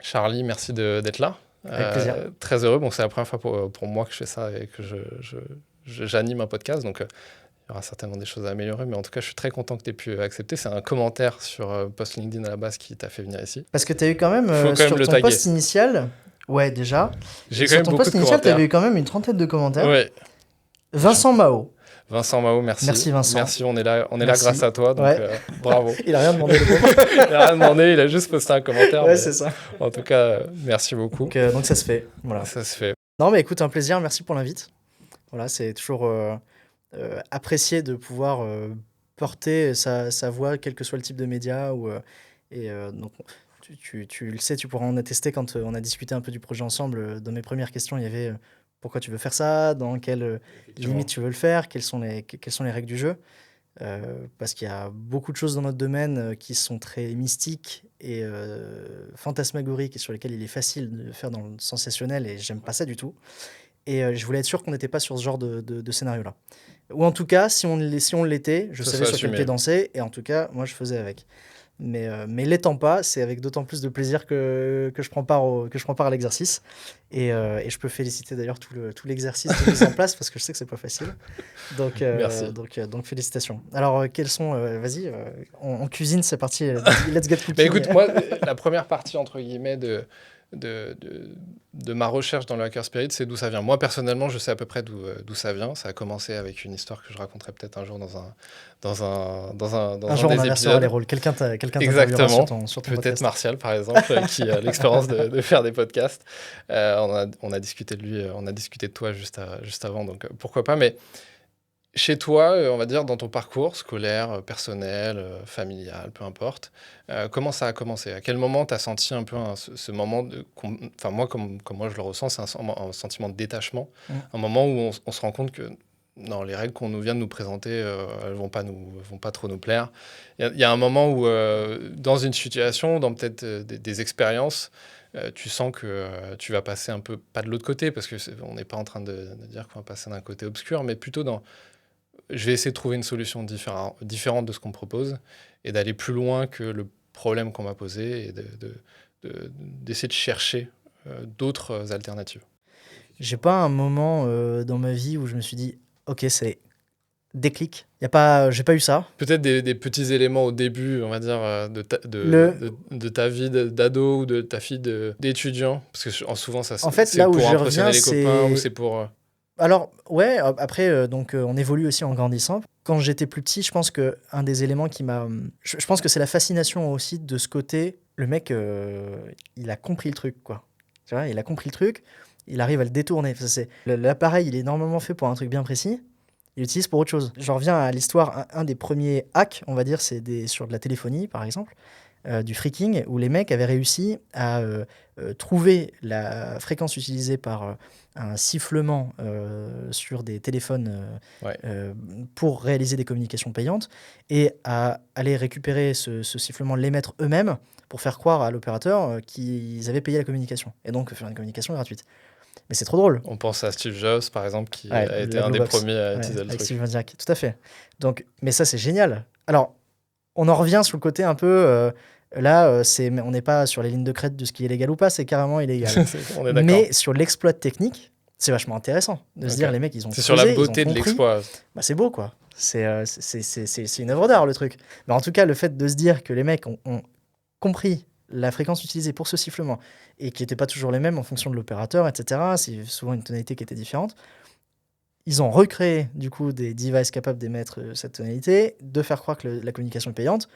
Charlie, merci d'être là. Avec plaisir. Très heureux. Bon, c'est la première fois pour moi que je fais ça et que j'anime un podcast. Donc, il y aura certainement des choses à améliorer. Mais en tout cas, je suis très content que tu aies pu accepter. C'est un commentaire sur post LinkedIn à la base qui t'a fait venir ici. Parce que tu as eu quand même, Faut quand sur même le ton taguer. post initial, ouais, déjà. J'ai quand Sur même ton beaucoup post de initial, tu commentaires. avais eu quand même une trentaine de commentaires. Ouais. Vincent Mao. Vincent Mao, merci. Merci, Vincent. Merci, on est là Merci. grâce à toi. Donc, Ouais. bravo. Il a rien demandé, le pauvre. Il n'a rien demandé, il a juste posté un commentaire. Ouais, mais c'est ça. En tout cas, merci beaucoup. Donc ça se fait. Voilà. Ça se fait. Non, mais écoute, un plaisir. Merci pour l'invite. Voilà, c'est toujours apprécié de pouvoir porter sa voix, quel que soit le type de média. Donc, tu le sais, tu pourras en attester quand on a discuté un peu du projet ensemble. Dans mes premières questions, il y avait pourquoi tu veux faire ça, dans quelle limite tu veux le faire, quelles sont les règles du jeu. Parce qu'il y a beaucoup de choses dans notre domaine qui sont très mystiques et fantasmagoriques et sur lesquelles il est facile de faire dans le sensationnel et j'aime pas ça du tout. Et je voulais être sûr qu'on n'était pas sur ce genre de scénario-là. Ou en tout cas, si on l'était, je Ça savais soit sur quel assumé. pied danser et en tout cas, moi je faisais avec. Mais l'étant pas, c'est avec d'autant plus de plaisir que je prends part à l'exercice. Et je peux féliciter d'ailleurs tout l'exercice de mise en place parce que je sais que c'est pas facile. Donc, Merci. donc félicitations. Alors, quels sont... vas-y, on cuisine, c'est parti. Let's get cooking. Bah écoute, moi, la première partie, entre guillemets, de ma recherche dans le Hacker Spirit, c'est d'où ça vient. Moi, personnellement, je sais à peu près d'où ça vient. Ça a commencé avec une histoire que je raconterai peut-être un jour dans un jour, on des inversera épisodes. les rôles. Quelqu'un Exactement. sur ton Peut-être podcast. Martial, par exemple, qui a l'expérience de faire des podcasts. On a discuté de lui, on a discuté de toi juste avant, donc pourquoi pas. Mais chez toi, on va dire, dans ton parcours scolaire, personnel, familial, peu importe, comment ça a commencé? À quel moment tu as senti un peu ce moment enfin, moi, comme moi je le ressens, c'est un sentiment de détachement. Un moment où on se rend compte que non, les règles qu'on vient de nous présenter, elles vont pas trop nous plaire. Il y a un moment où, dans une situation, dans peut-être des expériences, tu sens que tu vas passer un peu, pas de l'autre côté, parce qu'on n'est pas en train de dire qu'on va passer d'un côté obscur, mais plutôt dans je vais essayer de trouver une solution différente de ce qu'on me propose et d'aller plus loin que le problème qu'on m'a posé et d'essayer de chercher d'autres alternatives. J'ai pas un moment dans ma vie où je me suis dit, ok, c'est déclic. J'ai pas eu ça. Peut-être des petits éléments au début, on va dire, de ta vie d'ado ou de ta vie d'étudiant, parce que souvent, En fait, c'est là où pour je impressionner reviens, les copains ou c'est... c'est pour... Alors, ouais, après, donc, on évolue aussi en grandissant. Quand j'étais plus petit, je pense qu'un des éléments qui m'a... Je pense que c'est la fascination aussi de ce côté. Le mec, il a compris le truc, quoi. Tu vois, il a compris le truc, il arrive à le détourner. L'appareil, il est normalement fait pour un truc bien précis. Il l'utilise pour autre chose. J'en reviens à l'histoire, un des premiers hacks, on va dire, c'est sur de la téléphonie, par exemple, du phreaking, où les mecs avaient réussi à trouver la fréquence utilisée par un sifflement sur des téléphones pour réaliser des communications payantes, et à aller récupérer ce sifflement, l'émettre eux-mêmes, pour faire croire à l'opérateur qu'ils avaient payé la communication, et donc faire une communication gratuite. Mais c'est trop drôle. On pense à Steve Jobs, par exemple, qui a été un des premiers à utiliser le avec truc. Steve Wozniak, tout à fait. Donc, mais ça, c'est génial. Alors, on en revient sur le côté un peu... là, on n'est pas sur les lignes de crête de ce qui est légal ou pas, c'est carrément illégal. On est d'accord. Mais sur l'exploit technique, c'est vachement intéressant de se dire, les mecs, ils ont C'est creusé, sur la beauté de l'exploit. Bah, c'est beau, quoi. C'est une œuvre d'art, le truc. Mais en tout cas, le fait de se dire que les mecs ont compris la fréquence utilisée pour ce sifflement et qui n'étaient pas toujours les mêmes en fonction de l'opérateur, etc. C'est souvent une tonalité qui était différente. Ils ont recréé du coup des devices capables d'émettre cette tonalité, de faire croire que la communication est payante.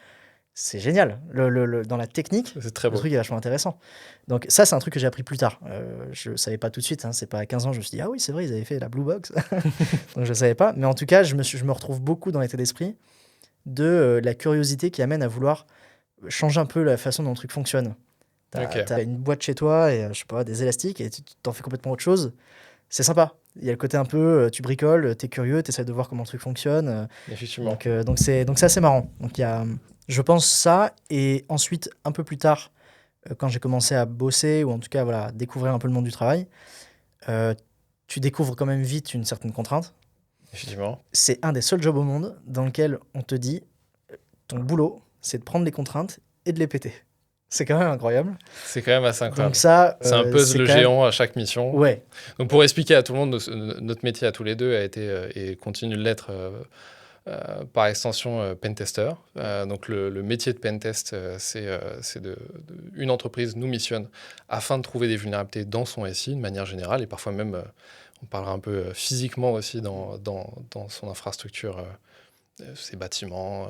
C'est génial. Dans la technique, c'est très beau. Le truc est vachement intéressant. Donc ça, c'est un truc que j'ai appris plus tard. Je ne savais pas tout de suite. C'est pas à 15 ans, je me suis dit, ah oui, c'est vrai, ils avaient fait la Blue Box. Donc je ne savais pas. Mais en tout cas, je me retrouve beaucoup dans l'état d'esprit de la curiosité qui amène à vouloir changer un peu la façon dont le truc fonctionne. T'as une boîte chez toi et je sais pas, des élastiques et tu t'en fais complètement autre chose. C'est sympa. Il y a le côté un peu, tu bricoles, t'es curieux, t'essaies de voir comment le truc fonctionne. Effectivement. Donc c'est assez marrant. Donc il y a, je pense, ça. Et ensuite, un peu plus tard, quand j'ai commencé à bosser ou en tout cas voilà, découvrir un peu le monde du travail, tu découvres quand même vite une certaine contrainte. Effectivement. C'est un des seuls jobs au monde dans lequel on te dit ton boulot, c'est de prendre les contraintes et de les péter. C'est quand même incroyable. C'est quand même assez incroyable. Donc ça, c'est un puzzle géant à chaque mission. Ouais. Donc pour expliquer à tout le monde, notre métier à tous les deux a été et continue de l'être par extension pentester. Donc le métier de pentest, c'est une entreprise nous missionne afin de trouver des vulnérabilités dans son SI de manière générale et parfois même, on parlera un peu physiquement aussi dans son infrastructure. Ses bâtiments,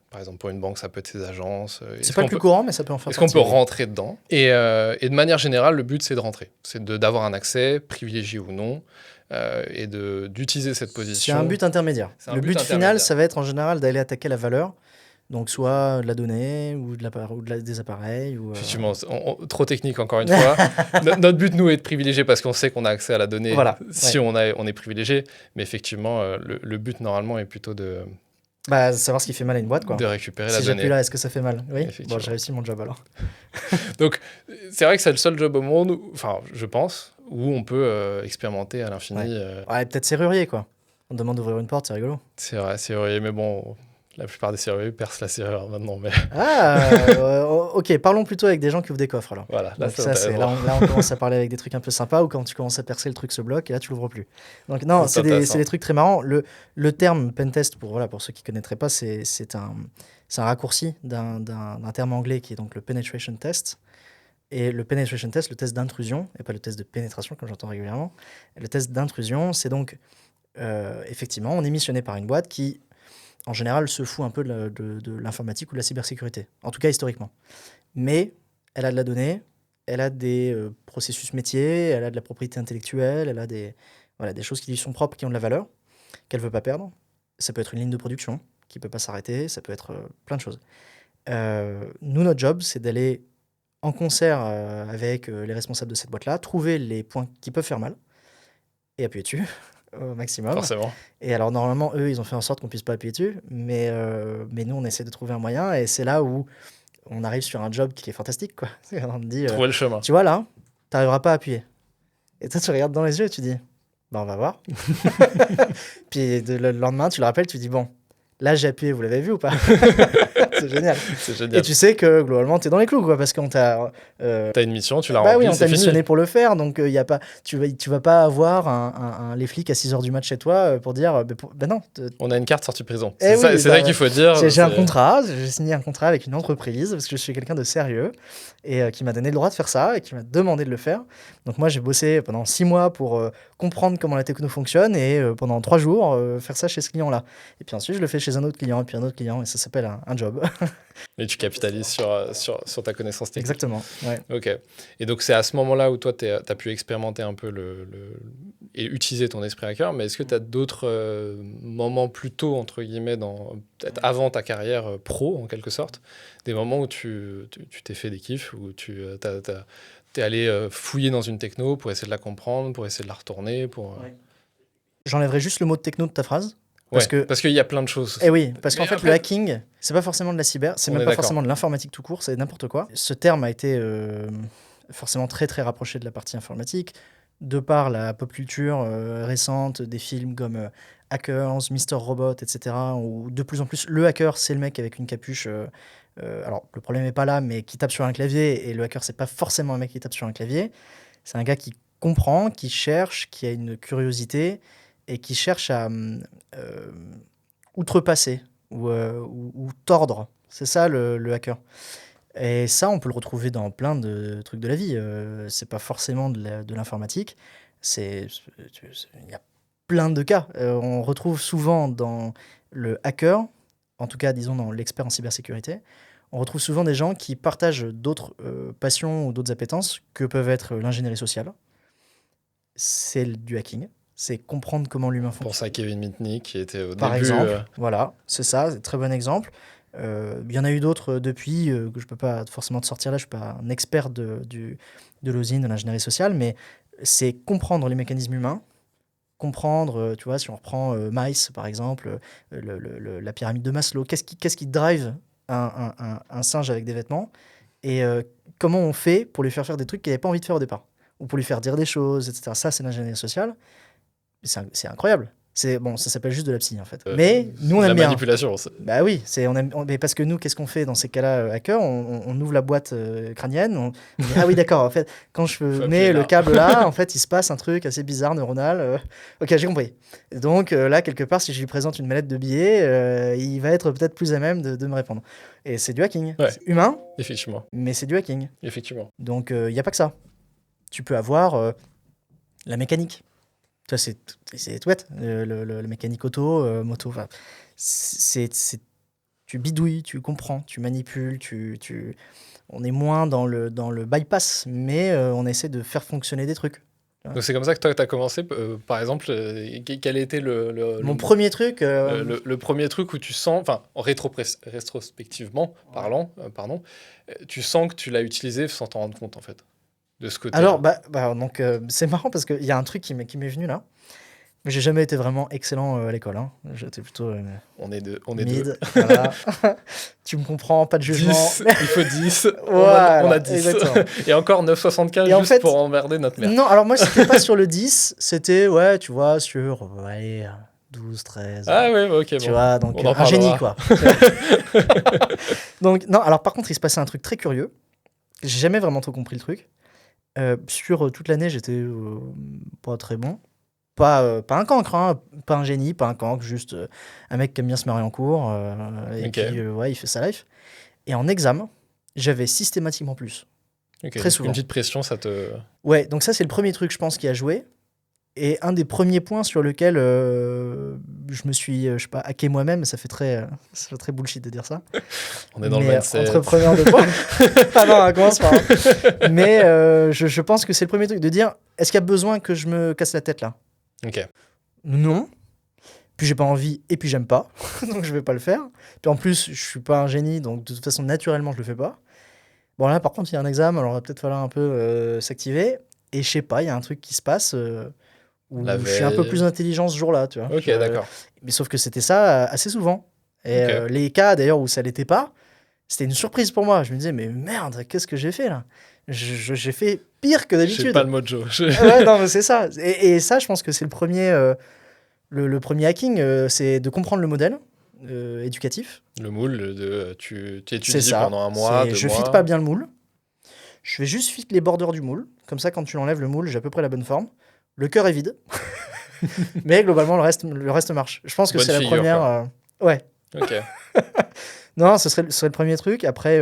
par exemple pour une banque, ça peut être ses agences. C'est pas le plus courant, mais ça peut en faire partie. Est-ce qu'on peut rentrer dedans et de manière générale, le but, c'est de rentrer. C'est d'avoir un accès, privilégié ou non, et d'utiliser cette position. C'est un but intermédiaire. Le but final, ça va être en général d'aller attaquer la valeur. Donc soit de la donnée ou des appareils. Effectivement, trop technique encore une fois. Notre but, nous, est de privilégier parce qu'on sait qu'on a accès à la donnée si on est privilégié. Mais effectivement, le but, normalement, est plutôt de... savoir ce qui fait mal à une boîte, quoi. De récupérer la donnée. Si j'appuie là, est-ce que ça fait mal? Oui, bon, j'ai réussi mon job alors. Donc, c'est vrai que c'est le seul job au monde, enfin, je pense, où on peut expérimenter à l'infini. Ouais, peut-être serrurier, quoi. On demande d'ouvrir une porte, c'est rigolo. C'est vrai, serrurier, mais bon... La plupart des serruriers percent la serrure maintenant. Mais... ok, parlons plutôt avec des gens qui ouvrent des coffres alors. Voilà, là, on commence à parler avec des trucs un peu sympas ou quand tu commences à percer, le truc se bloque et là tu l'ouvres plus. Donc non, c'est des trucs très marrants. Le terme pentest, pour ceux qui ne connaîtraient pas, c'est un raccourci d'un terme anglais qui est donc le penetration test. Et le penetration test, le test d'intrusion, et pas le test de pénétration comme j'entends régulièrement. Le test d'intrusion, c'est donc effectivement, on est missionné par une boîte qui en général, se fout un peu de l'informatique ou de la cybersécurité, en tout cas historiquement. Mais elle a de la donnée, elle a des processus métiers, elle a de la propriété intellectuelle, elle a des choses qui lui sont propres, qui ont de la valeur, qu'elle ne veut pas perdre. Ça peut être une ligne de production qui ne peut pas s'arrêter, ça peut être plein de choses. Nous, notre job, c'est d'aller en concert avec les responsables de cette boîte-là, trouver les points qui peuvent faire mal et appuyer dessus. Au maximum. Forcément. Et alors, normalement, eux, ils ont fait en sorte qu'on puisse pas appuyer dessus, mais nous, on essaie de trouver un moyen, et c'est là où on arrive sur un job qui est fantastique, quoi. On te dit, trouver le chemin. Tu vois, là, tu n'arriveras pas à appuyer. Et toi, tu regardes dans les yeux et tu dis, on va voir. Puis le lendemain, tu le rappelles, tu dis, bon, là, j'ai appuyé, vous l'avez vu ou pas? C'est génial. C'est génial. Et tu sais que globalement, tu es dans les clous, quoi, parce qu'on t'a. T'as une mission, tu l'as remplie, on t'a missionné pour le faire, donc y a pas, tu vas pas avoir les flics à 6h du mat chez toi pour dire non. On a une carte sortie prison. C'est ça qu'il faut dire. J'ai un contrat, j'ai signé un contrat avec une entreprise parce que je suis quelqu'un de sérieux et qui m'a donné le droit de faire ça et qui m'a demandé de le faire. Donc moi, j'ai bossé pendant 6 mois pour comprendre comment la techno fonctionne et pendant 3 jours faire ça chez ce client-là. Et puis ensuite, je le fais chez un autre client et puis un autre client et ça s'appelle un job. Et tu capitalises sur ta connaissance technique. Exactement, ouais. Ok. Et donc, c'est à ce moment-là où toi, tu as pu expérimenter un peu et utiliser ton esprit hacker. Mais est-ce que tu as d'autres moments plus tôt, entre guillemets, peut-être avant ta carrière pro, en quelque sorte, des moments où tu t'es fait des kiffs, où tu t'es allé fouiller dans une techno pour essayer de la comprendre, pour essayer de la retourner Ouais. J'enlèverai juste le mot de techno de ta phrase. Parce qu'il y a plein de choses. Eh oui, parce qu'en fait, le hacking, c'est pas forcément de la cyber, c'est même pas forcément de l'informatique tout court, c'est n'importe quoi. Ce terme a été forcément très très rapproché de la partie informatique, de par la pop culture récente, des films comme Hackers, Mr. Robot, etc. Où de plus en plus, le hacker, c'est le mec avec une capuche. Alors, le problème n'est pas là, mais qui tape sur un clavier, et le hacker, c'est pas forcément un mec qui tape sur un clavier. C'est un gars qui comprend, qui cherche, qui a une curiosité et qui cherche à outrepasser ou tordre. C'est ça le hacker. Et ça, on peut le retrouver dans plein de trucs de la vie. C'est pas forcément de l'informatique. Il y a plein de cas. On retrouve souvent dans le hacker, en tout cas, disons, dans l'expert en cybersécurité, on retrouve souvent des gens qui partagent d'autres passions ou d'autres appétences que peuvent être l'ingénierie sociale. C'est du hacking. C'est comprendre comment l'humain fonctionne. Pour ça, Kevin Mitnick, qui était au Par début... exemple, voilà, c'est ça, c'est un très bon exemple. Il y en a eu d'autres depuis, que je ne peux pas forcément te sortir là, je ne suis pas un expert de l'osine, de l'ingénierie sociale, mais c'est comprendre les mécanismes humains, comprendre, tu vois, si on reprend Mice, par exemple, la pyramide de Maslow, qu'est-ce qui drive un singe avec des vêtements, et comment on fait pour lui faire des trucs qu'il n'avait pas envie de faire au départ, ou pour lui faire dire des choses, etc. Ça, c'est l'ingénierie sociale. C'est incroyable. Bon, ça s'appelle juste de la psy en fait. Mais nous on La aime bien. manipulation. Bah oui, mais parce que nous, qu'est-ce qu'on fait dans ces cas-là, hacker on ouvre la boîte crânienne, on dit ah oui d'accord, en fait, quand je Faut mets appuyer le là. câble là, en fait, il se passe un truc assez bizarre neuronal. Ok, j'ai compris. Et donc là, quelque part, si je lui présente une mallette de billets, il va être peut-être plus à même de me répondre. Et c'est du hacking. Ouais. C'est humain, Effectivement. mais c'est du hacking. Effectivement. Donc il n'y a pas que ça. Tu peux avoir la mécanique. Toi, c'est tout bête. La mécanique auto, moto, enfin, tu bidouilles, tu comprends, tu manipules, on est moins dans le bypass, mais on essaie de faire fonctionner des trucs. Donc c'est comme ça que toi, tu as commencé. Par exemple, quel était Mon premier truc, le premier truc où tu sens, enfin, rétrospectivement parlant, pardon, tu sens que tu l'as utilisé sans t'en rendre compte, en fait, de ce côté. alors, donc, c'est marrant parce qu'il y a un truc qui m'est venu là. Mais j'ai jamais été vraiment excellent à l'école. Hein. J'étais plutôt On est deux. mid. Voilà. Tu me comprends, pas de jugement. 10, il faut 10. Voilà, on a 10. exactement. Et encore 9,75 Et en juste fait- pour emmerder notre mère. Non, alors moi, c'était pas sur le 10, c'était, ouais, tu vois, sur, allez, 12, 13. Ah ouais, ok, Tu bon. vois, donc on en un génie, parlera. quoi. Donc, non, alors par contre, il se passait un truc très curieux. J'ai jamais vraiment trop compris le truc. Sur toute l'année, j'étais pas très bon. Pas un cancre, hein, pas un génie, pas un cancre, juste un mec qui aime bien se marrer en cours. Et Ok. puis, ouais, il fait sa life. Et en examen, j'avais systématiquement plus. Ok, Très donc souvent. Une petite pression, ça te. Ouais, donc ça, c'est le premier truc, je pense, qui a joué. Et un des premiers points sur lequel je me suis, je sais pas, hacké moi-même, ça fait très bullshit de dire ça. On est dans Mais, le 27. entrepreneur de quoi. Ah non, on commence par. Mais je pense que c'est le premier truc de dire est-ce qu'il y a besoin que je me casse la tête là? Ok. Non. Puis j'ai pas envie et puis j'aime pas. Donc je vais pas le faire. Puis en plus, je suis pas un génie, donc de toute façon, naturellement, je le fais pas. Bon, là, par contre, il y a un examen, alors il va peut-être falloir un peu s'activer. Et je sais pas, il y a un truc qui se passe où La je suis un peu veille. plus intelligent ce jour-là, tu vois. Ok, d'accord. Mais sauf que c'était ça assez souvent. Et Ok. les cas d'ailleurs où ça l'était pas, c'était une surprise pour moi. Je me disais, mais merde, qu'est-ce que j'ai fait là? J'ai fait pire que Je sais d'habitude. pas le mojo. Ouais, non, mais c'est ça. Et ça, je pense que c'est le premier hacking, c'est de comprendre le modèle éducatif. Le moule, tu C'est étudies ça. pendant un mois, 2 Je mois. fit pas bien le moule. Je fais juste fit les bordures du moule. Comme ça, quand tu l'enlèves, le moule, j'ai à peu près la bonne forme. Le cœur est vide. Mais globalement, le reste marche. Je pense que Bonne c'est la figure, première. Ouais. Ok. Non, ce serait le premier truc. Après,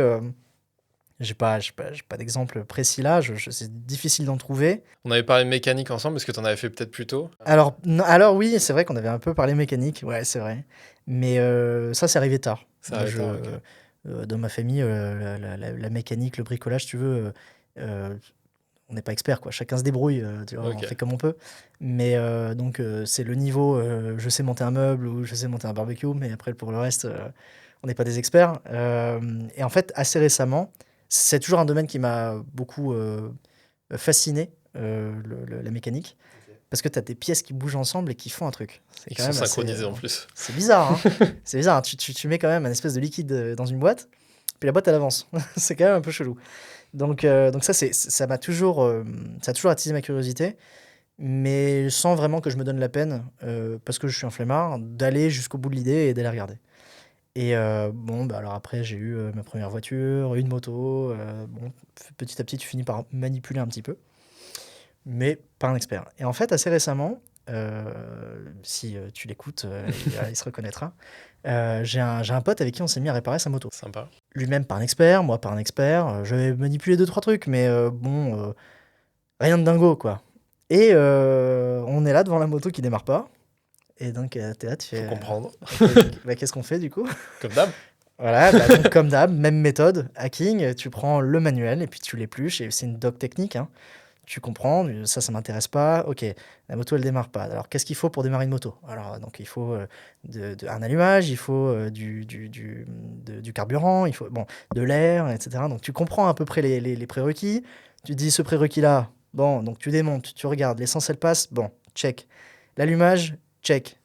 j'ai pas d'exemple précis là. C'est difficile d'en trouver. On avait parlé de mécanique ensemble, parce que tu en avais fait peut-être plus tôt. Alors oui, c'est vrai qu'on avait un peu parlé mécanique. Ouais, c'est vrai. Mais ça, c'est arrivé tard. Ça arrive tard, ok. Dans ma famille, la mécanique, le bricolage, tu veux, on n'est pas expert, quoi. Chacun se débrouille, tu vois, Ok. on fait comme on peut. Mais donc, c'est le niveau, je sais monter un meuble ou je sais monter un barbecue, mais après, pour le reste, on n'est pas des experts. Et en fait, assez récemment, c'est toujours un domaine qui m'a beaucoup fasciné, la mécanique. Parce que tu as des pièces qui bougent ensemble et qui font un truc. C'est Ils quand sont même assez, synchronisés en plus. c'est bizarre, hein. C'est bizarre, hein. Tu mets quand même un espèce de liquide dans une boîte, puis la boîte, elle avance. C'est quand même un peu chelou. Donc ça, ça a toujours attisé ma curiosité, mais sans vraiment que je me donne la peine, parce que je suis un flemmard, d'aller jusqu'au bout de l'idée et d'aller regarder. Et bon, bah alors après, j'ai eu ma première voiture, une moto. Bon, petit à petit, tu finis par manipuler un petit peu, mais pas un expert. Et en fait, assez récemment, si tu l'écoutes, il se reconnaîtra. J'ai un pote avec qui on s'est mis à réparer sa moto. Sympa. Lui-même pas un expert, moi pas un expert. J'avais manipulé 2-3 trucs, mais bon, rien de dingo, quoi. Et on est là devant la moto qui démarre pas. Et donc, t'es là, tu fais. Faut comprendre. Bah, qu'est-ce qu'on fait du coup? Comme d'hab. Voilà, bah, donc, comme d'hab, même méthode, hacking, tu prends le manuel et puis tu l'épluches, et c'est une doc technique, hein. Tu comprends, ça m'intéresse pas, ok, la moto elle démarre pas. Alors qu'est-ce qu'il faut pour démarrer une moto? Alors donc il faut un allumage, il faut du carburant, il faut bon, de l'air, etc. Donc tu comprends à peu près les prérequis, tu dis ce prérequis là, bon, donc tu démontes, tu regardes, l'essence elle passe, bon, check. L'allumage, check.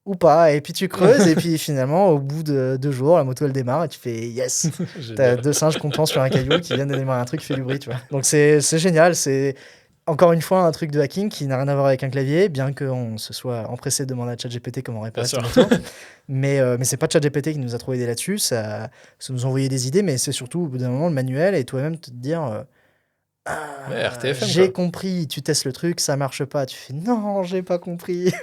Ou pas, et puis tu creuses, et puis finalement, au bout de 2 jours, la moto elle démarre, et tu fais yes! T'as Génial. 2 singes contents sur un caillou qui viennent de démarrer un truc qui fait du bruit, tu vois. Donc c'est génial, encore une fois, un truc de hacking qui n'a rien à voir avec un clavier, bien qu'on se soit empressé de demander à ChatGPT comment réparer Bien ce sûr. moto. Mais c'est pas ChatGPT qui nous a trouvé des là-dessus, ça nous a envoyé des idées, mais c'est surtout au bout d'un moment le manuel et toi-même te dire Ouais, RTFM, j'ai quoi. compris, tu testes le truc, ça marche pas, tu fais non, j'ai pas compris.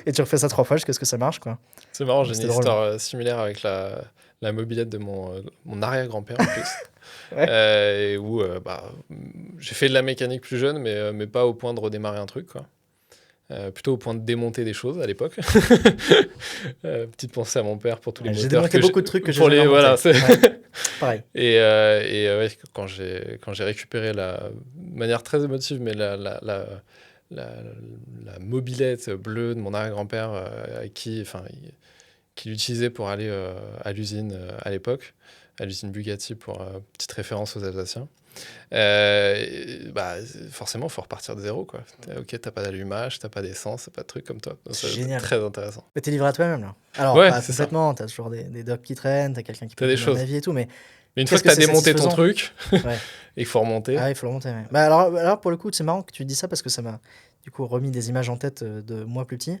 Et tu refais ça 3 fois jusqu'à ce que ça marche, quoi. C'est marrant, Donc, j'ai une c'était drôle. histoire similaire avec la mobilette de mon arrière-grand-père en plus. Ouais. Et où j'ai fait de la mécanique plus jeune, mais pas au point de redémarrer un truc, quoi. Plutôt au point de démonter des choses à l'époque. Petite pensée à mon père pour tous les J'ai moteurs démonté que beaucoup de trucs que j'ai pour jamais les voilà. remontés. Ouais, pareil. Ouais, quand j'ai récupéré de manière très émotive, mais la, la mobilette bleue de mon arrière-grand-père qui l'utilisait pour aller à l'usine à l'époque, à l'usine Bugatti pour petite référence aux Alsaciens. Forcément, il faut repartir de zéro, quoi. Ok, t'as pas d'allumage, t'as pas d'essence, t'as pas de trucs comme toi. Donc, C'est c'est génial. très intéressant. Mais t'es livré à toi-même, là. Alors, Ouais, pas c'est ça. complètement, t'as toujours des docs qui traînent, t'as quelqu'un qui peut T'as te des donner un choses. avis et tout, mais Mais une fois qu'est-ce que t'as que c'est démonté ton satisfaisant. truc Ouais. et qu'il faut remonter, Ah, il faut le remonter, ouais. Bah, alors, pour le coup, c'est marrant que tu dis ça parce que ça m'a, du coup, remis des images en tête de moi plus petit.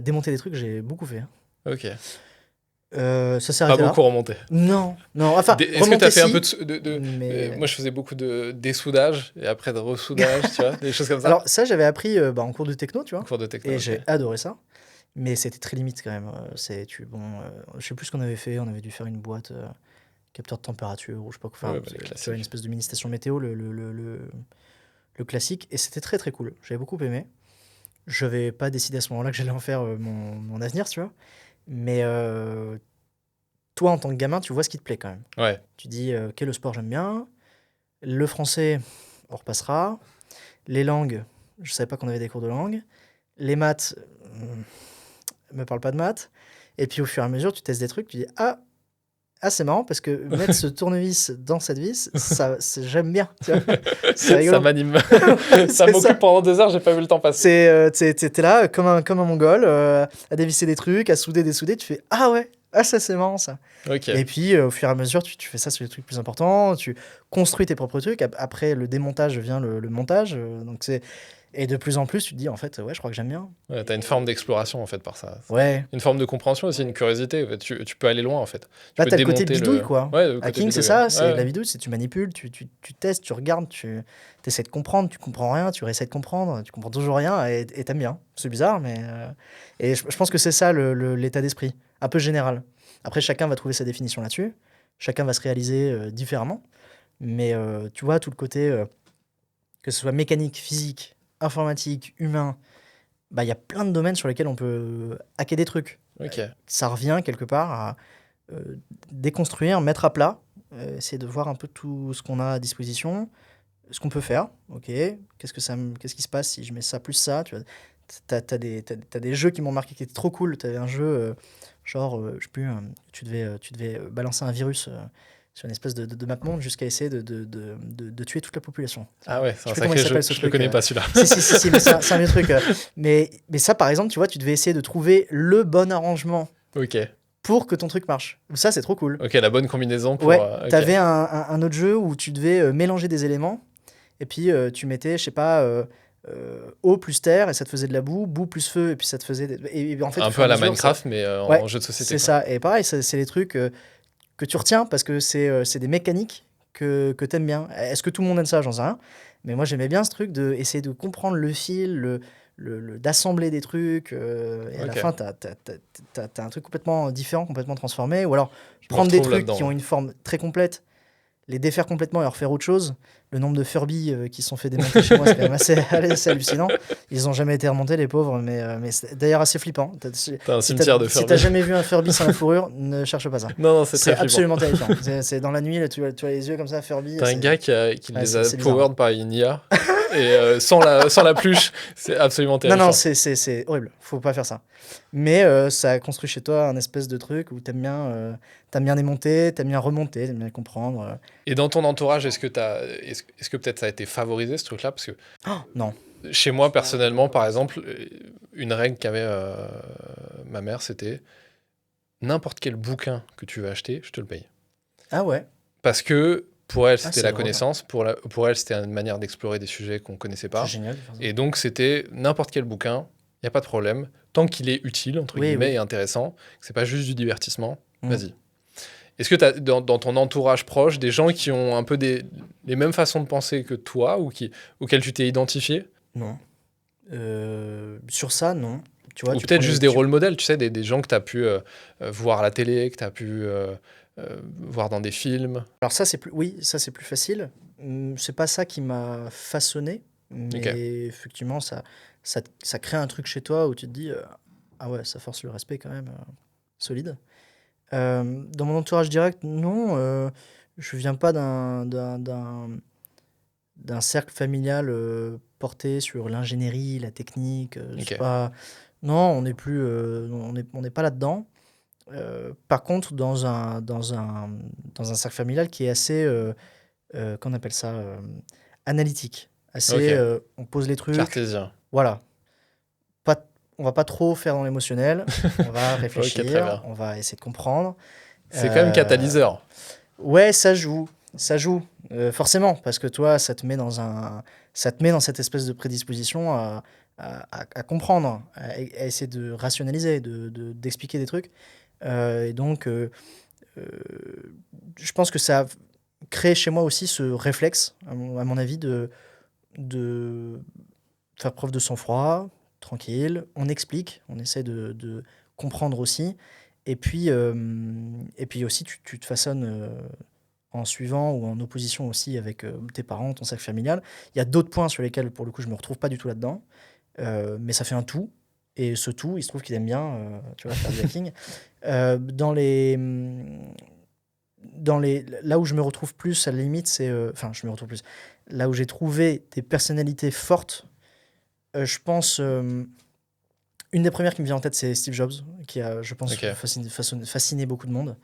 Démonter des trucs, j'ai beaucoup fait, hein. ok. Ça s'est Pas arrêté là. beaucoup remonté. Non, enfin, Est-ce que remonter t'as fait un si, peu de mais... moi, je faisais beaucoup de dessoudage et après de ressoudage, tu vois, des choses comme ça. Alors, ça, j'avais appris en cours de techno, tu En vois, cours de techno, et ok. j'ai adoré ça. Mais c'était très limite quand même. Je sais plus ce qu'on avait fait. On avait dû faire une boîte capteur de température ou je sais pas quoi. Enfin, Ouais, bah, les tu vois, une classiques. espèce de mini station météo, le classique. Et c'était très très cool. J'avais beaucoup aimé. Je n'avais pas décidé à ce moment-là que j'allais en faire mon avenir, tu vois. Mais toi, en tant que gamin, tu vois ce qui te plaît quand même. Ouais. Tu dis, ok, le sport, j'aime bien. Le français, on repassera. Les langues, je savais pas qu'on avait des cours de langue. Les maths, me parle pas de maths. Et puis au fur et à mesure, tu testes des trucs, tu dis c'est marrant parce que mettre ce tournevis dans cette vis, j'aime bien. Tu vois, c'est rigolo. Ça m'anime. Ouais, Ça c'est m'occupe pendant 2 heures, j'ai pas vu le temps passer. T'es là comme un mongol à dévisser des trucs, à souder, dessouder. Tu fais ah ouais, ça c'est marrant ça. Ok. Et puis au fur et à mesure, tu fais ça sur les trucs plus importants. Tu construis tes propres trucs. Après le démontage vient le montage. Donc c'est et de plus en plus, tu te dis en fait ouais, je crois que j'aime bien. Ouais, t'as une forme d'exploration en fait par ça. Ouais. Une forme de compréhension aussi, une curiosité. Tu peux aller loin en fait. Tu Là, peux t'as le côté démonter bidouille, quoi. Ouais, le côté Hacking, c'est bidouille, ça, ouais. c'est de la Ouais. bidouille, c'est tu manipules, tu testes, tu regardes, tu essaies de comprendre, tu comprends rien, tu réessaies de comprendre, tu comprends toujours rien et t'aimes bien. C'est bizarre, mais... Et je pense que c'est ça l'état d'esprit, un peu général. Après, chacun va trouver sa définition là-dessus, chacun va se réaliser différemment, mais tu vois, tout le côté, que ce soit mécanique, physique, informatique, humain, bah, il y a plein de domaines sur lesquels on peut hacker des trucs. Ok. Ça revient quelque part à déconstruire, mettre à plat, essayer de voir un peu tout ce qu'on a à disposition, ce qu'on peut faire. Ok, qu'est-ce qui se passe si je mets ça plus ça, tu vois. T'as des jeux qui m'ont marqué qui étaient trop cool. T'avais un jeu je sais plus, tu devais balancer un virus sur une espèce de map monde jusqu'à essayer de tuer toute la population. Ah ouais, c'est Je un sais plus comment il sacré jeu. s'appelle ce Je le truc. connais pas celui-là. Si, mais c'est un vieux truc. Mais ça, par exemple, tu vois, tu devais essayer de trouver le bon arrangement Ok. pour que ton truc marche. Ça, c'est trop cool. Ok, la bonne combinaison pour. Ouais, Ok. t'avais un autre jeu où tu devais mélanger des éléments, et puis tu mettais, je sais pas, eau plus terre, et ça te faisait de la boue, boue plus feu, et puis ça te faisait... Et en fait, Un au peu fur et à la mesure, Minecraft, mais Ouais, en jeu de société. c'est quoi. ça. Et pareil, c'est les trucs que tu retiens, parce que c'est des mécaniques que t'aimes bien. Est-ce que tout le monde aime ça? J'en sais rien. Mais moi, j'aimais bien ce truc d'essayer de comprendre le fil, d'assembler des trucs, et à la Ok. fin, t'as un truc complètement différent, complètement transformé. Ou alors, Je me prendre des retrouve trucs là-dedans, qui ont ouais. une forme très complète, les défaire complètement et en refaire autre chose. Le nombre de Furby qui se sont fait démonter chez moi, c'est quand même assez hallucinant. Ils n'ont jamais été remontés, les pauvres, mais c'est d'ailleurs assez flippant. T'as un cimetière de Si Furby. t'as jamais vu un Furby sans la fourrure, ne cherche pas ça. Non, c'est C'est très flippant. absolument terrifiant. C'est dans la nuit, là, tu vois les yeux comme ça, Furby. T'as un gars qui Ouais, les a c'est bizarre. powered par une IA et sans la pluche, c'est absolument terrifiant. Non, c'est horrible. Faut pas faire ça. Mais ça construit chez toi un espèce de truc où t'aimes bien démonter, t'aimes bien remonter, t'aimes bien comprendre. Et dans ton entourage, est-ce que peut-être ça a été favorisé ce truc-là? Parce que Oh, non. chez moi, personnellement, par exemple, une règle qu'avait ma mère, c'était n'importe quel bouquin que tu veux acheter, je te le paye. Ah ouais. Parce que Pour elle, Ah, c'était c'est la drôle. connaissance. Pour elle, c'était une manière d'explorer des sujets qu'on ne connaissait C'est pas. génial de faire ça. Et donc, c'était n'importe quel bouquin, il n'y a pas de problème. Tant qu'il est utile, entre Oui, guillemets, oui. et intéressant, que c'est pas juste du divertissement, Mm. vas-y. Est-ce que tu as dans ton entourage proche des gens qui ont un peu les mêmes façons de penser que toi ou auxquels tu t'es identifié? Non. Sur ça, non. Tu vois, Ou tu peut-être prends juste des rôles modèles, tu sais, des gens que tu as pu voir à la télé, que tu as pu voir dans des films. Alors ça, c'est plus... Oui, ça, c'est plus facile. C'est pas ça qui m'a façonné, Ok, mais effectivement, ça crée un truc chez toi où tu te dis, ah ouais, ça force le respect quand même, solide. Dans mon entourage direct, non, je viens pas d'un cercle familial porté sur l'ingénierie, la technique. C'est ok, pas... Non, on n'est pas là-dedans. Par contre, dans un cercle familial qui est assez, qu'on appelle ça, analytique. Assez, ok. on pose les trucs, Cartésien. voilà. Pas, on va pas trop faire dans l'émotionnel, on va Ok, très réfléchir, bien. on va essayer de comprendre. C'est quand même Euh, catalyseur. ouais, ça joue, forcément, parce que toi, ça te met dans cette espèce de prédisposition à comprendre, à essayer de rationaliser, d'expliquer des trucs. Et donc, euh, je pense que ça a créé chez moi aussi ce réflexe, à mon avis, de faire preuve de sang-froid, tranquille. On explique, on essaie de comprendre aussi. Et puis aussi, tu te façonnes en suivant ou en opposition aussi avec tes parents, ton cercle familial. Il y a d'autres points sur lesquels, pour le coup, je me retrouve pas du tout là-dedans. Mais ça fait un tout. Et ce tout, il se trouve qu'il aime bien, tu vois, faire du hacking. Là où je me retrouve plus, à la limite, c'est... Enfin, je me retrouve plus. Là où j'ai trouvé des personnalités fortes, je pense... une des premières qui me vient en tête, c'est Steve Jobs, qui a, je pense, Ok, fasciné beaucoup de monde.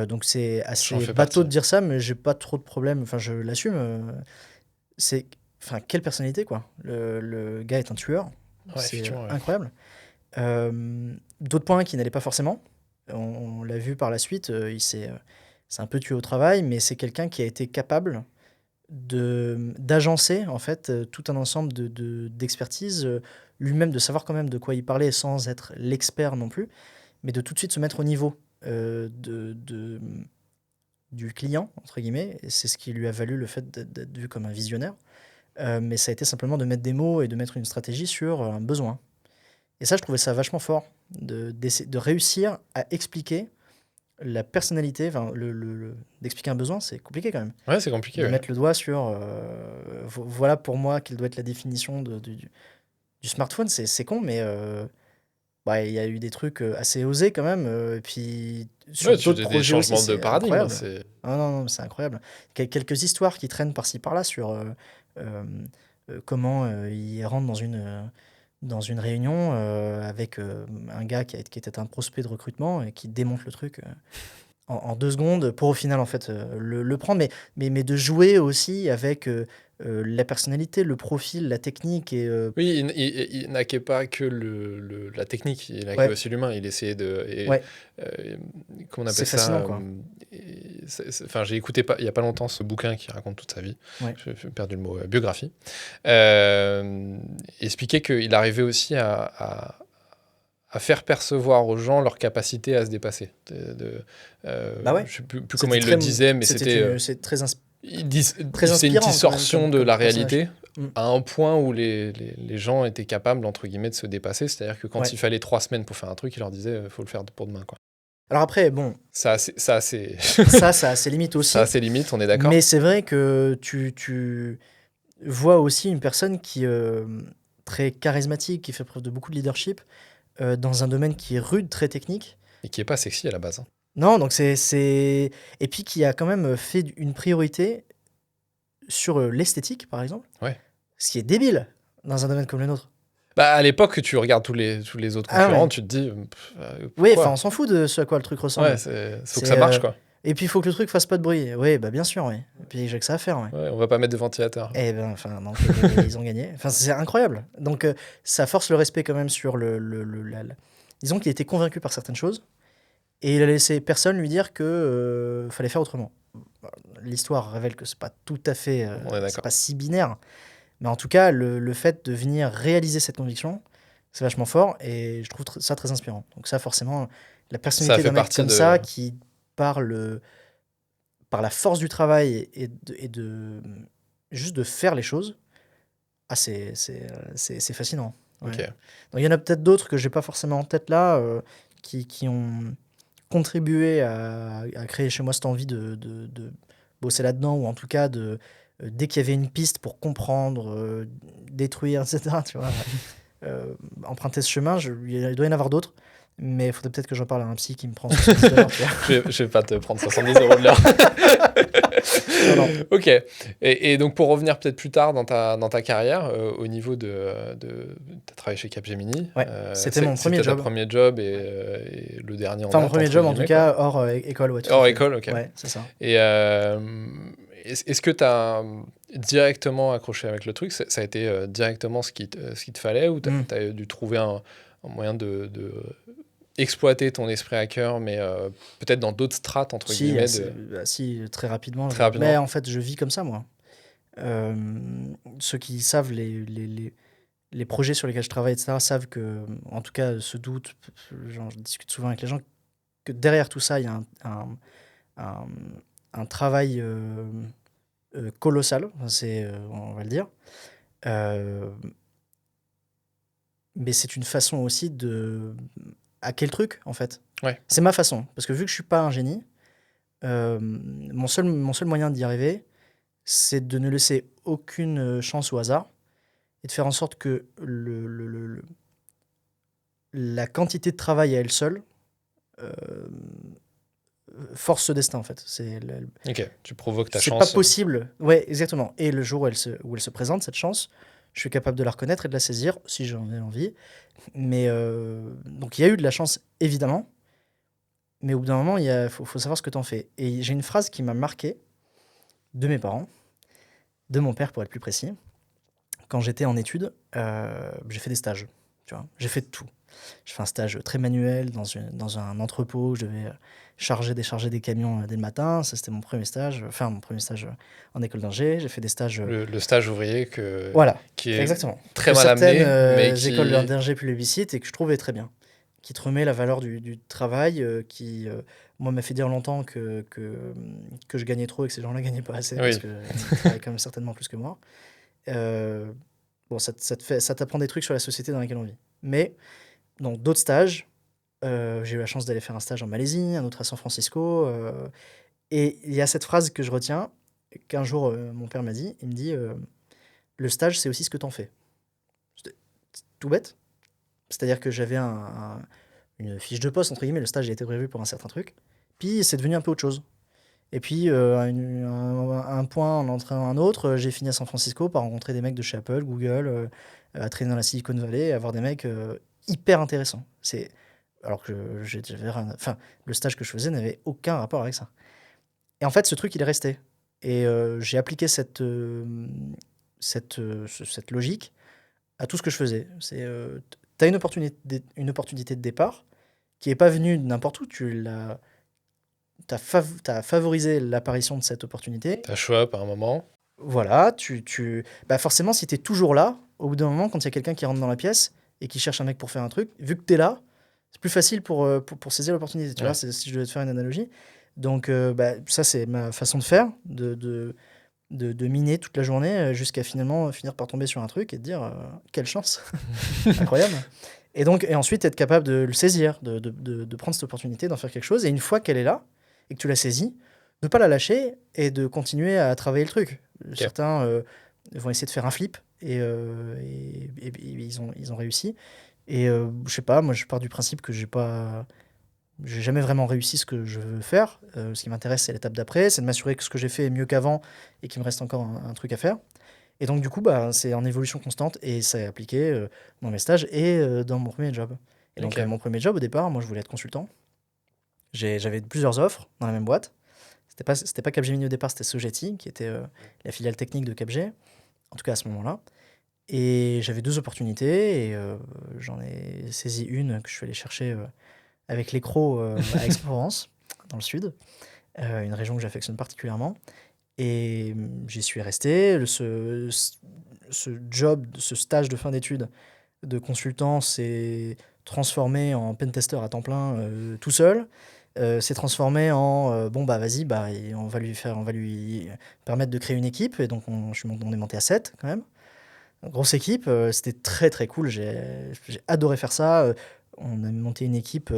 Donc c'est j'en assez fais bateau partie. de dire ça, mais j'ai pas trop de problème. Enfin, je l'assume. C'est... Enfin, quelle personnalité, quoi. Le gars est un tueur. Ouais, C'est effectivement, ouais. incroyable. D'autres points qui n'allaient pas forcément. On l'a vu par la suite, c'est un peu tué au travail, mais c'est quelqu'un qui a été capable d'agencer en fait tout un ensemble d'expertise, lui-même de savoir quand même de quoi il parlait sans être l'expert non plus, mais de tout de suite se mettre au niveau du client, entre guillemets. Et c'est ce qui lui a valu le fait d'être vu comme un visionnaire. Mais ça a été simplement de mettre des mots et de mettre une stratégie sur un besoin. Et ça, je trouvais ça vachement fort, de réussir à expliquer la personnalité, enfin, d'expliquer un besoin, c'est compliqué quand même. Ouais, c'est compliqué, De ouais. mettre le doigt sur, voilà pour moi quelle doit être la définition du smartphone, c'est con, mais bah, il y a eu des trucs assez osés quand même, et puis sur Ouais, d'autres des projets aussi, changements de c'est paradigme, hein, incroyable. c'est... Ah non, non, c'est incroyable. Quelques histoires qui traînent par-ci par-là sur euh, comment ils rentrent dans une réunion avec un gars qui était un prospect de recrutement et qui démonte le truc en 2 secondes pour au final en fait le prendre, mais de jouer aussi avec la personnalité, le profil, la technique et Oui, il n'hackait pas que la technique, il hackait ouais, aussi l'humain. Il essayait de... ouais, euh, comment on c'est appelle ça fascinant quoi. enfin, j'ai écouté il y a pas longtemps ce bouquin qui raconte toute sa vie. Ouais. J'ai perdu le mot, biographie. Expliquait qu'il arrivait aussi à faire percevoir aux gens leur capacité à se dépasser. Bah ouais, Je sais plus comment c'était il le très, disait, mais c'était... c'est C'est très une inspirant quand même distorsion de comme la personnage. réalité Mm. à un point où les gens étaient capables, entre guillemets, de se dépasser. C'est-à-dire que quand Ouais. il fallait 3 semaines pour faire un truc, il leur disait faut le faire pour demain. Quoi. Alors après, bon, Ça, ça a ses limites ça a aussi, ses limites, on est d'accord. mais c'est vrai que tu vois aussi une personne qui très charismatique, qui fait preuve de beaucoup de leadership, dans un domaine qui est rude, très technique. Et qui est pas sexy à la base. Hein. Non, donc et puis qui a quand même fait une priorité sur l'esthétique, par exemple, Ouais. ce qui est débile dans un domaine comme le nôtre. Bah, à l'époque, tu regardes tous les autres Ah concurrents, ouais. tu te dis Oui, enfin, pourquoi on s'en fout de ce à quoi le truc Ouais, ressemble. faut que C'est ça marche, quoi. et puis il faut que le truc fasse pas de bruit. Oui, bah bien sûr, oui. Et puis j'ai que ça à faire, ouais. Ouais, on va pas mettre de ventilateur. Eh ben, enfin, donc, ils ont gagné. Enfin, c'est incroyable. Donc, ça force le respect quand même sur disons qu'il était convaincu par certaines choses. Et il a laissé personne lui dire que fallait faire autrement. L'histoire révèle que c'est pas tout à fait, On est c'est d'accord. pas si binaire. Mais en tout cas, le fait de venir réaliser cette conviction, c'est vachement fort et je trouve ça très inspirant. Donc ça, forcément, la Ça personnalité fait d'un mec partie comme de... ça qui parle par la force du travail juste de faire les choses, ah, c'est fascinant. Ouais. Ok. Donc il y en a peut-être d'autres que j'ai pas forcément en tête là, qui ont contribué à créer chez moi cette envie de bosser là-dedans, ou en tout cas dès qu'il y avait une piste pour comprendre, détruire, etc., tu vois, emprunter ce chemin, il doit y en avoir d'autres, mais il faudrait peut-être que j'en parle à un psy qui me prend 70 heures, tu vois. Je vais pas te prendre 70 euros de l'heure. Non, non. Ok. Et donc, pour revenir peut-être plus tard dans ta carrière, au niveau de... Tu as travaillé chez Capgemini. Ouais, c'était mon premier C'était ta job. premier job et le dernier en Enfin, mon date, premier entre job, en tout guillemets, quoi. cas, hors école, ouais, tout à Hors fait. école, ok. Ouais, c'est ça. Et est-ce que tu as directement accroché avec le truc? Ça a été directement ce qu'il te fallait, ou tu Mm. as dû trouver un moyen de exploiter ton esprit hacker, mais peut-être dans d'autres strates, entre Si, guillemets, si, très rapidement. Très rapidement. Mais en fait, je vis comme ça, moi. Ceux qui savent les projets sur lesquels je travaille, etc., savent que, en tout cas, se doutent, genre, je discute souvent avec les gens, que derrière tout ça, il y a un, un travail colossal, on va le dire. Mais c'est une façon aussi de hacker le truc, en fait. Ouais. C'est ma façon. Parce que vu que je suis pas un génie, mon seul moyen d'y arriver, c'est de ne laisser aucune chance au hasard et de faire en sorte que la quantité de travail à elle seule force ce destin, en fait. Ok, tu provoques ta C'est chance. pas possible. Ouais, exactement. Et le jour où elle se présente, cette chance, je suis capable de la reconnaître et de la saisir, si j'en ai envie. Mais donc il y a eu de la chance, évidemment. Mais au bout d'un moment, il faut savoir ce que t'en fais. Et j'ai une phrase qui m'a marqué de mes parents, de mon père pour être plus précis. Quand j'étais en études, j'ai fait des stages. Tu vois, j'ai fait de tout. J'ai fait un stage très manuel dans un entrepôt où je devais charger, décharger des camions dès le matin. Ça, c'était mon premier stage. Enfin, mon premier stage en école d'ingé. J'ai fait des stages. Le stage ouvrier Voilà, qui est exactement. très Que mal amené, certaines mais qui... écoles d'ingé plébiscitent et que je trouvais très bien. Qui te remet la valeur du travail, qui, moi, m'a fait dire longtemps que je gagnais trop et que ces gens-là gagnaient pas assez, Oui. parce qu'ils travaillent quand même certainement plus que moi. Bon, ça t'apprend des trucs sur la société dans laquelle on vit. Mais dans d'autres stages, j'ai eu la chance d'aller faire un stage en Malaisie, un autre à San Francisco. Et il y a cette phrase que je retiens, qu'un jour mon père m'a dit. Il me dit le stage, c'est aussi ce que t'en fais. C'était tout bête. C'est-à-dire que j'avais une fiche de poste, entre guillemets. Le stage a été prévu pour un certain truc. Puis c'est devenu un peu autre chose. Et puis, un point en entraînant un autre, j'ai fini à San Francisco par rencontrer des mecs de chez Apple, Google, à traîner dans la Silicon Valley, et avoir des mecs hyper intéressants. Alors que enfin, le stage que je faisais n'avait aucun rapport avec ça. Et en fait, ce truc, il est resté. Et j'ai appliqué cette logique à tout ce que je faisais. Tu as une opportunité de départ qui n'est pas venue de n'importe où. T'as favorisé l'apparition de cette opportunité. T'as choix par un moment. Voilà, bah forcément, si tu es toujours là, au bout d'un moment, quand il y a quelqu'un qui rentre dans la pièce et qui cherche un mec pour faire un truc, vu que tu es là, c'est plus facile pour saisir l'opportunité. Tu Ouais. vois, si je devais te faire une analogie. Donc, bah, ça, c'est ma façon de faire, de miner toute la journée jusqu'à finalement finir par tomber sur un truc et te dire quelle chance, incroyable. Et ensuite, être capable de le saisir, de prendre cette opportunité, d'en faire quelque chose. Et une fois qu'elle est là, et que tu l'as saisie, ne pas la lâcher et de continuer à travailler le truc. Ok. Certains vont essayer de faire un flip et ils ont réussi. Et je sais pas, moi je pars du principe que j'ai jamais vraiment réussi ce que je veux faire. Ce qui m'intéresse, c'est l'étape d'après, c'est de m'assurer que ce que j'ai fait est mieux qu'avant et qu'il me reste encore un truc à faire. Et donc, du coup, bah, c'est en évolution constante et ça est appliqué dans mes stages et dans mon premier job. Et donc, Ok. mon premier job, au départ, moi, je voulais être consultant. J'avais plusieurs offres dans la même boîte. C'était pas Capgemini au départ, c'était Sogeti, qui était la filiale technique de Capg, en tout cas à ce moment-là. Et j'avais deux opportunités et j'en ai saisi une que je suis allé chercher avec les crocs à Aix-en-Provence, dans le sud, une région que j'affectionne particulièrement. Et j'y suis resté. Ce job, ce stage de fin d'études de consultant s'est transformé en pentester à temps plein tout seul. S'est transformé en bon bah vas-y bah et on va lui permettre de créer une équipe et donc on est monté à 7 quand même. Une grosse équipe, c'était très très cool, j'ai adoré faire ça. On a monté une équipe.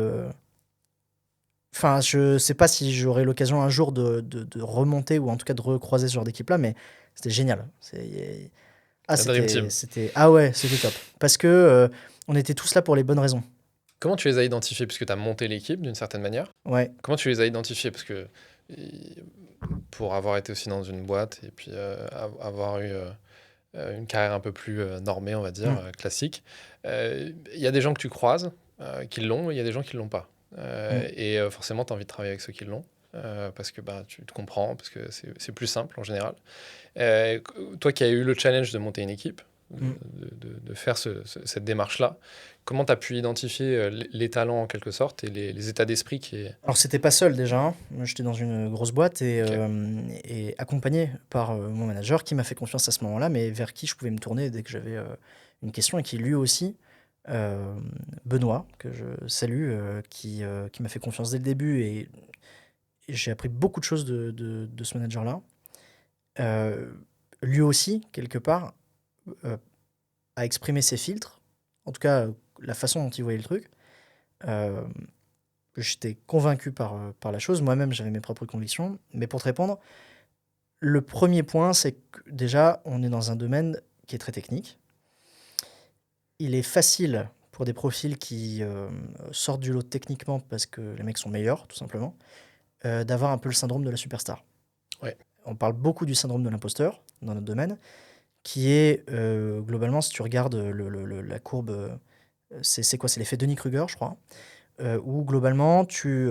Enfin, je sais pas si j'aurai l'occasion un jour de remonter ou en tout cas de recroiser ce genre d'équipe-là, mais c'était génial. La Dream Team. Ah ouais, c'était top. Parce que on était tous là pour les bonnes raisons. Comment tu les as identifiés? Puisque tu as monté l'équipe d'une certaine manière. Ouais. Comment tu les as identifiés? Parce que pour avoir été aussi dans une boîte et puis avoir eu une carrière un peu plus normée, on va dire, classique, il y a des gens que tu croises qui l'ont, et il y a des gens qui ne l'ont pas. Et forcément, tu as envie de travailler avec ceux qui l'ont. Parce que bah, tu te comprends, parce que c'est plus simple en général. Toi qui as eu le challenge de monter une équipe, de faire cette démarche-là, comment tu as pu identifier les talents en quelque sorte et les états d'esprit qui... Alors, c'était pas seul déjà, hein. Moi, j'étais dans une grosse boîte et accompagné par mon manager qui m'a fait confiance à ce moment-là, mais vers qui je pouvais me tourner dès que j'avais une question et qui lui aussi, Benoît, que je salue, qui m'a fait confiance dès le début et j'ai appris beaucoup de choses de ce manager-là. Lui aussi, quelque part, a exprimé ses filtres, en tout cas la façon dont il voyait le truc. J'étais convaincu par la chose. Moi-même, j'avais mes propres convictions. Mais pour te répondre, le premier point, c'est que déjà, on est dans un domaine qui est très technique. Il est facile pour des profils qui sortent du lot techniquement parce que les mecs sont meilleurs, tout simplement, d'avoir un peu le syndrome de la superstar. Ouais. On parle beaucoup du syndrome de l'imposteur dans notre domaine, qui est globalement, si tu regardes la courbe, c'est quoi? C'est l'effet Dunning-Kruger, je crois, où globalement, tu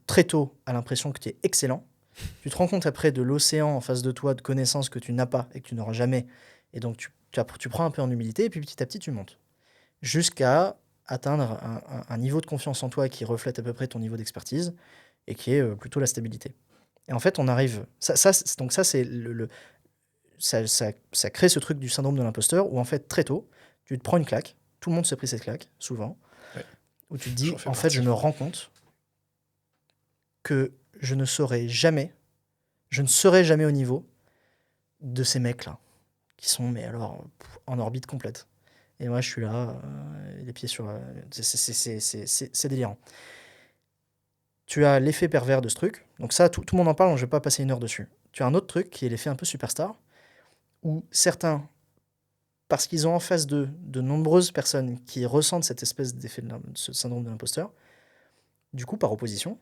très tôt as l'impression que tu es excellent. Tu te rends compte après de l'océan en face de toi de connaissances que tu n'as pas et que tu n'auras jamais. Et donc, tu prends un peu en humilité et puis petit à petit, tu montes. Jusqu'à atteindre un niveau de confiance en toi qui reflète à peu près ton niveau d'expertise et qui est plutôt la stabilité. Et en fait, on arrive... Donc ça, c'est ça crée ce truc du syndrome de l'imposteur où en fait, très tôt, tu te prends une claque. Tout le monde s'est pris cette claque, souvent. Ouais. Où tu te dis, en fait, je me rends compte que je ne serai jamais au niveau de ces mecs-là, qui sont, mais alors, en orbite complète. Et moi, je suis là, les pieds sur... c'est délirant. Tu as l'effet pervers de ce truc. Donc ça, tout le monde en parle, donc je ne vais pas passer une heure dessus. Tu as un autre truc qui est l'effet un peu superstar, où certains, parce qu'ils ont en face d'eux de nombreuses personnes qui ressentent cette espèce d'effet de ce syndrome de l'imposteur, du coup, par opposition,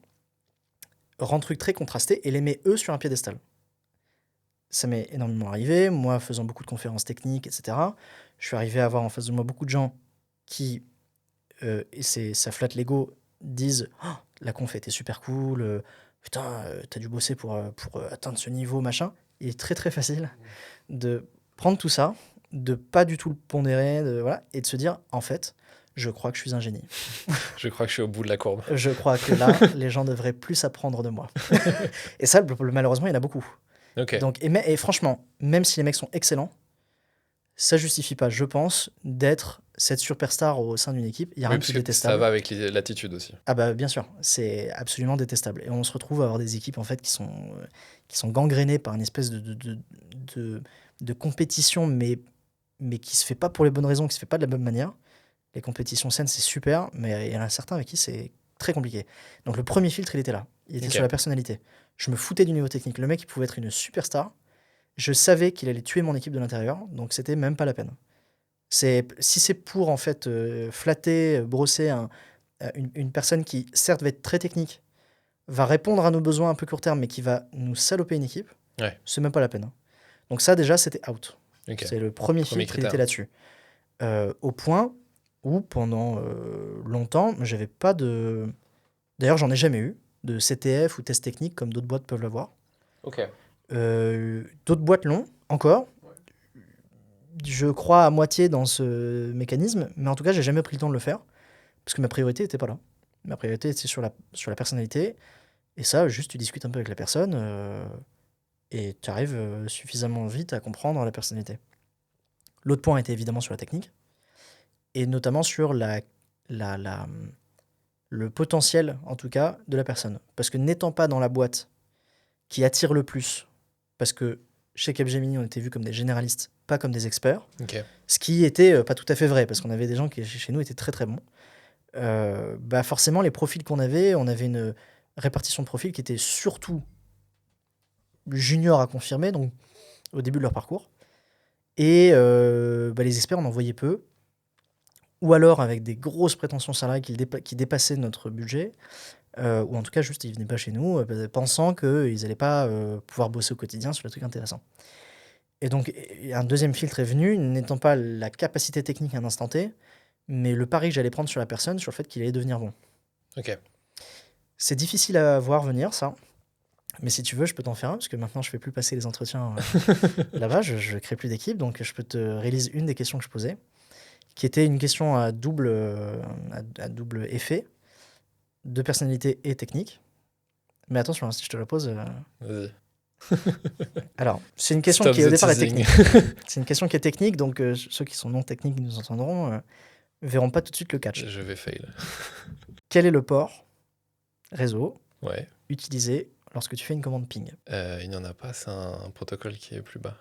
rend le truc très contrasté et les met eux sur un piédestal. Ça m'est énormément arrivé, moi faisant beaucoup de conférences techniques, etc. Je suis arrivé à avoir en face de moi beaucoup de gens qui, et ça flatte l'ego, disent oh, la conf était super cool, putain, t'as dû bosser pour atteindre ce niveau, machin. Il est très très facile de prendre tout ça, de pas du tout le pondérer, voilà, et de se dire en fait, je crois que je suis un génie. Je crois que je suis au bout de la courbe. Je crois que là, les gens devraient plus apprendre de moi. Et ça, malheureusement, il y en a beaucoup. Okay. Donc, et franchement, même si les mecs sont excellents, ça justifie pas, je pense, d'être cette superstar au sein d'une équipe. Il y a rien de plus détestable. Ça va avec l'attitude aussi. Ah bah bien sûr, c'est absolument détestable. Et on se retrouve à avoir des équipes en fait qui sont gangrénées par une espèce de compétition, mais qui se fait pas pour les bonnes raisons, qui se fait pas de la bonne manière. Les compétitions saines, c'est super, mais il y en a certains avec qui c'est très compliqué. Donc le premier filtre, il était là. Il était sur la personnalité. Je me foutais du niveau technique. Le mec, il pouvait être une superstar. Je savais qu'il allait tuer mon équipe de l'intérieur, donc c'était même pas la peine. Si c'est pour en fait flatter, brosser une personne qui, certes, va être très technique, va répondre à nos besoins un peu court terme, mais qui va nous saloper une équipe, c'est même pas la peine. Hein. Donc ça, déjà, c'était out. C'est le premier filtre, il était là-dessus. Au point où, pendant longtemps, j'avais pas de... D'ailleurs, j'en ai jamais eu, de CTF ou test technique, comme d'autres boîtes peuvent l'avoir. D'autres boîtes l'ont, encore. Je crois à moitié dans ce mécanisme, mais en tout cas, j'ai jamais pris le temps de le faire, parce que ma priorité n'était pas là. Ma priorité, c'est sur la personnalité. Et ça, juste, tu discutes un peu avec la personne et tu arrives suffisamment vite à comprendre la personnalité. L'autre point était évidemment sur la technique et notamment sur le potentiel, en tout cas, de la personne. Parce que n'étant pas dans la boîte qui attire le plus, parce que chez Capgemini, on était vus comme des généralistes, pas comme des experts, Ok. ce qui était pas tout à fait vrai, parce qu'on avait des gens qui, chez nous, étaient très très bons. Forcément, les profils qu'on avait, on avait une répartition de profils qui était surtout junior à confirmer, donc au début de leur parcours. Et les experts, on en voyait peu. Ou alors avec des grosses prétentions salariales qui dépassaient notre budget. Ou en tout cas, juste, ils venaient pas chez nous pensant qu'ils n'allaient pas pouvoir bosser au quotidien sur des trucs intéressants. Et donc, un deuxième filtre est venu, n'étant pas la capacité technique à un instant T, mais le pari que j'allais prendre sur la personne, sur le fait qu'il allait devenir bon. Ok. C'est difficile à voir venir, ça. Mais si tu veux, je peux t'en faire un, parce que maintenant, je fais plus passer les entretiens là-bas, je crée plus d'équipe, donc je peux te réaliser une des questions que je posais, qui était une question à double effet, de personnalité et technique. Mais attention, si je te la pose... Vas-y. Alors, c'est une question Stop qui au the départ est teasing. technique. C'est une question qui est technique, donc ceux qui sont non techniques qui nous entendront verront pas tout de suite le catch. Je vais fail. Quel est le port réseau Ouais. utilisé lorsque tu fais une commande ping? Il n'y en a pas, c'est un protocole qui est plus bas.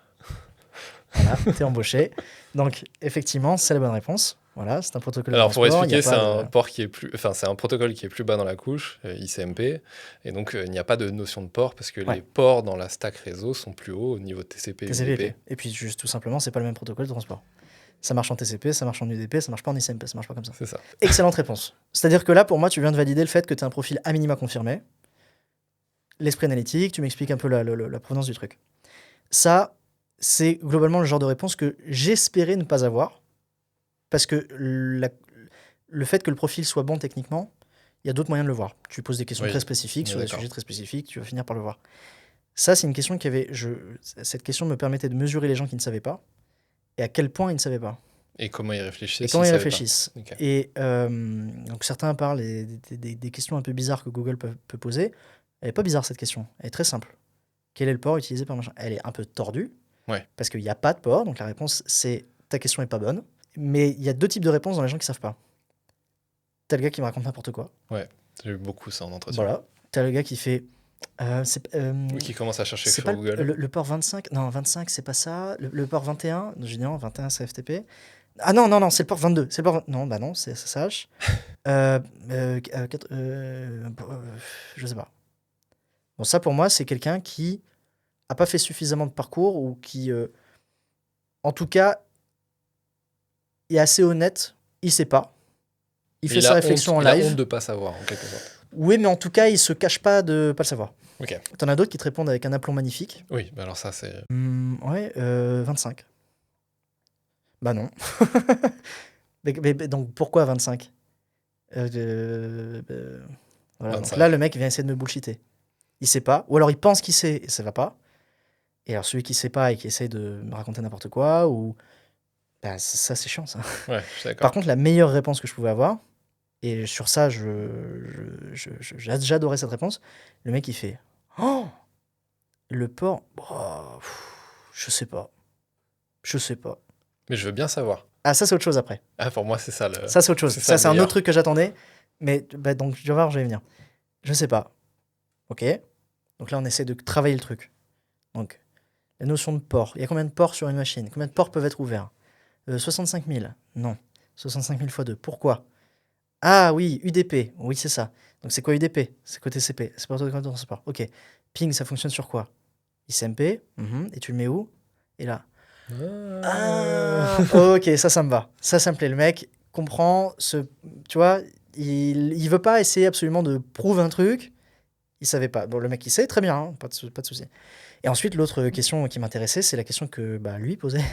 Voilà, t'es embauché. Donc, effectivement, c'est la bonne réponse. Voilà, c'est un protocole de Alors pour transport. expliquer, Il y a c'est pas un de- port qui est plus, enfin c'est un protocole qui est plus bas dans la couche, ICMP, et donc il n'y a pas de notion de port parce que Ouais. les ports dans la stack réseau sont plus hauts au niveau de TCP et TCP/IP. UDP. Et puis, juste tout simplement, c'est pas le même protocole de transport. Ça marche en TCP, ça marche en UDP, ça marche pas en ICMP, ça marche pas comme ça. C'est ça. Excellente réponse. C'est-à-dire que là, pour moi, tu viens de valider le fait que tu as un profil à minima confirmé. L'esprit analytique, tu m'expliques un peu la provenance du truc. Ça, c'est globalement le genre de réponse que j'espérais ne pas avoir. Parce que le fait que le profil soit bon techniquement, il y a d'autres moyens de le voir. Tu poses des questions Oui, très spécifiques on est sur des d'accord. sujets très spécifiques, tu vas finir par le voir. Ça, c'est une question qui avait. Cette question me permettait de mesurer les gens qui ne savaient pas et à quel point ils ne savaient pas. Et comment ils réfléchissaient Et comment ils s'ils savaient pas. réfléchissent. Ok. Et donc certains parlent des questions un peu bizarres que Google peut poser. Elle n'est pas bizarre cette question, elle est très simple. Quel est le port utilisé par machin? Elle est un peu tordue, Ouais. parce qu'il n'y a pas de port, donc la réponse c'est ta question n'est pas bonne. Mais il y a deux types de réponses dans les gens qui ne savent pas. T'as le gars qui me raconte n'importe quoi. J'ai eu beaucoup ça en entretien. Voilà. T'as le gars qui fait. Ou qui commence à chercher c'est sur pas Google. le port 25. Non, 25, c'est pas ça. Le port 21. J'ai dit non, 21, c'est FTP. Ah non, c'est le port 22. C'est le port non, bah non, c'est SSH. Je sais pas. Bon, ça pour moi, c'est quelqu'un qui a pas fait suffisamment de parcours ou qui, en tout cas, est assez honnête. Il sait pas. Il Mais fait sa réflexion en il a live. honte de pas savoir, en quelque sorte. Oui, mais en tout cas, il se cache pas de pas le savoir. Ok. T'en as d'autres qui te répondent avec un aplomb magnifique. Oui, bah alors ça c'est. Ouais, 25. Bah non. Donc pourquoi 25? Voilà, donc 25. là, le mec vient essayer de me bullshiter. Il sait pas, ou alors il pense qu'il sait et ça va pas. Et alors celui qui sait pas et qui essaye de me raconter n'importe quoi, ou bah, ça c'est chiant ça. Ouais, je suis d'accord. Par contre, la meilleure réponse que je pouvais avoir, et sur ça, j'adorais cette réponse, le mec il fait oh, le port, je sais pas. Je sais pas. Mais je veux bien savoir. Ah, ça c'est autre chose après. Ah, pour moi, c'est ça le. Ça c'est autre chose. c'est ça Ça le c'est un meilleur. autre truc que j'attendais. Mais donc tu vas voir, je vais y venir. Je sais pas. Ok. Donc là on essaie de travailler le truc. Donc la notion de port. Il y a combien de ports sur une machine? Combien de ports peuvent être ouverts? 65 000. Non. 65 000 x 2. Pourquoi? Ah oui, UDP. Oui, c'est ça. Donc c'est quoi UDP? C'est quoi TCP? C'est pas protocole de transport. Ok. Ping, ça fonctionne sur quoi? ICMP. Et tu le mets où? Et là. Ah, ok, ça me va. Ça me plaît. Le mec comprend tu vois, il veut pas essayer absolument de prouver un truc. Il savait pas. Bon, le mec, il sait très bien, hein, pas de souci. Et ensuite, l'autre question qui m'intéressait, c'est la question que lui posait.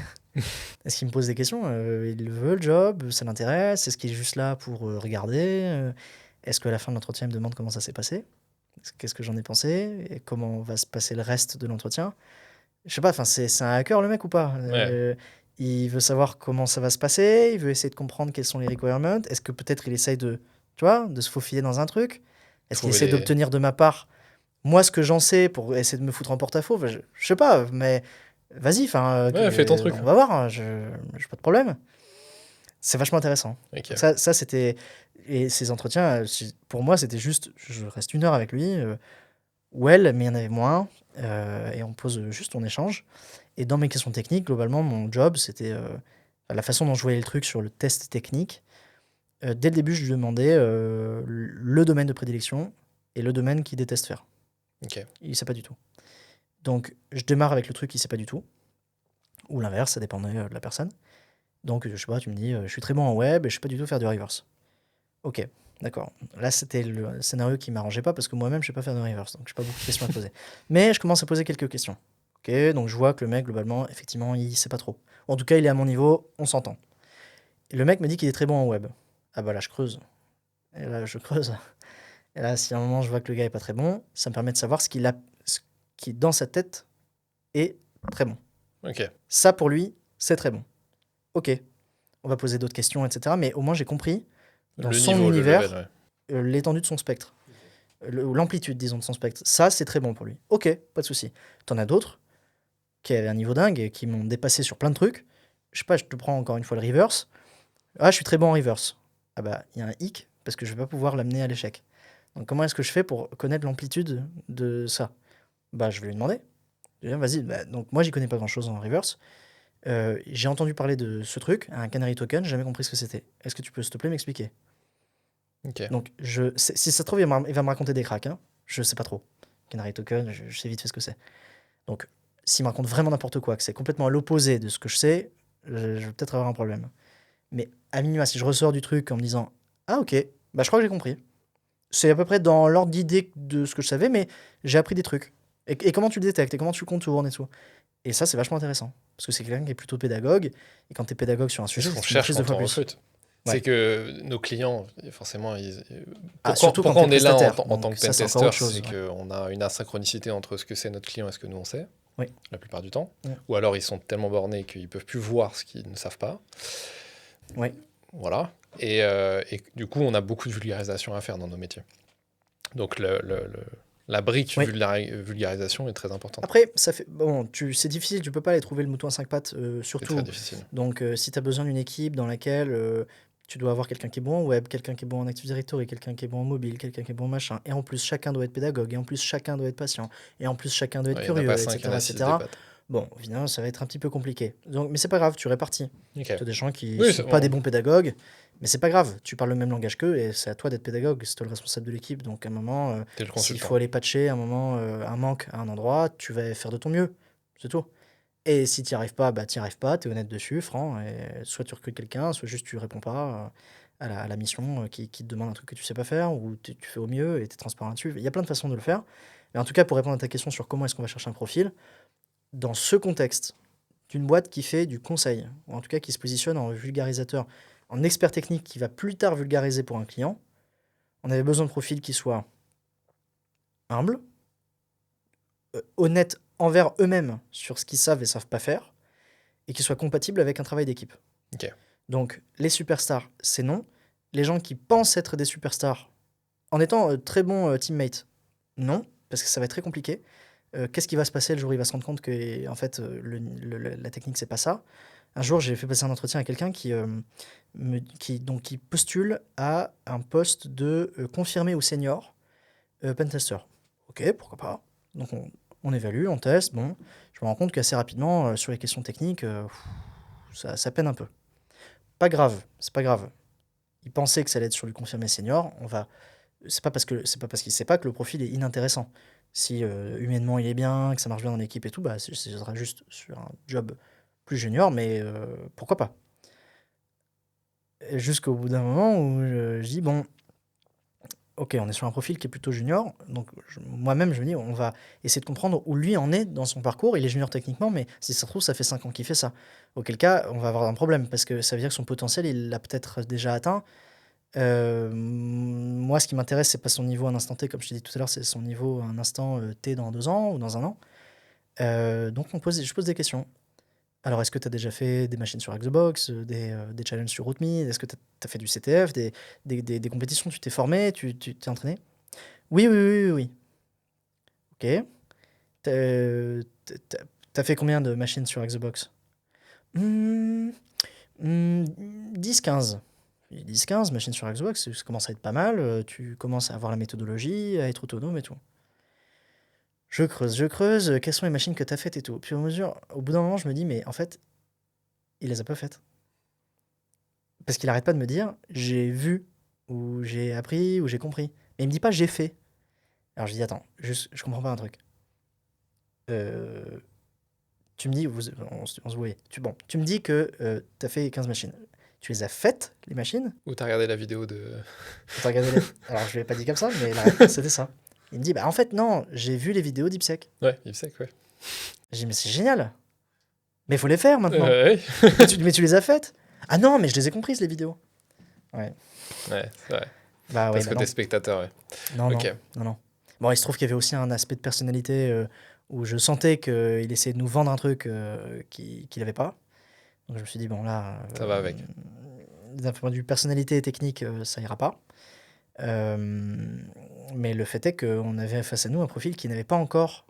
Est-ce qu'il me pose des questions? Il veut le job, ça l'intéresse. Est-ce qu'il est juste là pour regarder? Est-ce qu'à la fin de l'entretien, il me demande comment ça s'est passé? Qu'est-ce que j'en ai pensé? Et comment va se passer le reste de l'entretien? Je sais pas, c'est un hacker le mec ou pas? Il veut savoir comment ça va se passer, il veut essayer de comprendre quels sont les requirements. Est-ce que peut-être il essaye de tu vois, de se faufiler dans un truc? Est-ce qu'il Trouver essaie les... d'obtenir de ma part, moi, ce que j'en sais pour essayer de me foutre en porte-à-faux? Enfin, je sais pas, mais vas-y, Ouais, fais ton truc. on va voir, hein, j'ai pas de problème. C'est vachement intéressant. Ok. Donc ça c'était... Et ces entretiens, pour moi, c'était juste, je reste 1 heure avec lui, ou elle, mais il y en avait moins, et on pose juste, on échange. Et dans mes questions techniques, globalement, mon job, c'était la façon dont je voyais le truc sur le test technique. Dès le début, je lui demandais le domaine de prédilection et le domaine qu'il déteste faire. Ok. Il sait pas du tout. Donc, je démarre avec le truc qu'il sait pas du tout, ou l'inverse, ça dépendait de la personne. Donc, je sais pas, tu me dis, je suis très bon en web et je sais pas du tout faire du reverse. Ok, d'accord. Là, c'était le scénario qui m'arrangeait pas parce que moi-même, je sais pas faire de reverse, donc j'ai pas beaucoup de questions à poser. Mais je commence à poser quelques questions. Ok, donc je vois que le mec, globalement, effectivement, il sait pas trop. En tout cas, il est à mon niveau, on s'entend. Et le mec me dit qu'il est très bon en web. Ah bah là, je creuse. Et là, je creuse. Et là, si à un moment, je vois que le gars est pas très bon, ça me permet de savoir ce qui, dans sa tête, est très bon. Ok. Ça, pour lui, c'est très bon. Ok, on va poser d'autres questions, etc. Mais au moins, j'ai compris, dans Le son niveau, le univers, level, ouais. l'étendue de son spectre. L'amplitude, disons, de son spectre. Ça, c'est très bon pour lui. Ok, pas de souci. T'en as d'autres qui avaient un niveau dingue et qui m'ont dépassé sur plein de trucs. Je sais pas, je te prends encore une fois le reverse. Ah, je suis très bon en reverse. Ah bah, il y a un hic parce que je vais pas pouvoir l'amener à l'échec. Donc, comment est-ce que je fais pour connaître l'amplitude de ça? Bah, je vais lui demander. Je vais dire, vas-y, bah, donc moi, j'y connais pas grand-chose en reverse. J'ai entendu parler de ce truc, un canary token, j'ai jamais compris ce que c'était. Est-ce que tu peux, s'il te plaît, m'expliquer? Ok. Donc, si ça se trouve, il va me raconter des cracks. Hein. Je sais pas trop. Canary token, je sais vite fait ce que c'est. Donc, s'il me raconte vraiment n'importe quoi, que c'est complètement à l'opposé de ce que je sais, je vais peut-être avoir un problème. Mais à minima, si je ressors du truc en me disant ah, ok, bah je crois que j'ai compris. C'est à peu près dans l'ordre d'idée de ce que je savais, mais j'ai appris des trucs. Et comment tu le détectes, et comment tu le contournes et tout. Et ça, c'est vachement intéressant. Parce que c'est quelqu'un qui est plutôt pédagogue. Et quand tu es pédagogue sur un C'est sujet, ce c'est qu'on que tu maîtrises cherche 2 quand fois on plus. recrute. C'est Ouais. que nos clients, forcément, Ah, pourquoi, surtout quand pourquoi tu es on est là prestataire. en tant Donc, que ça, c'est encore pentester? autre chose. C'est Ouais. qu'on a une asynchronicité entre ce que c'est notre client et ce que nous on sait, Oui. la plupart du temps. Ouais. Ou alors ils sont tellement bornés qu'ils peuvent plus voir ce qu'ils ne savent pas. Ouais. Voilà. Et du coup, on a beaucoup de vulgarisation à faire dans nos métiers. Donc la brique Oui. vulgarisation est très importante. Après, ça fait bon, c'est difficile, tu peux pas aller trouver le mouton à 5 pattes, C'est très surtout. difficile. Donc, si tu as besoin d'une équipe dans laquelle tu dois avoir quelqu'un qui est bon en web, quelqu'un qui est bon en Active Directory, quelqu'un qui est bon en mobile, quelqu'un qui est bon en machin, et en plus chacun doit être pédagogue, et en plus chacun doit être patient, et en plus chacun doit être Ouais, il n'y en a pas curieux, 5, il y en etc., a 6 des etc. pattes. Bon, évidemment, ça va être un petit peu compliqué. Donc, mais c'est pas grave, tu répartis. Ok. Tu as des gens qui Oui, sont c'est pas bon. des bons pédagogues, mais c'est pas grave, tu parles le même langage qu'eux, et c'est à toi d'être pédagogue, c'est toi le responsable de l'équipe. Donc, à un moment, T'es le s'il consultant. faut aller patcher, à un moment, un manque à un endroit, tu vas faire de ton mieux. C'est tout. Et si tu n'y arrives pas, bah tu n'y arrives pas, tu es honnête dessus, franc, et soit tu recrutes quelqu'un, soit juste tu réponds pas à la mission qui te demande un truc que tu sais pas faire, ou tu fais au mieux et tu es transparent là-dessus. Il y a plein de façons de le faire. Mais en tout cas, pour répondre à ta question sur comment est-ce qu'on va chercher un profil, dans ce contexte d'une boîte qui fait du conseil, ou en tout cas qui se positionne en vulgarisateur, en expert technique qui va plus tard vulgariser pour un client, on avait besoin de profils qui soient humbles, honnêtes envers eux-mêmes sur ce qu'ils savent et savent pas faire, et qui soient compatibles avec un travail d'équipe. Ok. Donc, les superstars, c'est non. Les gens qui pensent être des superstars, en étant très bons teammates, non, parce que ça va être très compliqué. Qu'est-ce qui va se passer le jour où il va se rendre compte que, en fait, la technique, c'est pas ça? Un jour, j'ai fait passer un entretien à quelqu'un qui postule à un poste de confirmé ou senior pentester. Ok, pourquoi pas. Donc, on évalue, on teste. Bon, je me rends compte qu'assez rapidement, sur les questions techniques, ça peine un peu. Pas grave, c'est pas grave. Il pensait que ça allait être sur du confirmé senior. C'est pas parce qu'il sait pas que le profil est inintéressant. Si humainement il est bien, que ça marche bien dans l'équipe et tout, bah ce sera juste sur un job plus junior, mais pourquoi pas. Et jusqu'au bout d'un moment où je dis bon, ok, on est sur un profil qui est plutôt junior, donc moi-même je me dis on va essayer de comprendre où lui en est dans son parcours. Il est junior techniquement, mais si ça se trouve ça fait 5 ans qu'il fait ça. Auquel cas on va avoir un problème parce que ça veut dire que son potentiel il l'a peut-être déjà atteint. Moi, ce qui m'intéresse, c'est pas son niveau à un instant T, comme je t'ai dit tout à l'heure, c'est son niveau à un instant T dans 2 ans ou dans 1 an. Donc, je pose des questions. Alors, est-ce que tu as déjà fait des machines sur Xbox, des challenges sur Root.me? Est-ce que tu as fait du CTF, des compétitions? Tu t'es formé? Tu t'es entraîné? Oui, oui, oui, oui, oui. Ok. T'as fait combien de machines sur Xbox? Hmm, 10-15. 10-15 machines sur Xbox, ça commence à être pas mal. Tu commences à avoir la méthodologie, à être autonome et tout. Je creuse, je creuse. Quelles sont les machines que tu as faites et tout. Puis au bout d'un moment, je me dis, mais en fait, il les a pas faites. Parce qu'il arrête pas de me dire, j'ai vu, ou j'ai appris, ou j'ai compris. Mais il me dit pas, j'ai fait. Alors je dis, attends, juste, je comprends pas un truc. Euh, Tu me dis, on se voyait. Tu me dis que tu as fait 15 machines. Tu les as faites, les machines? Ou t'as regardé la vidéo de. Ou t'as regardé les... Alors, je ne l'ai pas dit comme ça, mais la réponse, c'était ça. Il me dit, bah en fait, non, j'ai vu les vidéos d'Ipsec. Ouais, IPSEC, ouais. J'ai dit, mais c'est génial. Mais il faut les faire maintenant. Ouais, Mais tu les as faites? Ah non, mais je les ai comprises, les vidéos. Ouais. ouais, c'est vrai. Bah ouais, Parce bah que non. t'es spectateur, ouais. Non, non, Ok. non, non. Bon, il se trouve qu'il y avait aussi un aspect de personnalité où je sentais qu'il essayait de nous vendre un truc qu'il n'avait pas. Donc je me suis dit, bon là, Ça va avec. d'un point de vue personnalité et technique, ça ira pas. Euh, mais le fait est qu'on avait face à nous un profil qui n'avait pas encore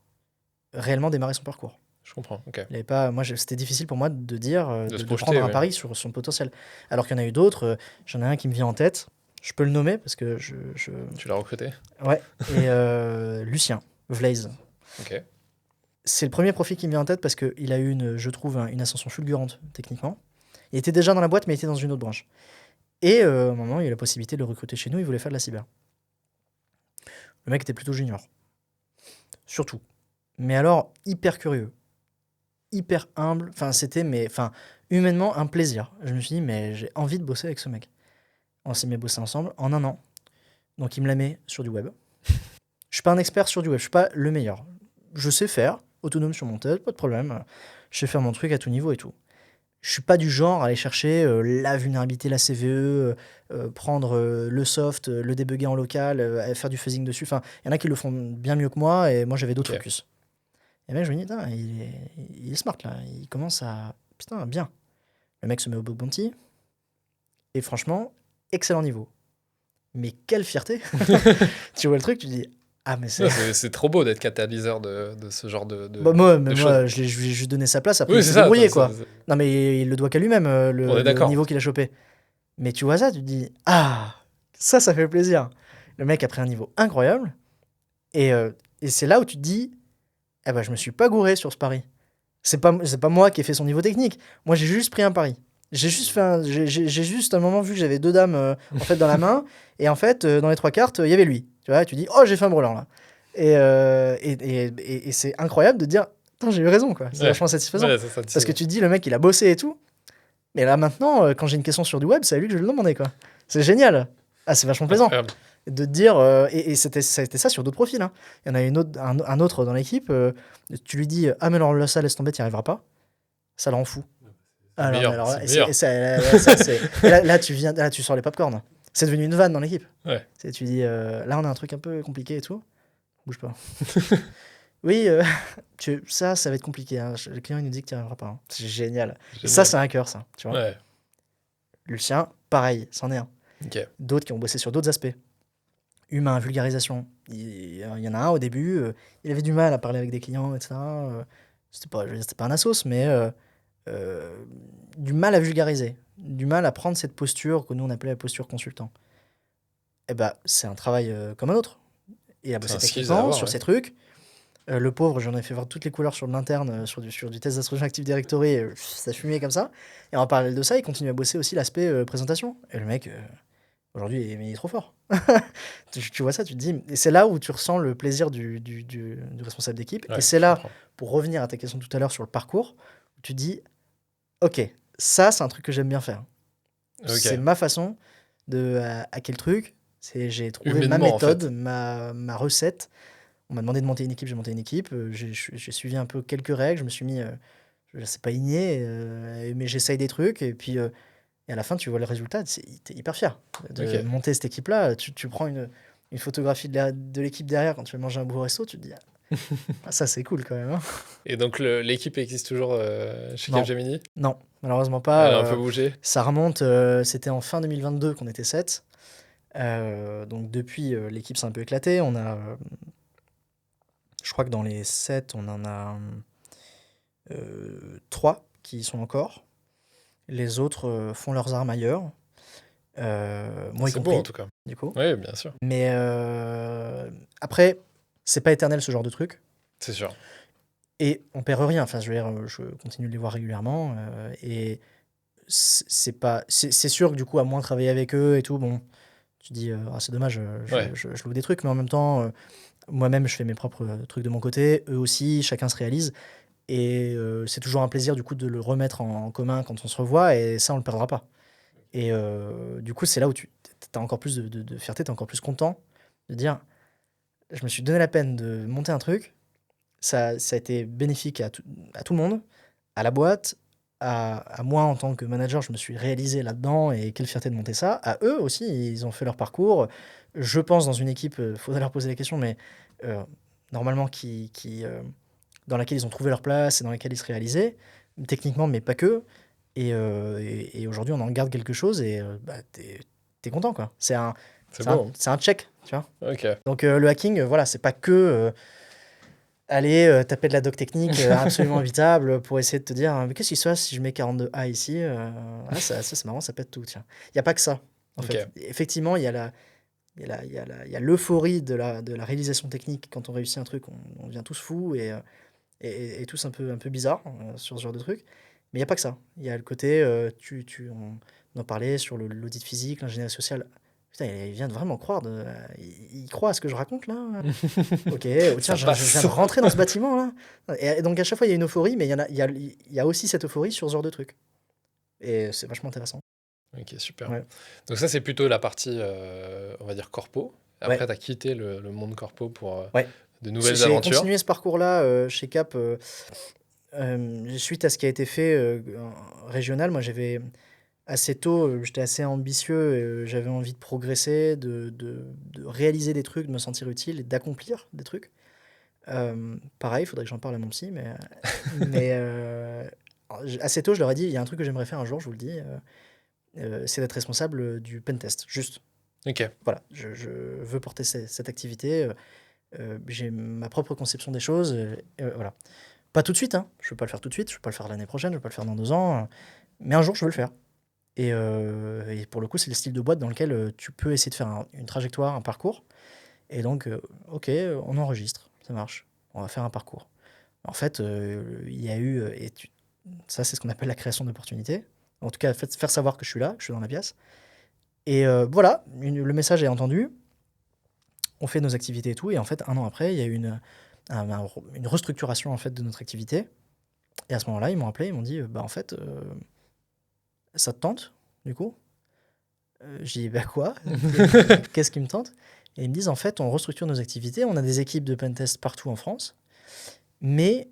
réellement démarré son parcours. Je comprends, ok. Il avait pas, c'était difficile pour moi de dire, De se de projeter, prendre un ouais. pari sur son potentiel. Alors qu'il y en a eu d'autres, j'en ai un qui me vient en tête. Je peux le nommer parce que Tu l'as recruté? Ouais. Et Lucien Vlaise. Ok. C'est le premier profil qui me vient en tête parce qu'il a eu, je trouve, une ascension fulgurante techniquement. Il était déjà dans la boîte, mais il était dans une autre branche. Et à un moment, il y a eu la possibilité de le recruter chez nous. Il voulait faire de la cyber. Le mec était plutôt junior. Surtout. Mais alors, hyper curieux. Hyper humble. Enfin, c'était, humainement, un plaisir. Je me suis dit, mais j'ai envie de bosser avec ce mec. On s'est mis à bosser ensemble en un an. Donc, il me la met sur du web. Je suis pas un expert sur du web. Je suis pas le meilleur. Je sais faire. Autonome sur mon test, pas de problème. Je sais faire mon truc à tout niveau et tout. Je suis pas du genre à aller chercher la vulnérabilité, la CVE, prendre le soft, le débugger en local, faire du fuzzing dessus. Enfin, il y en a qui le font bien mieux que moi et moi j'avais d'autres Ok. focus. Et mec, je me dis, putain, il est smart là. Il commence à. Putain, bien. Le mec se met au bug bounty et franchement, excellent niveau. Mais quelle fierté! Tu vois le truc, tu dis, ah, mais c'est. Non, c'est trop beau d'être catalyseur de ce genre Bah, moi, de mais choses. moi je lui ai juste donné sa place, après Oui, il c'est s'est ça. débrouillé attends, quoi. Non, mais il le doit qu'à lui-même, On est le d'accord. niveau qu'il a chopé. Mais tu vois ça, tu te dis, ah, ça fait plaisir. Le mec a pris un niveau incroyable. Et, et c'est là où tu te dis, eh ben, je me suis pas gouré sur ce pari. C'est pas moi qui ai fait son niveau technique. Moi, j'ai juste pris un pari. J'ai juste fait j'ai juste un moment vu que j'avais deux dames en fait dans la main. Et en fait, dans les trois cartes, il y avait lui. Tu vois, tu dis, oh, j'ai fait un brûlant là. Et c'est incroyable de dire, putain, j'ai eu raison, quoi. C'est Ouais. vachement satisfaisant. Ouais, ça, Parce que tu te dis, le mec, il a bossé et tout. Mais là, maintenant, quand j'ai une question sur du web, c'est à lui que je vais le demander, quoi. C'est génial. Ah, c'est vachement plaisant. Incroyable. De te dire, et ça a été ça sur d'autres profils. Hein. Il y en a un autre dans l'équipe, tu lui dis, ah, mais alors là, ça, laisse tomber, t'y arriveras pas. Ça le rend fou. C'est Ah, non, mais meilleur. alors là, C'est meilleur. et là, là, tu sors les popcorn. C'est devenu une vanne dans l'équipe. Ouais. Tu dis, là, on a un truc un peu compliqué et tout. Bouge pas. Oui, ça va être compliqué. Hein. Le client, il nous dit que tu n'y arriveras pas. Hein. C'est génial. Et ça, c'est un cœur, ça. Tu vois. Ouais. Lucien, pareil, c'en est un. Ok. D'autres qui ont bossé sur d'autres aspects. Humain, vulgarisation. Il y en a un au début, il avait du mal à parler avec des clients, etc. C'était pas un assos, mais du mal à vulgariser. Du mal à prendre cette posture que nous, on appelait la posture consultant. Eh ben, c'est un travail comme un autre. Il a bossé un skills à techniquement avoir, sur ouais. ces trucs. Le pauvre, j'en ai fait voir toutes les couleurs sur de l'interne, sur du test d'intrusion Active Directory, ça fumait comme ça. Et en parallèle de ça, il continue à bosser aussi l'aspect présentation. Et le mec, aujourd'hui, il est trop fort. Tu vois ça, tu te dis. Et c'est là où tu ressens le plaisir du responsable d'équipe. Ouais, et c'est je là, comprends. pour revenir à ta question tout à l'heure sur le parcours, où tu te dis, ok, ça, c'est un truc que j'aime bien faire. Ok. C'est ma façon de hacker le truc. J'ai trouvé ma Humainement, en méthode, fait. ma recette. On m'a demandé de monter une équipe, j'ai monté une équipe. J'ai suivi un peu quelques règles. Je me suis mis, je sais pas inné, mais j'essaye des trucs. Et puis, et à la fin, tu vois le résultat. T'es hyper fier de Ok. monter cette équipe-là. Tu prends une photographie de l'équipe derrière quand tu vas manger un beau resto. Tu te dis, Ah, ça, c'est cool quand même, hein. Et donc, l'équipe existe toujours chez Non, Capgemini? non, malheureusement Elle a un pas. peu bougé? Ça remonte, c'était en fin 2022 qu'on était 7. Donc depuis, l'équipe s'est un peu éclatée. Je crois que dans les 7, on en a 3 qui y sont encore. Les autres font leurs armes ailleurs, moi y C'est beau, en compris, tout cas. du coup. Oui, bien sûr. Mais après, c'est pas éternel ce genre de truc. C'est sûr. Et on perd rien. Enfin, je veux dire, je continue de les voir régulièrement. Et c'est pas, c'est sûr que du coup, à moins travailler avec eux et tout, bon, tu dis, ah, c'est dommage, Ouais. je loue des trucs, mais en même temps, moi-même, je fais mes propres trucs de mon côté. Eux aussi, chacun se réalise. Et c'est toujours un plaisir, du coup, de le remettre en commun quand on se revoit. Et ça, on le perdra pas. Et du coup, c'est là où tu as encore plus de fierté, tu es encore plus content de dire, je me suis donné la peine de monter un truc. Ça a été bénéfique à tout le monde, à la boîte, à moi en tant que manager, je me suis réalisé là-dedans et quelle fierté de monter ça. À eux aussi, ils ont fait leur parcours. Je pense dans une équipe, il faudrait leur poser la question, mais euh, normalement dans laquelle ils ont trouvé leur place et dans laquelle ils se réalisaient, techniquement, mais pas que. Et aujourd'hui, on en garde quelque chose et bah, t'es content, quoi. C'est beau. C'est un check, tu vois. Ok. Donc le hacking, voilà, c'est pas que aller taper de la doc technique absolument évitable pour essayer de te dire mais qu'est-ce qui se passe si je mets 42A ici ah, ça c'est marrant, ça pète tout, tiens. Il n'y a pas que ça, en Ok. fait. Effectivement, il y a l'euphorie de la réalisation technique. Quand on réussit un truc, on devient tous fous et tous un peu bizarres sur ce genre de truc. Mais il n'y a pas que ça. Il y a le côté, on en parlait sur l'audit physique, l'ingénierie sociale. Putain, il vient de vraiment croire. Il croit à ce que je raconte là. Ok, oh, tiens, Ça je viens passe. de rentrer dans ce bâtiment là. Et donc à chaque fois, il y a une euphorie, mais il y a aussi cette euphorie sur ce genre de truc. Et c'est vachement intéressant. Ok, super. Ouais. Donc ça, c'est plutôt la partie, on va dire, corpo. Ouais. Après, tu as quitté le monde corpo pour Ouais. de nouvelles J'ai aventures. continué ce parcours-là chez Cap suite à ce qui a été fait régional. Moi, j'avais assez tôt, j'étais assez ambitieux, j'avais envie de progresser, de réaliser des trucs, de me sentir utile et d'accomplir des trucs. Pareil, il faudrait que j'en parle à mon psy, mais assez tôt, je leur ai dit, il y a un truc que j'aimerais faire un jour, je vous le dis, c'est d'être responsable du pentest. Juste, Ok. voilà, je veux porter cette activité, j'ai ma propre conception des choses, voilà. Pas tout de suite, hein, je ne veux pas le faire tout de suite, je ne veux pas le faire l'année prochaine, je ne veux pas le faire dans 2 ans, mais un jour, je veux le faire. Et pour le coup, c'est le style de boîte dans lequel tu peux essayer de faire une trajectoire, un parcours. Et donc, ok, on enregistre, ça marche. On va faire un parcours. En fait, il y a eu, ça c'est ce qu'on appelle la création d'opportunités. En tout cas, faire savoir que je suis là, que je suis dans la pièce. Et voilà, le message est entendu. On fait nos activités et tout. Et en fait, 1 an après, il y a eu une restructuration en fait, de notre activité. Et à ce moment-là, ils m'ont appelé, ils m'ont dit, bah en fait, ça te tente, du coup? J'ai dit, bah quoi? Qu'est-ce qui me tente? Et ils me disent, en fait, on restructure nos activités, on a des équipes de pentest partout en France, mais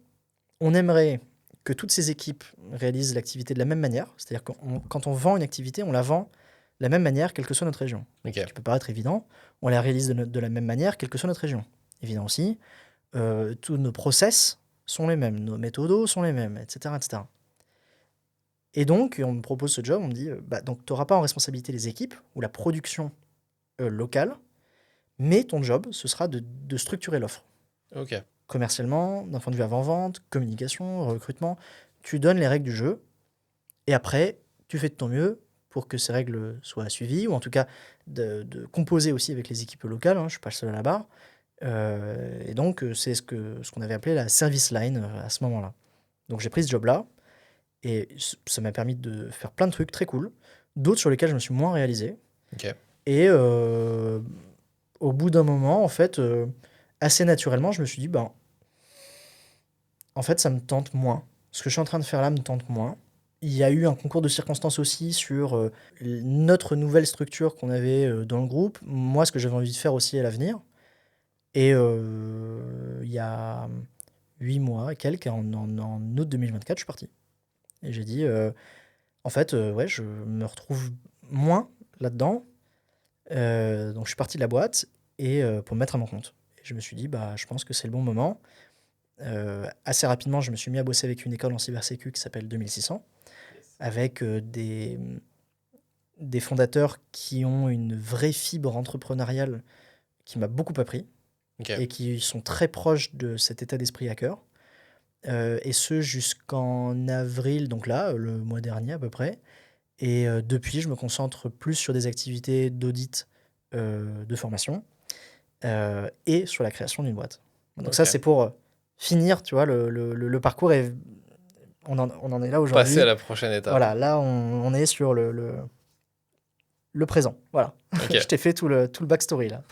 on aimerait que toutes ces équipes réalisent l'activité de la même manière. C'est-à-dire que quand on vend une activité, on la vend de la même manière, quelle que soit notre région. Ok. Ce qui peut paraître évident, on la réalise de la même manière, quelle que soit notre région. Évident aussi, tous nos process sont les mêmes, nos méthodos sont les mêmes, etc. etc. Et donc, on me propose ce job, on me dit, bah, donc tu n'auras pas en responsabilité les équipes ou la production locale, mais ton job, ce sera de structurer l'offre. Ok. Commercialement, d'un point de vue avant-vente, communication, recrutement, tu donnes les règles du jeu, et après, tu fais de ton mieux pour que ces règles soient suivies, ou en tout cas de composer aussi avec les équipes locales, hein, je ne suis pas le seul à la barre. Et donc, c'est ce qu'on avait appelé la service line à ce moment-là. Donc, j'ai pris ce job-là, et ça m'a permis de faire plein de trucs très cool, d'autres sur lesquels je me suis moins réalisé. Ok. Et au bout d'un moment, en fait, assez naturellement, je me suis dit, ben, en fait, ça me tente moins. Ce que je suis en train de faire là me tente moins. Il y a eu un concours de circonstances aussi sur notre nouvelle structure qu'on avait dans le groupe. Moi, ce que j'avais envie de faire aussi à l'avenir. Et il y a 8 mois et quelques, en août 2024, je suis parti. Et j'ai dit, en fait, ouais, je me retrouve moins là-dedans. Donc je suis parti de la boîte et pour me mettre à mon compte. je me suis dit, bah, je pense que c'est le bon moment. Assez rapidement, je me suis mis à bosser avec une école en cybersécu qui s'appelle 2600, avec des fondateurs qui ont une vraie fibre entrepreneuriale qui m'a beaucoup appris Ok. et qui sont très proches de cet état d'esprit hacker. Et ce jusqu'en avril, donc là, le mois dernier à peu près. Et depuis, je me concentre plus sur des activités d'audit, de formation, et sur la création d'une boîte. Donc ça, Ok. c'est pour finir, tu vois, le parcours. Et on en est là Passer à aujourd'hui. la prochaine étape. Voilà, là, on est sur le présent. Voilà. Ok. Je t'ai fait tout le backstory, là.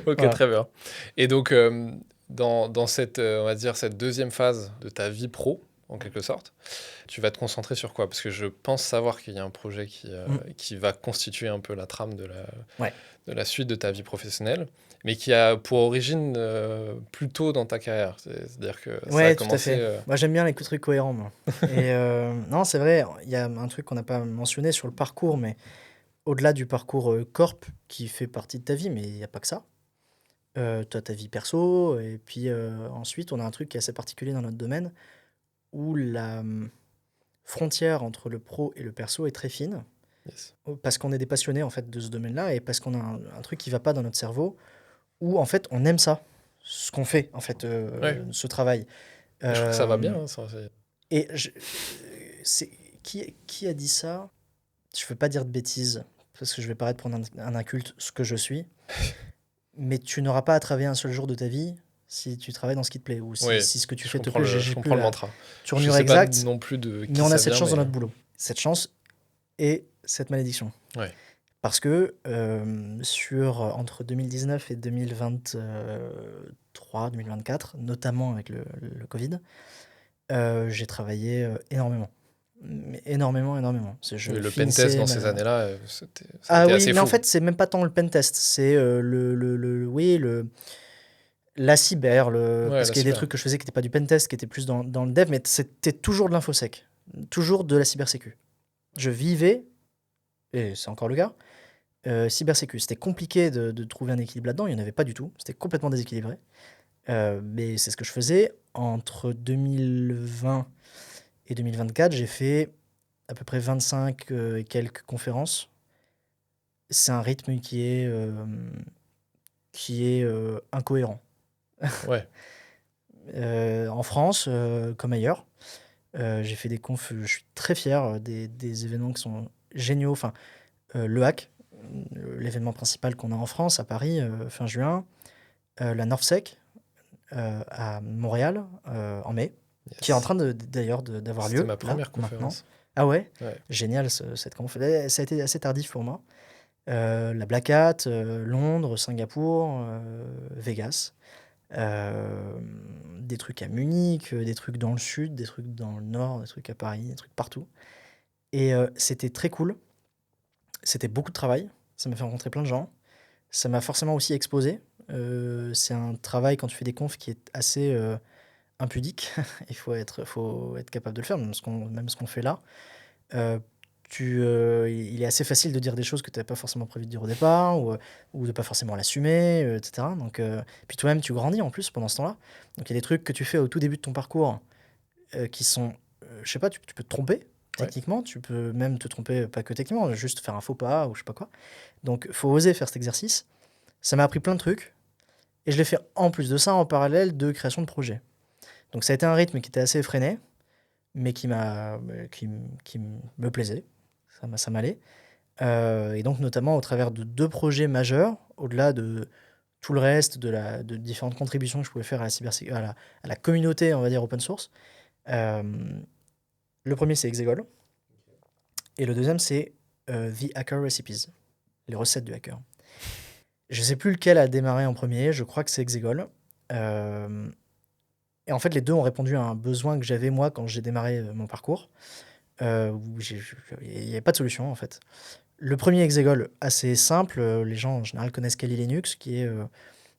Ok, Voilà. très bien. Et donc, dans cette, on va dire, cette deuxième phase de ta vie pro, en quelque sorte, tu vas te concentrer sur quoi? Parce que je pense savoir qu'il y a un projet qui va constituer un peu la trame Ouais. de la suite de ta vie professionnelle, mais qui a pour origine plus tôt dans ta carrière. C'est-à-dire que ça a Ouais, tout à commencé... fait. Moi, j'aime bien les trucs cohérents, moi. Et non, c'est vrai, il y a un truc qu'on n'a pas mentionné sur le parcours, mais au-delà du parcours corp qui fait partie de ta vie, mais il n'y a pas que ça. Tu as ta vie perso, et puis ensuite, on a un truc qui est assez particulier dans notre domaine, où la frontière entre le pro et le perso est très fine, Yes. parce qu'on est des passionnés en fait de ce domaine-là, et parce qu'on a un truc qui va pas dans notre cerveau, où en fait on aime ça, ce qu'on fait, en fait, Ouais. ce travail. Je trouve que ça va Euh, bien. Hein, et c'est, qui a dit ça? Je veux pas dire de bêtises, parce que je vais paraître pour un inculte, ce que je suis. Mais tu n'auras pas à travailler un seul jour de ta vie si tu travailles dans ce qui te plaît, ou si, Oui, si ce que tu je fais te comprends plaît. le, J'ai je plus comprends le la mantra. Je tournure sais pas exacte, non plus de mais qui on a ça cette vient, chance dans mais... notre boulot. Cette chance et cette malédiction. Ouais. Parce que entre 2019 et 2023, 2024, notamment avec le Covid, j'ai travaillé énormément. Mais énormément, énormément. Je Et le pentest finissais dans ces ma... années-là, ça a Ah été oui, assez mais en fou. fait, c'est même pas tant le pentest, c'est oui, la cyber, Ouais, parce la qu'il y a des cyber. trucs que je faisais qui n'étaient pas du pentest, qui étaient plus dans le dev, mais c'était toujours de l'infosec, toujours de la cybersécu. Je vivais, et c'est encore le cas, cybersécu. C'était compliqué de trouver un équilibre là-dedans, il n'y en avait pas du tout, c'était complètement déséquilibré. Mais c'est ce que je faisais. Entre 2020 et 2024, j'ai fait à peu près 25 et quelques conférences. C'est un rythme qui est incohérent. Ouais. En France, comme ailleurs, j'ai fait des confs, je suis très fier des événements qui sont géniaux. Enfin, le hack, l'événement principal qu'on a en France, à Paris, fin juin, la NorthSec à Montréal, en mai, qui est en Yes. train d'ailleurs d'avoir C'était lieu, ma là, première maintenant. conférence. Ah ouais, Ouais. génial cette conf. Ça a été assez tardif pour moi. La Black Hat, Londres, Singapour, Vegas. Des trucs à Munich, des trucs dans le sud, des trucs dans le nord, des trucs à Paris, des trucs partout. Et c'était très cool. C'était beaucoup de travail. Ça m'a fait rencontrer plein de gens. Ça m'a forcément aussi exposé. C'est un travail, quand tu fais des confs, qui est assez impudique. Il faut être capable de le faire, même ce qu'on fait là. Euh, il est assez facile de dire des choses que tu n'avais pas forcément prévu de dire au départ, ou de pas forcément l'assumer, etc. Donc, puis toi-même, tu grandis en plus pendant ce temps-là. Donc il y a des trucs que tu fais au tout début de ton parcours qui sont, je sais pas, tu peux te tromper Ouais. techniquement, tu peux même te tromper, pas que techniquement, juste faire un faux pas ou je sais pas quoi. Donc faut oser faire cet exercice. Ça m'a appris plein de trucs, et je l'ai fait en plus de ça en parallèle de création de projet. Donc ça a été un rythme qui était assez effréné, mais qui me plaisait, ça m'allait. Et donc notamment au travers de 2 projets majeurs, au-delà de tout le reste, de différentes contributions que je pouvais faire à la communauté, on va dire, open source. Le premier, c'est Exegol, et le deuxième, c'est The Hacker Recipes, les recettes du hacker. Je sais plus lequel a démarré en premier, je crois que c'est Exegol. Et en fait, les deux ont répondu à un besoin que j'avais moi quand j'ai démarré mon parcours, où il n'y avait pas de solution en fait. Le premier Exegol, assez simple, les gens en général connaissent Kali Linux, qui a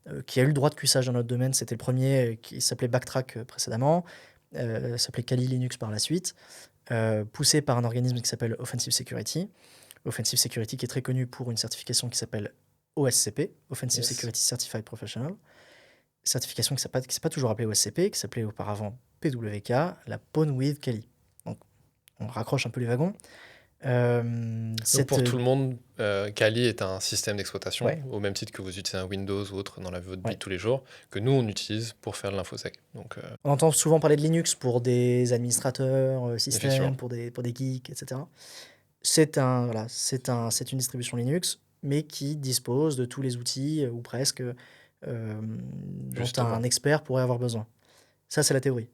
eu le droit de cuissage dans notre domaine. C'était le premier qui s'appelait Backtrack précédemment, s'appelait Kali Linux par la suite, poussé par un organisme qui s'appelle Offensive Security. Offensive Security qui est très connu pour une certification qui s'appelle OSCP, Offensive Yes. Security Certified Professional, certification qui ne s'est pas toujours appelée OSCP, qui s'appelait auparavant PWK, la Pawn with Kali. Donc, on raccroche un peu les wagons. Donc pour tout le monde, Kali est un système d'exploitation, Ouais. au même titre que vous utilisez un Windows ou autre dans votre vie Ouais. de tous les jours, que nous on utilise pour faire de l'infosec. Donc On entend souvent parler de Linux pour des administrateurs, Effectivement. systèmes, pour des geeks, etc. C'est une distribution Linux, mais qui dispose de tous les outils, ou presque, dont Justement. un expert pourrait avoir besoin. Ça, c'est la théorie.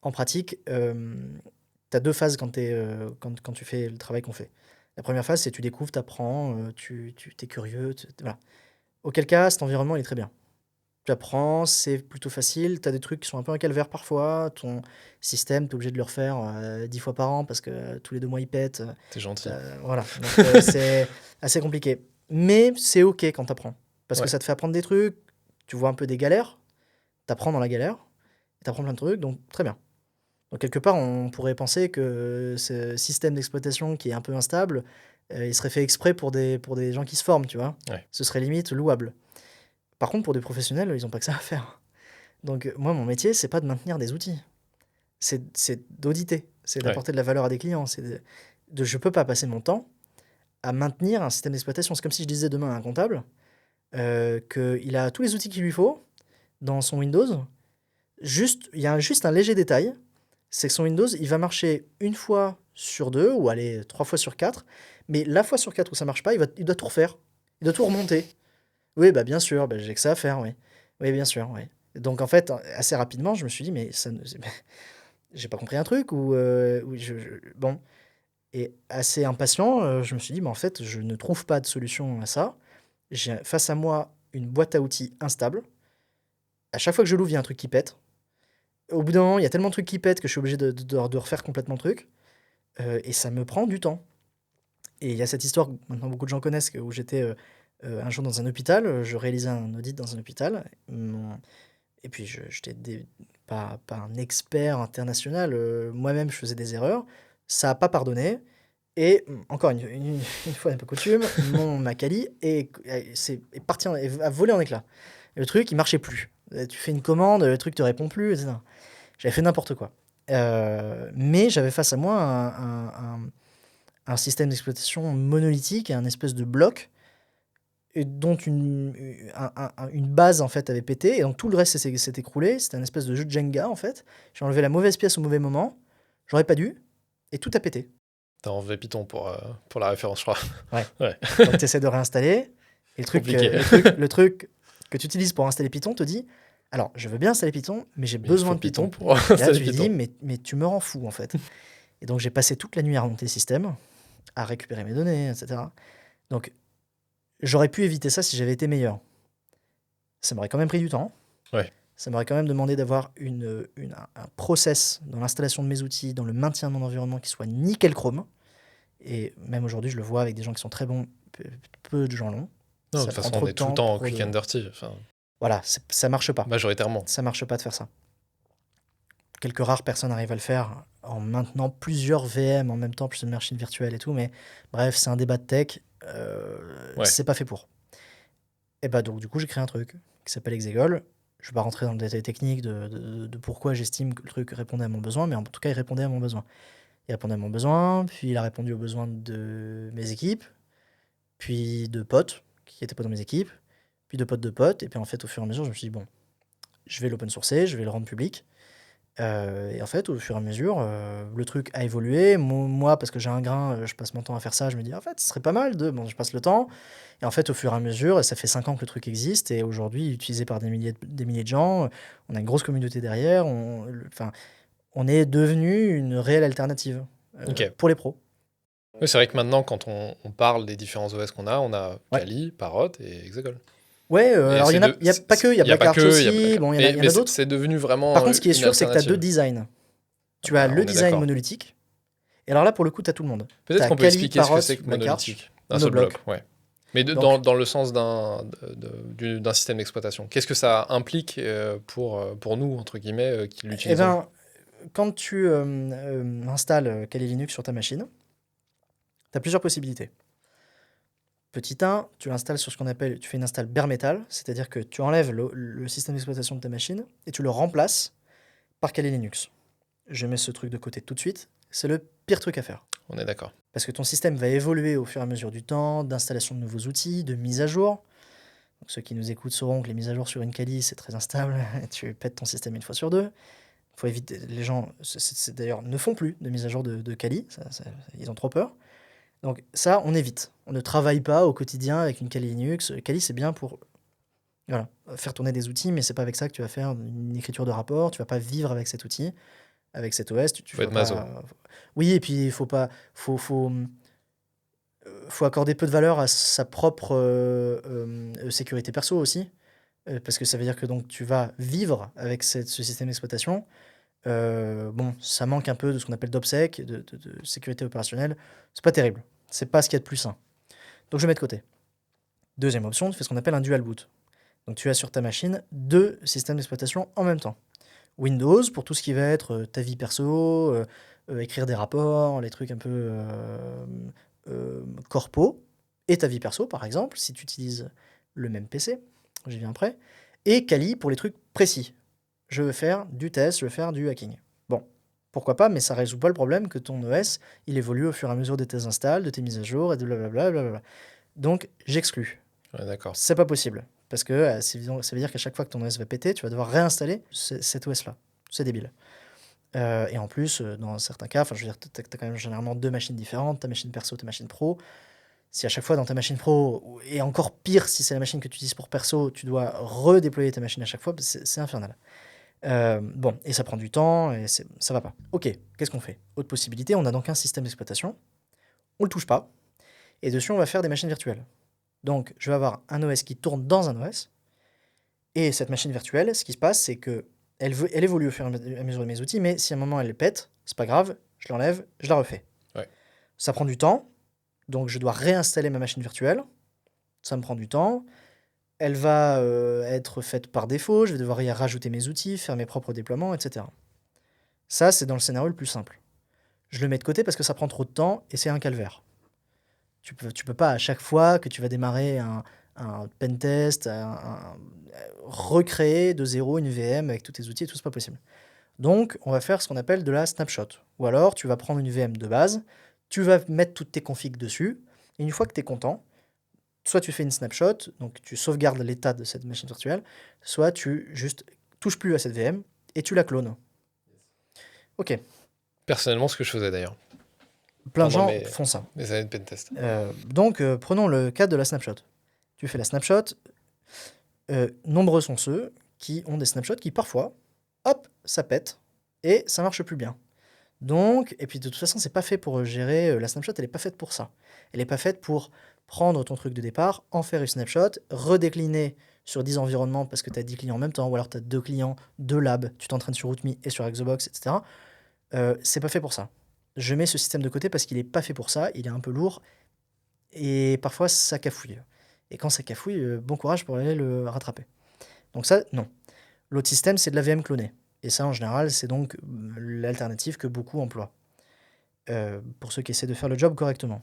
En pratique, tu as deux phases quand tu fais le travail qu'on fait. La première phase, c'est tu découvres, tu apprends, tu es curieux. Voilà. Auquel cas, cet environnement, il est très bien. Tu apprends, c'est plutôt facile. Tu as des trucs qui sont un peu un calvaire parfois. Ton système, tu es obligé de le refaire 10 fois par an parce que tous les 2 mois, il pète. T'es gentil. Voilà. Donc, c'est assez compliqué. Mais c'est OK quand tu apprends. Parce que ça te fait apprendre des trucs. Tu vois un peu des galères. Tu apprends dans la galère. Tu apprends plein de trucs. Donc, très bien. Donc, quelque part, on pourrait penser que ce système d'exploitation qui est un peu instable, il serait fait exprès pour des gens qui se forment, tu vois. Ouais. Ce serait limite louable. Par contre, pour des professionnels, ils n'ont pas que ça à faire. Donc, moi, mon métier, c'est pas de maintenir des outils. C'est d'auditer. C'est d'apporter de la valeur à des clients. Je peux pas passer mon temps à maintenir un système d'exploitation. C'est comme si je disais demain à un comptable qu'il a tous les outils qu'il lui faut dans son Windows. Il y a juste un léger détail. C'est que son Windows, il va marcher une fois sur 2, ou aller 3 fois sur 4. Mais la fois sur 4 où ça marche pas, il doit tout refaire. Il doit tout remonter. Oui, bah bien sûr, bah, j'ai que ça à faire, oui. Oui, bien sûr, oui. Donc en fait, assez rapidement, je me suis dit, mais j'ai pas compris un truc ou bon. Et assez impatient, je me suis dit, mais en fait, je ne trouve pas de solution à ça. J'ai face à moi une boîte à outils instable. À chaque fois que je l'ouvre, il y a un truc qui pète. Au bout d'un moment, il y a tellement de trucs qui pètent que je suis obligé de refaire complètement le truc. Et ça me prend du temps. Et il y a cette histoire que maintenant beaucoup de gens connaissent, où j'étais un jour dans un hôpital, je réalisais un audit dans un hôpital. Et puis, je n'étais pas un expert international. Moi-même, je faisais des erreurs. Ça n'a pas pardonné. Et encore une fois n'est pas coutume, ma Kali est parti, a volé en éclats. Et le truc, il marchait plus. Tu fais une commande, le truc te répond plus, etc. J'avais fait n'importe quoi. Mais j'avais face à moi un système d'exploitation monolithique, un espèce de bloc et dont une base en fait avait pété, et donc tout le reste s'est écroulé. C'était un espèce de jeu de Jenga en fait. J'ai enlevé la mauvaise pièce au mauvais moment, j'aurais pas dû, et tout a pété. T'as enlevé Python pour la référence, je crois. Ouais. Donc tu essaies de réinstaller, et le truc que tu utilises pour installer Python te dit, alors je veux bien installer Python, mais j'ai besoin de Python pour et là installer tu lui Python. dis, mais tu me rends fou en fait. Et donc j'ai passé toute la nuit à remonter le système, à récupérer mes données, etc. Donc j'aurais pu éviter ça si j'avais été meilleur. Ça m'aurait quand même pris du temps. Ouais. Ça m'aurait quand même demandé d'avoir un process dans l'installation de mes outils, dans le maintien de mon environnement qui soit nickel chrome. Et même aujourd'hui, je le vois avec des gens qui sont très bons, peu de gens l'ont. Non, de toute façon, on est tout le temps en quick and dirty. Enfin, voilà, ça marche pas. Majoritairement. Ça marche pas de faire ça. Quelques rares personnes arrivent à le faire en maintenant plusieurs VM en même temps, plusieurs machines virtuelles et tout. Mais bref, c'est un débat de tech. C'est pas fait pour. Et bah donc du coup, j'ai créé un truc qui s'appelle Exegol. Je vais pas rentrer dans le détail technique de pourquoi j'estime que le truc répondait à mon besoin, mais en tout cas, il répondait à mon besoin. Il répondait à mon besoin, puis il a répondu aux besoins de mes équipes, puis de potes qui étaient pas dans mes équipes, puis de potes, et puis en fait, au fur et à mesure, je me suis dit, bon, je vais l'open sourcer, je vais le rendre public. Et en fait, au fur et à mesure, le truc a évolué. Moi, parce que j'ai un grain, je passe mon temps à faire ça, je me dis, en fait, ce serait pas mal de... Bon, je passe le temps. Et en fait, au fur et à mesure, ça fait 5 ans que le truc existe, et aujourd'hui, il est utilisé par des milliers de gens. On a une grosse communauté derrière. On est devenu une réelle alternative pour les pros. Oui, c'est vrai que maintenant, quand on parle des différents OS qu'on a Kali, Parrot et Exegol. Ouais, alors il n'y a pas que, il y a Black Arch aussi, bon, il y en a d'autres. C'est devenu vraiment. Par contre, ce qui est sûr, c'est que tu as deux designs. Tu as le design monolithique, et alors là, pour le coup, tu as tout le monde. Peut-être qu'on peut expliquer ce que c'est que monolithique. Un seul bloc, ouais. Mais dans le sens d'un système d'exploitation. Qu'est-ce que ça implique pour nous, entre guillemets, qui l'utilisons? Eh bien, quand tu installes Kali Linux sur ta machine, tu as plusieurs possibilités. Petit 1, tu l'installes sur ce qu'on appelle, tu fais une install bare metal, c'est-à-dire que tu enlèves le système d'exploitation de ta machine et tu le remplaces par Kali Linux. Je mets ce truc de côté tout de suite, c'est le pire truc à faire. On est d'accord. Parce que ton système va évoluer au fur et à mesure du temps, d'installation de nouveaux outils, de mise à jour. Donc ceux qui nous écoutent sauront que les mises à jour sur une Kali, c'est très instable, tu pètes ton système une fois sur deux. Faut éviter, les gens d'ailleurs ne font plus de mise à jour de Kali, ils ont trop peur. Donc ça, on évite. On ne travaille pas au quotidien avec une Kali Linux. Kali, c'est bien pour faire tourner des outils, mais c'est pas avec ça que tu vas faire une écriture de rapport. Tu vas pas vivre avec cet outil, avec cet OS. Tu Faut vas être maso. Oui, et puis il faut pas, faut accorder peu de valeur à sa propre sécurité perso aussi, parce que ça veut dire que donc tu vas vivre avec ce système d'exploitation. Bon, ça manque un peu de ce qu'on appelle d'OPSEC, de sécurité opérationnelle. C'est pas terrible. C'est pas ce qu'il y a de plus sain. Donc je mets de côté. Deuxième option, tu fais ce qu'on appelle un dual boot. Donc tu as sur ta machine 2 systèmes d'exploitation en même temps. Windows pour tout ce qui va être ta vie perso, écrire des rapports, les trucs un peu corpo, et ta vie perso par exemple, si tu utilises le même PC, j'y viens après, et Kali pour les trucs précis. Je veux faire du test, je veux faire du hacking. Bon, pourquoi pas, mais ça résout pas le problème que ton OS, il évolue au fur et à mesure de tes installs, de tes mises à jour, et de blablabla. Donc, j'exclus. Ouais, d'accord. C'est pas possible. Parce que ça veut dire qu'à chaque fois que ton OS va péter, tu vas devoir réinstaller cet OS-là. C'est débile. Et en plus, dans certains cas, je veux dire, tu as quand même généralement 2 machines différentes, ta machine perso, ta machine pro. Si à chaque fois dans ta machine pro, et encore pire si c'est la machine que tu utilises pour perso, tu dois redéployer ta machine à chaque fois, c'est infernal. Bon, et ça prend du temps, et ça va pas. Ok, qu'est-ce qu'on fait? Autre possibilité, on a donc un système d'exploitation, on le touche pas, et dessus on va faire des machines virtuelles. Donc je vais avoir un OS qui tourne dans un OS, et cette machine virtuelle, ce qui se passe, c'est que elle évolue au fur et à mesure de mes outils, mais si à un moment elle pète, c'est pas grave, je l'enlève, je la refais. Ouais. Ça prend du temps, donc je dois réinstaller ma machine virtuelle, ça me prend du temps. Elle va être faite par défaut, je vais devoir y rajouter mes outils, faire mes propres déploiements, etc. Ça, c'est dans le scénario le plus simple. Je le mets de côté parce que ça prend trop de temps et c'est un calvaire. Tu peux pas à chaque fois que tu vas démarrer un pentest, recréer de zéro une VM avec tous tes outils et tout, c'est pas possible. Donc, on va faire ce qu'on appelle de la snapshot. Ou alors, tu vas prendre une VM de base, tu vas mettre toutes tes configs dessus, et une fois que tu es content, soit tu fais une snapshot, donc tu sauvegardes l'état de cette machine virtuelle, soit tu juste touches plus à cette VM et tu la clones. Ok, Personnellement, ce que je faisais d'ailleurs, plein de pendant gens font ça. mes années de pentest. Donc, prenons le cas de la snapshot. Tu fais la snapshot. Nombreux sont ceux qui ont des snapshots qui parfois, hop, ça pète et ça marche plus bien. Donc, et puis de toute façon, c'est pas fait pour gérer la snapshot, elle est pas faite pour ça. Elle est pas faite pour prendre ton truc de départ, en faire une snapshot, redécliner sur 10 environnements parce que tu as 10 clients en même temps, ou alors tu as 2 clients, 2 labs, tu t'entraînes sur Rootme et sur Exobox, etc. C'est pas fait pour ça. Je mets ce système de côté parce qu'il est pas fait pour ça, il est un peu lourd et parfois ça cafouille. Et quand ça cafouille, bon courage pour aller le rattraper. Donc ça, non. L'autre système, c'est de la VM clonée. Et ça, en général, c'est donc l'alternative que beaucoup emploient. Pour ceux qui essaient de faire le job correctement.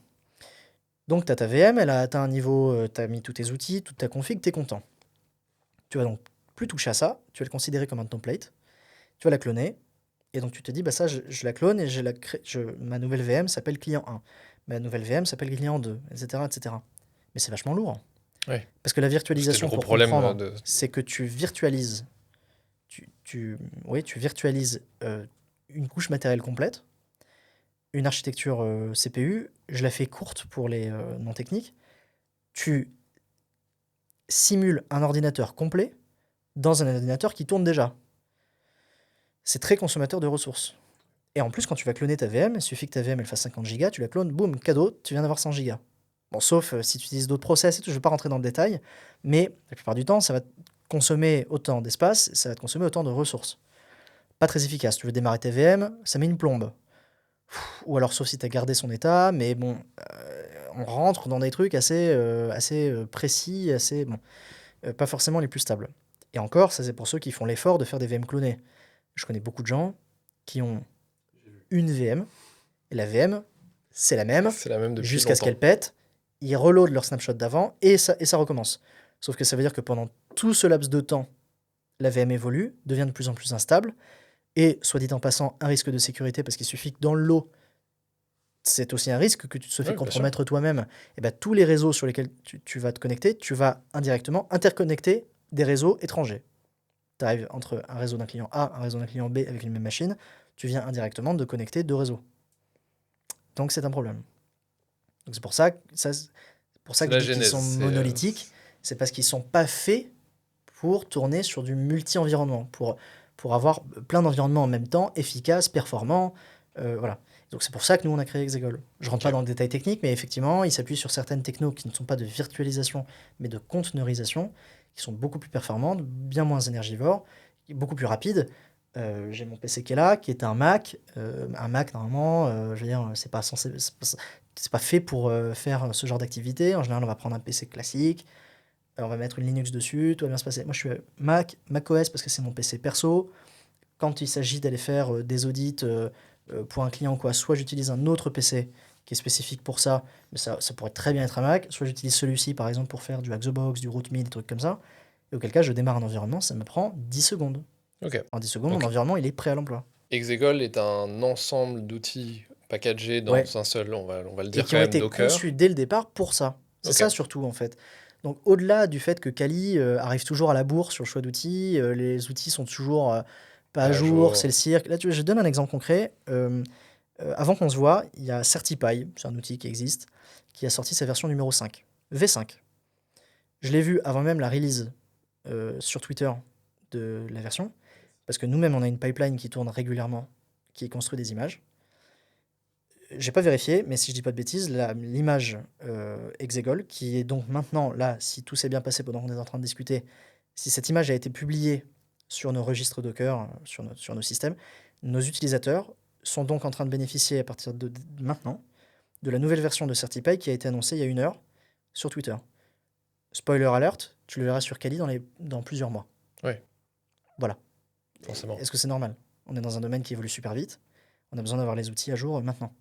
Donc, tu as ta VM, elle a atteint un niveau, tu as mis tous tes outils, toute ta config, tu es content. Tu vas donc plus toucher à ça, tu vas le considérer comme un template, tu vas la cloner, et donc tu te dis, bah ça, je la clone et ma nouvelle VM s'appelle client 1, ma nouvelle VM s'appelle client 2, etc. etc. Mais c'est vachement lourd. Ouais. Parce que la C'était le virtualisation, gros pour problème comprendre, c'est que tu virtualises, tu virtualises une couche matérielle complète, une architecture CPU, je la fais courte pour les non techniques, tu simules un ordinateur complet dans un ordinateur qui tourne déjà. C'est très consommateur de ressources. Et en plus, quand tu vas cloner ta VM, il suffit que ta VM elle fasse 50 Go, tu la clones, boum, cadeau, tu viens d'avoir 100 Go. Bon, sauf si tu utilises d'autres process et tout, je ne vais pas rentrer dans le détail, mais la plupart du temps, ça va te consommer autant d'espace, ça va te consommer autant de ressources. Pas très efficace. Tu veux démarrer ta VM, ça met une plombe. Ou alors, sauf si tu as gardé son état, mais bon, on rentre dans des trucs assez précis, assez, bon, pas forcément les plus stables. Et encore, ça c'est pour ceux qui font l'effort de faire des VM clonés. Je connais beaucoup de gens qui ont une VM, et la VM, c'est la même C'est la même depuis jusqu'à ce longtemps. qu'elle pète, ils reloadent leur snapshot d'avant et ça recommence. Sauf que ça veut dire que pendant tout ce laps de temps, la VM évolue, devient de plus en plus instable, et soit dit en passant, un risque de sécurité, parce qu'il suffit que dans le lot, c'est aussi un risque que tu te fais Oui, bien sûr. compromettre toi-même. Et ben, tous les réseaux sur lesquels tu vas te connecter, tu vas indirectement interconnecter des réseaux étrangers. Tu arrives entre un réseau d'un client A, un réseau d'un client B avec une même machine, tu viens indirectement de connecter deux réseaux. Donc c'est un problème. Donc c'est pour ça que, C'est je la dis qu'ils genèse. sont monolithiques, c'est parce qu'ils sont pas faits pour tourner sur du multi-environnement, pour avoir plein d'environnements en même temps, efficaces, performants. Voilà. Donc c'est pour ça que nous on a créé Exegol. Je rentre Ok. pas dans le détail technique, mais effectivement, il s'appuie sur certaines technos qui ne sont pas de virtualisation, mais de conteneurisation, qui sont beaucoup plus performantes, bien moins énergivores, beaucoup plus rapides. J'ai mon PC qui est là, qui est un Mac. Un Mac, normalement, je veux dire, c'est pas fait pour faire ce genre d'activité. En général, on va prendre un PC classique, on va mettre une Linux dessus, tout va bien se passer. Moi, je suis macOS parce que c'est mon PC perso. Quand il s'agit d'aller faire des audits pour un client, quoi, soit j'utilise un autre PC qui est spécifique pour ça, mais ça pourrait très bien être un Mac, soit j'utilise celui-ci, par exemple, pour faire du Hack the Box, du RootMe, des trucs comme ça. Et auquel cas, je démarre un environnement, ça me prend 10 secondes. Ok. En 10 secondes, Donc, mon environnement, il est prêt à l'emploi. Exegol est un ensemble d'outils packagés dans Ouais. un seul, on va le Et dire qui quand ont même, été Docker. conçus dès le départ pour ça. C'est Ok. ça surtout, en fait. Donc, au-delà du fait que Kali arrive toujours à la bourre sur le choix d'outils, les outils sont toujours pas à À jour, jour. c'est le cirque. Là, je donne un exemple concret. Avant qu'on se voit, il y a Certify, c'est un outil qui existe, qui a sorti sa version numéro 5, V5. Je l'ai vu avant même la release sur Twitter de la version, parce que nous-mêmes, on a une pipeline qui tourne régulièrement, qui construit des images. J'ai pas vérifié, mais si je dis pas de bêtises, l'image Exegol, qui est donc maintenant, là, si tout s'est bien passé pendant qu'on est en train de discuter, si cette image a été publiée sur nos registres Docker, sur nos systèmes, nos utilisateurs sont donc en train de bénéficier à partir de maintenant de la nouvelle version de Certify qui a été annoncée il y a 1 heure sur Twitter. Spoiler alert, tu le verras sur Kali dans plusieurs mois. Oui, Voilà. forcément. Est-ce que c'est normal? On est dans un domaine qui évolue super vite. On a besoin d'avoir les outils à jour maintenant.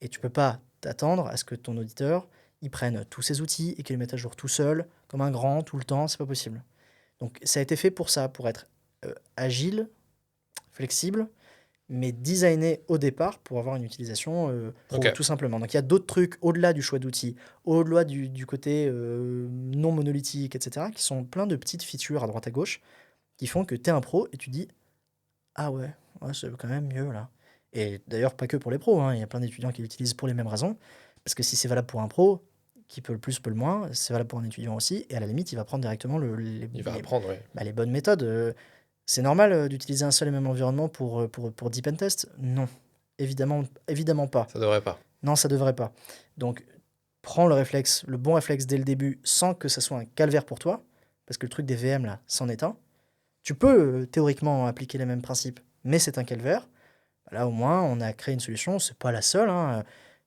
Et tu peux pas t'attendre à ce que ton auditeur il prenne tous ces outils et qu'il les mette à jour tout seul, comme un grand, tout le temps. C'est pas possible. Donc ça a été fait pour ça, pour être agile, flexible, mais designé au départ pour avoir une utilisation pro, Ok. tout simplement. Donc il y a d'autres trucs au-delà du choix d'outils, au-delà du côté non monolithique, etc., qui sont plein de petites features à droite à gauche qui font que tu es un pro et tu dis ah ouais, c'est quand même mieux là. Et d'ailleurs, pas que pour les pros, hein, il y a plein d'étudiants qui l'utilisent pour les mêmes raisons. Parce que si c'est valable pour un pro, qui peut le plus, peut le moins, c'est valable pour un étudiant aussi. Et à la limite, il va prendre directement Il va apprendre, oui. les bonnes méthodes. C'est normal d'utiliser un seul et même environnement pour deep test? Non, évidemment pas. Ça devrait pas. Non, ça devrait pas. Donc, prends le bon réflexe dès le début, sans que ça soit un calvaire pour toi, parce que le truc des VM, là, c'en est un. Tu peux théoriquement appliquer les mêmes principes, mais c'est un calvaire. Là, au moins, on a créé une solution. C'est pas la seule, hein.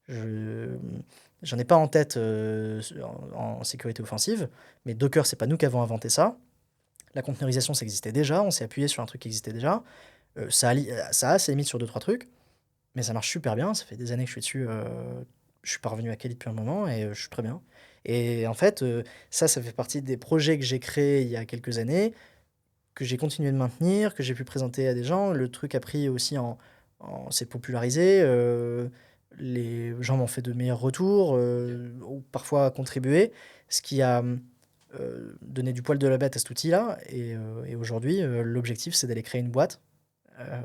J'en ai pas en tête en sécurité offensive, mais Docker, c'est pas nous qui avons inventé ça. La conteneurisation, ça existait déjà. On s'est appuyé sur un truc qui existait déjà. Ça a ses limites sur 2-3 trucs, mais ça marche super bien. Ça fait des années que je suis dessus. Je suis pas revenu à Kali depuis un moment et je suis très bien. Et en fait, ça fait partie des projets que j'ai créés il y a quelques années, que j'ai continué de maintenir, que j'ai pu présenter à des gens. Le truc a pris aussi s'est popularisé. Les gens m'ont fait de meilleurs retours, ou parfois contribué, ce qui a donné du poil de la bête à cet outil-là. Et aujourd'hui, l'objectif, c'est d'aller créer une boîte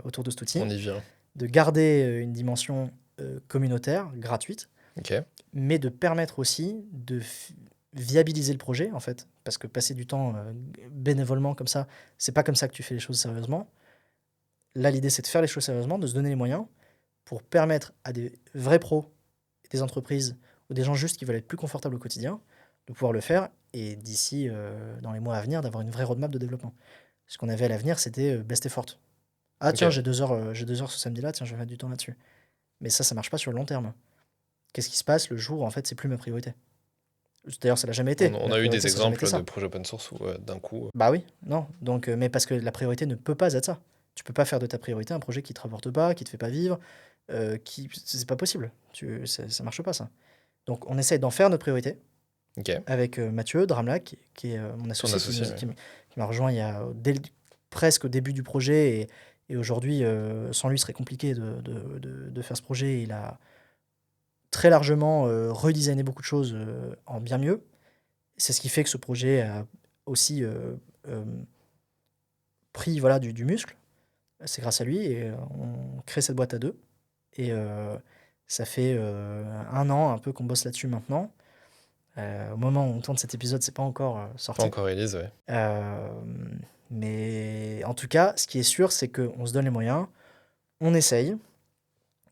autour de cet outil, On y vient. de garder une dimension communautaire, gratuite, Ok. mais de permettre aussi de viabiliser le projet, en fait. Parce que passer du temps bénévolement comme ça, c'est pas comme ça que tu fais les choses sérieusement. Là, l'idée, c'est de faire les choses sérieusement, de se donner les moyens pour permettre à des vrais pros, des entreprises ou des gens juste qui veulent être plus confortables au quotidien, de pouvoir le faire et d'ici, dans les mois à venir, d'avoir une vraie roadmap de développement. Ce qu'on avait à l'avenir, c'était best effort. Ah tiens, Ok. j'ai 2 heures ce samedi-là, tiens, je vais mettre du temps là-dessus. Mais ça marche pas sur le long terme. Qu'est-ce qui se passe le jour où en fait c'est plus ma priorité? D'ailleurs, ça l'a jamais été. On Ma a eu priorité, des ça a jamais été exemples ça. de projets open source où d'un coup. Bah oui, non. Donc, mais parce que la priorité ne peut pas être ça. Tu peux pas faire de ta priorité un projet qui te rapporte pas, qui te fait pas vivre, c'est pas possible. Ça marche pas ça. Donc, on essaye d'en faire notre priorité Ok. avec Mathieu Dramla, qui est mon Ton associé, associé, ouais. qui m'a rejoint presque au début du projet. Et aujourd'hui, sans lui, ce serait compliqué de faire ce projet. Il a très largement redesigné beaucoup de choses en bien mieux. C'est ce qui fait que ce projet a aussi pris voilà, du muscle. C'est grâce à lui. Et on crée cette boîte à deux. Et ça fait 1 an un peu qu'on bosse là-dessus maintenant. Au moment où on tourne cet épisode, c'est pas encore Pas sorti. encore release, ouais. Mais en tout cas, ce qui est sûr, c'est qu'on se donne les moyens, on essaye.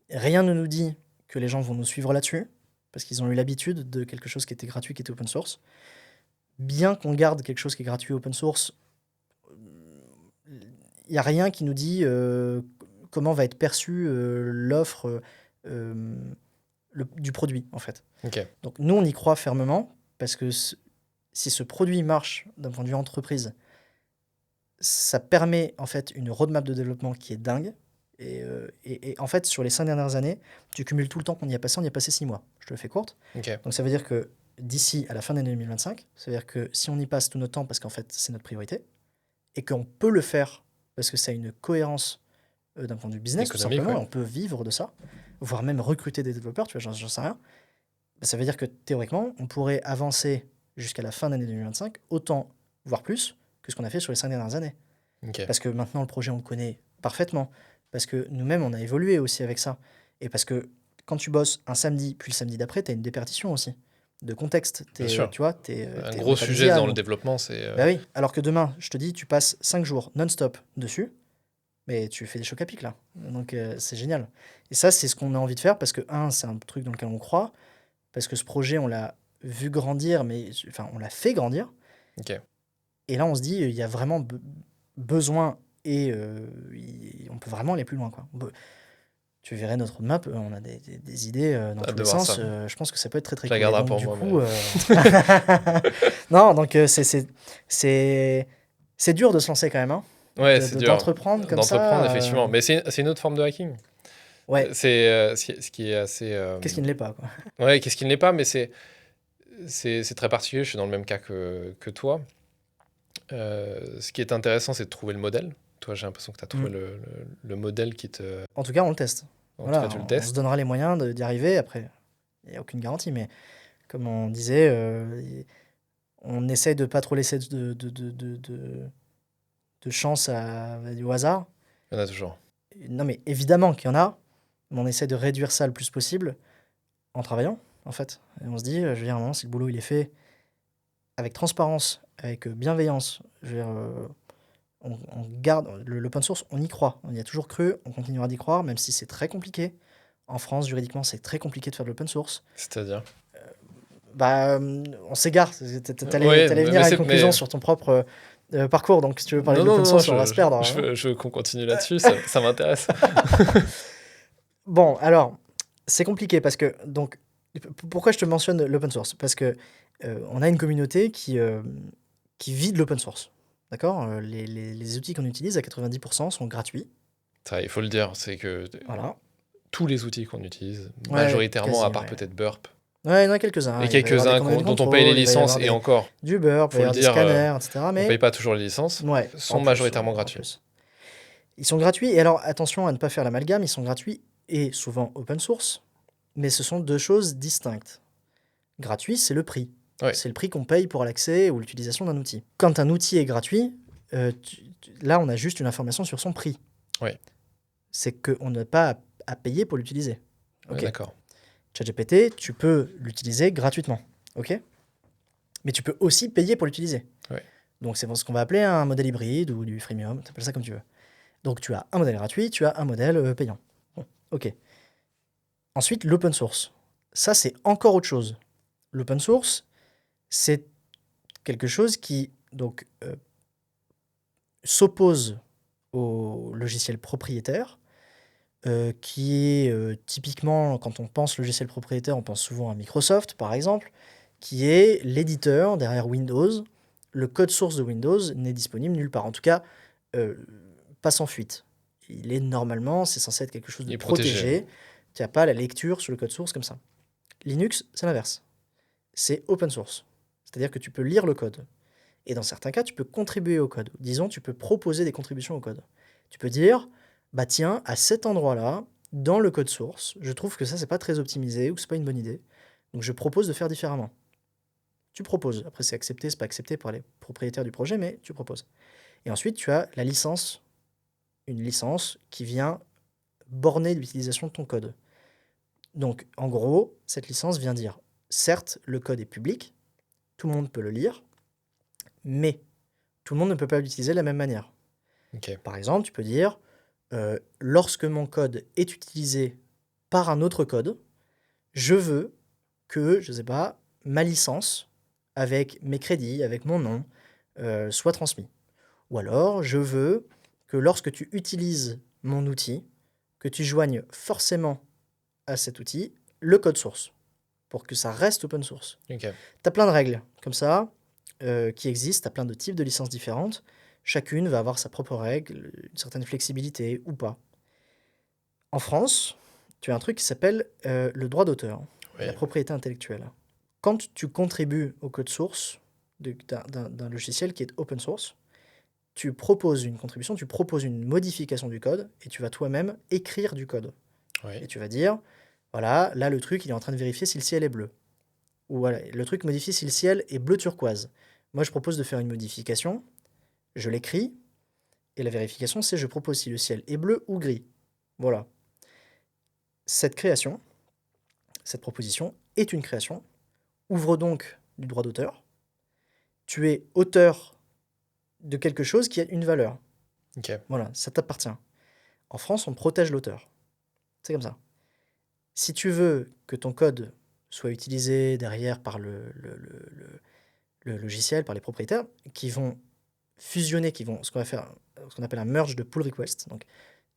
Rien ne nous dit que les gens vont nous suivre là-dessus, parce qu'ils ont eu l'habitude de quelque chose qui était gratuit, qui était open source. Bien qu'on garde quelque chose qui est gratuit open source, il n'y a rien qui nous dit comment va être perçue l'offre du produit, en fait. Ok. Donc nous, on y croit fermement, parce que si ce produit marche d'un point de vue entreprise, ça permet en fait une roadmap de développement qui est dingue. Et en fait, sur les 5 dernières années, tu cumules tout le temps qu'on y a passé. On y a passé 6 mois. Je te le fais courte. Ok. Donc ça veut dire que d'ici à la fin de l'année 2025, ça veut dire que si on y passe tout notre temps, parce qu'en fait c'est notre priorité, et qu'on peut le faire parce que ça a une cohérence d'un point de vue business, tout Économique, simplement, ouais. et on peut vivre de ça, voire même recruter des développeurs, tu vois, j'en sais rien. Bah, ça veut dire que théoriquement, on pourrait avancer jusqu'à la fin de l'année 2025, autant, voire plus, que ce qu'on a fait sur les 5 dernières années. Ok. Parce que maintenant, le projet, on le connaît parfaitement. Parce que nous-mêmes, on a évolué aussi avec ça. Et parce que quand tu bosses un samedi, puis le samedi d'après, tu as une déperdition aussi de contexte. Bien sûr. Tu vois, Un t'es gros pas sujet dédié dans à- le développement, c'est. Bah oui, alors que demain, je te dis, tu passes 5 jours non-stop dessus, mais tu fais des chocs à pic là. Donc c'est génial. Et ça, c'est ce qu'on a envie de faire parce que, c'est un truc dans lequel on croit. Parce que ce projet, on l'a vu grandir, mais enfin, on l'a fait grandir. Ok. Et là, on se dit, il y a vraiment besoin et on peut vraiment aller plus loin, quoi. Tu verrais notre roadmap, on a des idées dans Hâte tous de les voir sens. ça. Je pense que ça peut être très très Je la cool. Et garderai donc, pour du moi, coup, non, donc c'est dur de se lancer quand même, hein, Ouais, c'est dur d'entreprendre comme ça. d'entreprendre, effectivement. Mais c'est une autre forme de hacking. Ouais, C'est ce qui est assez. qu'est-ce qui ne l'est pas, quoi. Ouais, qu'est-ce qui ne l'est pas, mais c'est très particulier. Je suis dans le même cas que toi. Ce qui est intéressant, c'est de trouver le modèle. Toi, j'ai l'impression que tu as trouvé le modèle qui te. En tout cas, on le teste. En Voilà, tout cas, tu le on se testes. donnera les moyens d'y arriver. Après, il n'y a aucune garantie, mais comme on disait, on essaye de ne pas trop laisser de chance au hasard. Il y en a toujours. Non, mais évidemment qu'il y en a, mais on essaie de réduire ça le plus possible en travaillant, en fait. Et on se dit, je veux dire, à un moment, si le boulot il est fait avec transparence, avec bienveillance, je veux dire, on garde l'open source, on y croit. On y a toujours cru, on continuera d'y croire, même si c'est très compliqué. En France, juridiquement, c'est très compliqué de faire de l'open source. C'est-à-dire. Bah, on s'égare. T'allais Ouais, venir mais à c'est- une conclusion mais- sur ton propre parcours. Donc, si tu veux parler Non, de non, l'open non, source, on va se perdre. Hein. je veux qu'on continue là-dessus, ça m'intéresse. Bon, alors, c'est compliqué parce que, donc, pourquoi je te mentionne l'open source? Parce que on a une communauté qui vit de l'open source. D'accord? Les outils qu'on utilise à 90% sont gratuits. Ça, il faut le dire, c'est que Voilà. tous les outils qu'on utilise, Ouais, majoritairement, à quasi, part ouais. peut-être Burp, Ouais, il y en a quelques-uns. et Il va y avoir quelques-uns des commandants de dont on contrôle, paye les il va y licences, avoir et encore, du Burp, il va y faut avoir le des dire, scanners, etc. on Mais paye pas toujours les licences, ouais, sont en plus, majoritairement en gratuits. plus. Ils sont gratuits. Et alors, attention à ne pas faire l'amalgame. Ils sont gratuits et souvent open source. Mais ce sont deux choses distinctes. Gratuit, c'est le prix. Ouais. C'est le prix qu'on paye pour l'accès ou l'utilisation d'un outil. Quand un outil est gratuit, là, on a juste une information sur son prix. Ouais. C'est qu'on n'a pas à payer pour l'utiliser. Ouais, Ok. d'accord. ChatGPT, tu peux l'utiliser gratuitement. Ok. Mais tu peux aussi payer pour l'utiliser. Ouais. Donc, c'est ce qu'on va appeler un modèle hybride ou du freemium. Tu appelles ça comme tu veux. Donc, tu as un modèle gratuit, tu as un modèle payant. Bon, ok. Ensuite, l'open source. Ça, c'est encore autre chose. L'open source, c'est quelque chose qui donc s'oppose au logiciel propriétaire, qui est typiquement, quand on pense logiciel propriétaire, on pense souvent à Microsoft, par exemple, qui est l'éditeur derrière Windows. Le code source de Windows n'est disponible nulle part. En tout cas, pas sans fuite. C'est censé être quelque chose de Il est protégé. protégé. Tu n'as pas la lecture sur le code source comme ça. Linux, c'est l'inverse. C'est open source. C'est-à-dire que tu peux lire le code. Et dans certains cas, tu peux contribuer au code. Disons, tu peux proposer des contributions au code. Tu peux dire, bah tiens, à cet endroit-là, dans le code source, je trouve que ça, c'est pas très optimisé ou que c'est pas une bonne idée. Donc je propose de faire différemment. Tu proposes. Après, c'est accepté, c'est pas accepté par les propriétaires du projet, mais tu proposes. Et ensuite, tu as la licence, une licence qui vient borner l'utilisation de ton code. Donc, en gros, cette licence vient dire, certes, le code est public, tout le monde peut le lire, mais tout le monde ne peut pas l'utiliser de la même manière. Ok. Par exemple, tu peux dire, lorsque mon code est utilisé par un autre code, je veux que, je sais pas, ma licence, avec mes crédits, avec mon nom, soit transmis. Ou alors, je veux que lorsque tu utilises mon outil, que tu joignes forcément à cet outil le code source, pour que ça reste open source. Ok. Tu as plein de règles comme ça qui existent, tu as plein de types de licences différentes. Chacune va avoir sa propre règle, une certaine flexibilité ou pas. En France, tu as un truc qui s'appelle le droit d'auteur, la Ouais. propriété intellectuelle. Quand tu contribues au code source d'un logiciel qui est open source, tu proposes une contribution, tu proposes une modification du code et tu vas toi-même écrire du code. Et Ouais. tu vas dire, voilà, là le truc il est en train de vérifier si le ciel est bleu. Ou voilà, le truc modifie si le ciel est bleu turquoise. Moi je propose de faire une modification, je l'écris, et la vérification c'est je propose si le ciel est bleu ou gris. Voilà. Cette création, cette proposition est une création, ouvre donc du droit d'auteur. Tu es auteur de quelque chose qui a une valeur. Ok. Voilà, ça t'appartient. En France, on protège l'auteur. C'est comme ça. Si tu veux que ton code soit utilisé derrière par le logiciel, par les propriétaires, qui vont fusionner, ce qu'on appelle un merge de pull request. Donc,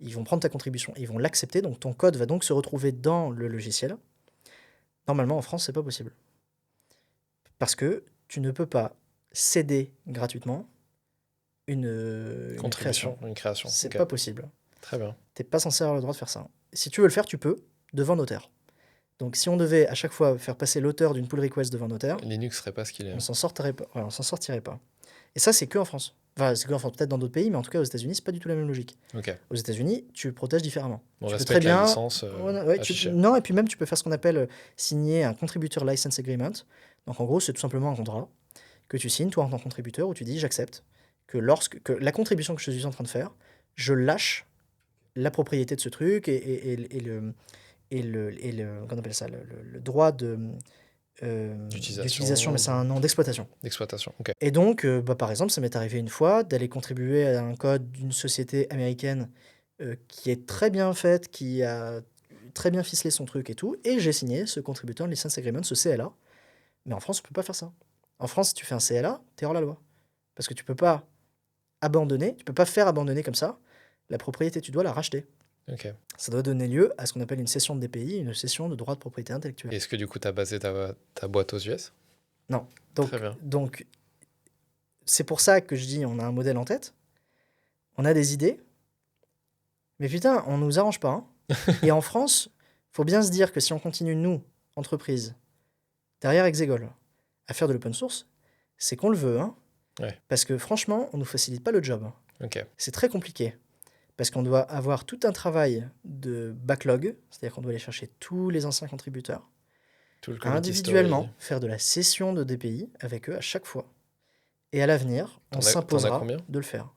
ils vont prendre ta contribution, ils vont l'accepter. Donc, ton code va donc se retrouver dans le logiciel. Normalement, en France, c'est pas possible. Parce que tu ne peux pas céder gratuitement une Contribution, création. une création. C'est Ok. pas possible. Très bien. T'es pas censé avoir le droit de faire ça. Si tu veux le faire, tu peux, devant notaire. Donc, si on devait à chaque fois faire passer l'auteur d'une pull request devant notaire, Linux serait pas ce qu'il est. on s'en sortirait pas. Ouais, on s'en sortirait pas. Et ça, c'est que en France. Enfin, c'est que en France, peut-être dans d'autres pays, mais en tout cas aux États-Unis, c'est pas du tout la même logique. Ok. Aux États-Unis, tu protèges différemment. On Tu peux respecte très la bien. licence Ouais, affichée. non, et puis même, tu peux faire ce qu'on appelle signer un contributor license agreement. Donc en gros, c'est tout simplement un contrat que tu signes, toi, en tant que contributeur, où tu dis j'accepte que lorsque la contribution que je suis en train de faire, je lâche la propriété de ce truc et qu'on appelle ça, le droit d'utilisation, mais c'est un nom d'exploitation. D'exploitation. Ok. Et donc, par exemple, ça m'est arrivé une fois d'aller contribuer à un code d'une société américaine qui est très bien faite, qui a très bien ficelé son truc et tout, et j'ai signé ce contributeur license agreement, ce CLA. Mais en France, on peut pas faire ça. En France, si tu fais un CLA, t'es hors la loi. Parce que tu peux pas abandonner, tu peux pas faire abandonner comme ça la propriété, tu dois la racheter. Ok. Ça doit donner lieu à ce qu'on appelle une cession de DPI, une cession de droit de propriété intellectuelle. Est-ce que du coup, tu as basé ta boîte aux US? Non. Donc, Très bien. donc, c'est pour ça que je dis on a un modèle en tête, on a des idées, mais putain, on nous arrange pas. Hein. Et en France, faut bien se dire que si on continue, nous, entreprise, derrière Exegol, à faire de l'open source, c'est qu'on le veut. Hein. Ouais. Parce que franchement, on nous facilite pas le job. Hein. Ok. C'est très compliqué. Parce qu'on doit avoir tout un travail de backlog, c'est-à-dire qu'on doit aller chercher tous les anciens contributeurs, Tout le community individuellement, story. faire de la cession de DPI avec eux à chaque fois. Et à l'avenir, on T'en as s'imposera combien? de le faire.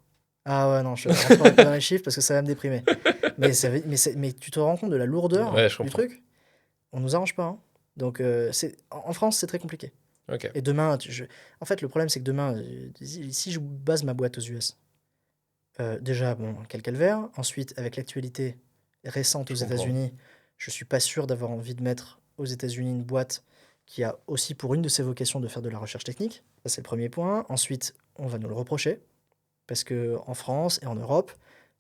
Ah ouais, non, je rentre pas dans les chiffres parce que ça va me déprimer. Mais tu te rends compte de la lourdeur Ouais, je du comprends. truc? On nous arrange pas. Hein. Donc, en France, c'est très compliqué. Ok. Et demain, en fait, le problème, c'est que demain, si je base ma boîte aux US, déjà, bon, quel calvaire. Ensuite, avec l'actualité récente aux Je comprends. États-Unis, je suis pas sûr d'avoir envie de mettre aux États-Unis une boîte qui a aussi pour une de ses vocations de faire de la recherche technique. Ça, c'est le premier point. Ensuite, on va nous le reprocher. Parce qu'en France et en Europe,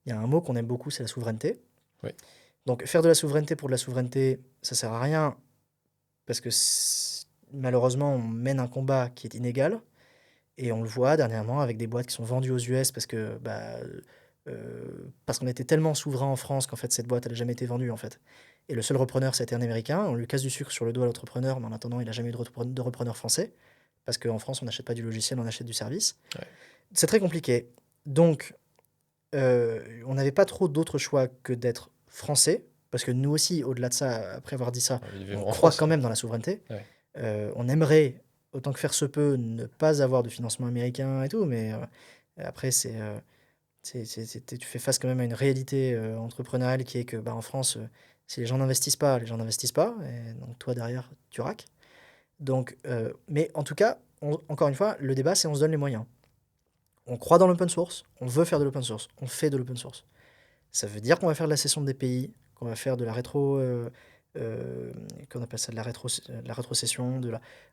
il y a un mot qu'on aime beaucoup, c'est la souveraineté. Oui. Donc, faire de la souveraineté pour de la souveraineté, ça sert à rien. Parce que malheureusement, on mène un combat qui est inégal. Et on le voit dernièrement avec des boîtes qui sont vendues aux US parce que parce qu'on était tellement souverain en France qu'en fait cette boîte elle n'a jamais été vendue en fait. Et le seul repreneur, c'était un Américain. On lui casse du sucre sur le dos à l'entrepreneur, mais en attendant, il n'a jamais eu de repreneur français. Parce qu'en France, on n'achète pas du logiciel, on achète du service. Ouais. C'est très compliqué. Donc, on n'avait pas trop d'autre choix que d'être français. Parce que nous aussi, au-delà de ça, après avoir dit ça, Envie de vivre on en croit France, quand hein. même dans la souveraineté. Ouais. On aimerait, autant que faire se peut, ne pas avoir de financement américain et tout, mais après, tu fais face quand même à une réalité entrepreneuriale qui est que en France, si les gens n'investissent pas, les gens n'investissent pas, et donc toi derrière, tu raques. Donc, mais en tout cas, encore une fois, le débat, c'est on se donne les moyens. On croit dans l'open source, on veut faire de l'open source, on fait de l'open source. Ça veut dire qu'on va faire de la cession de DPI, qu'on va faire de la qu'on appelle ça de la rétrocession,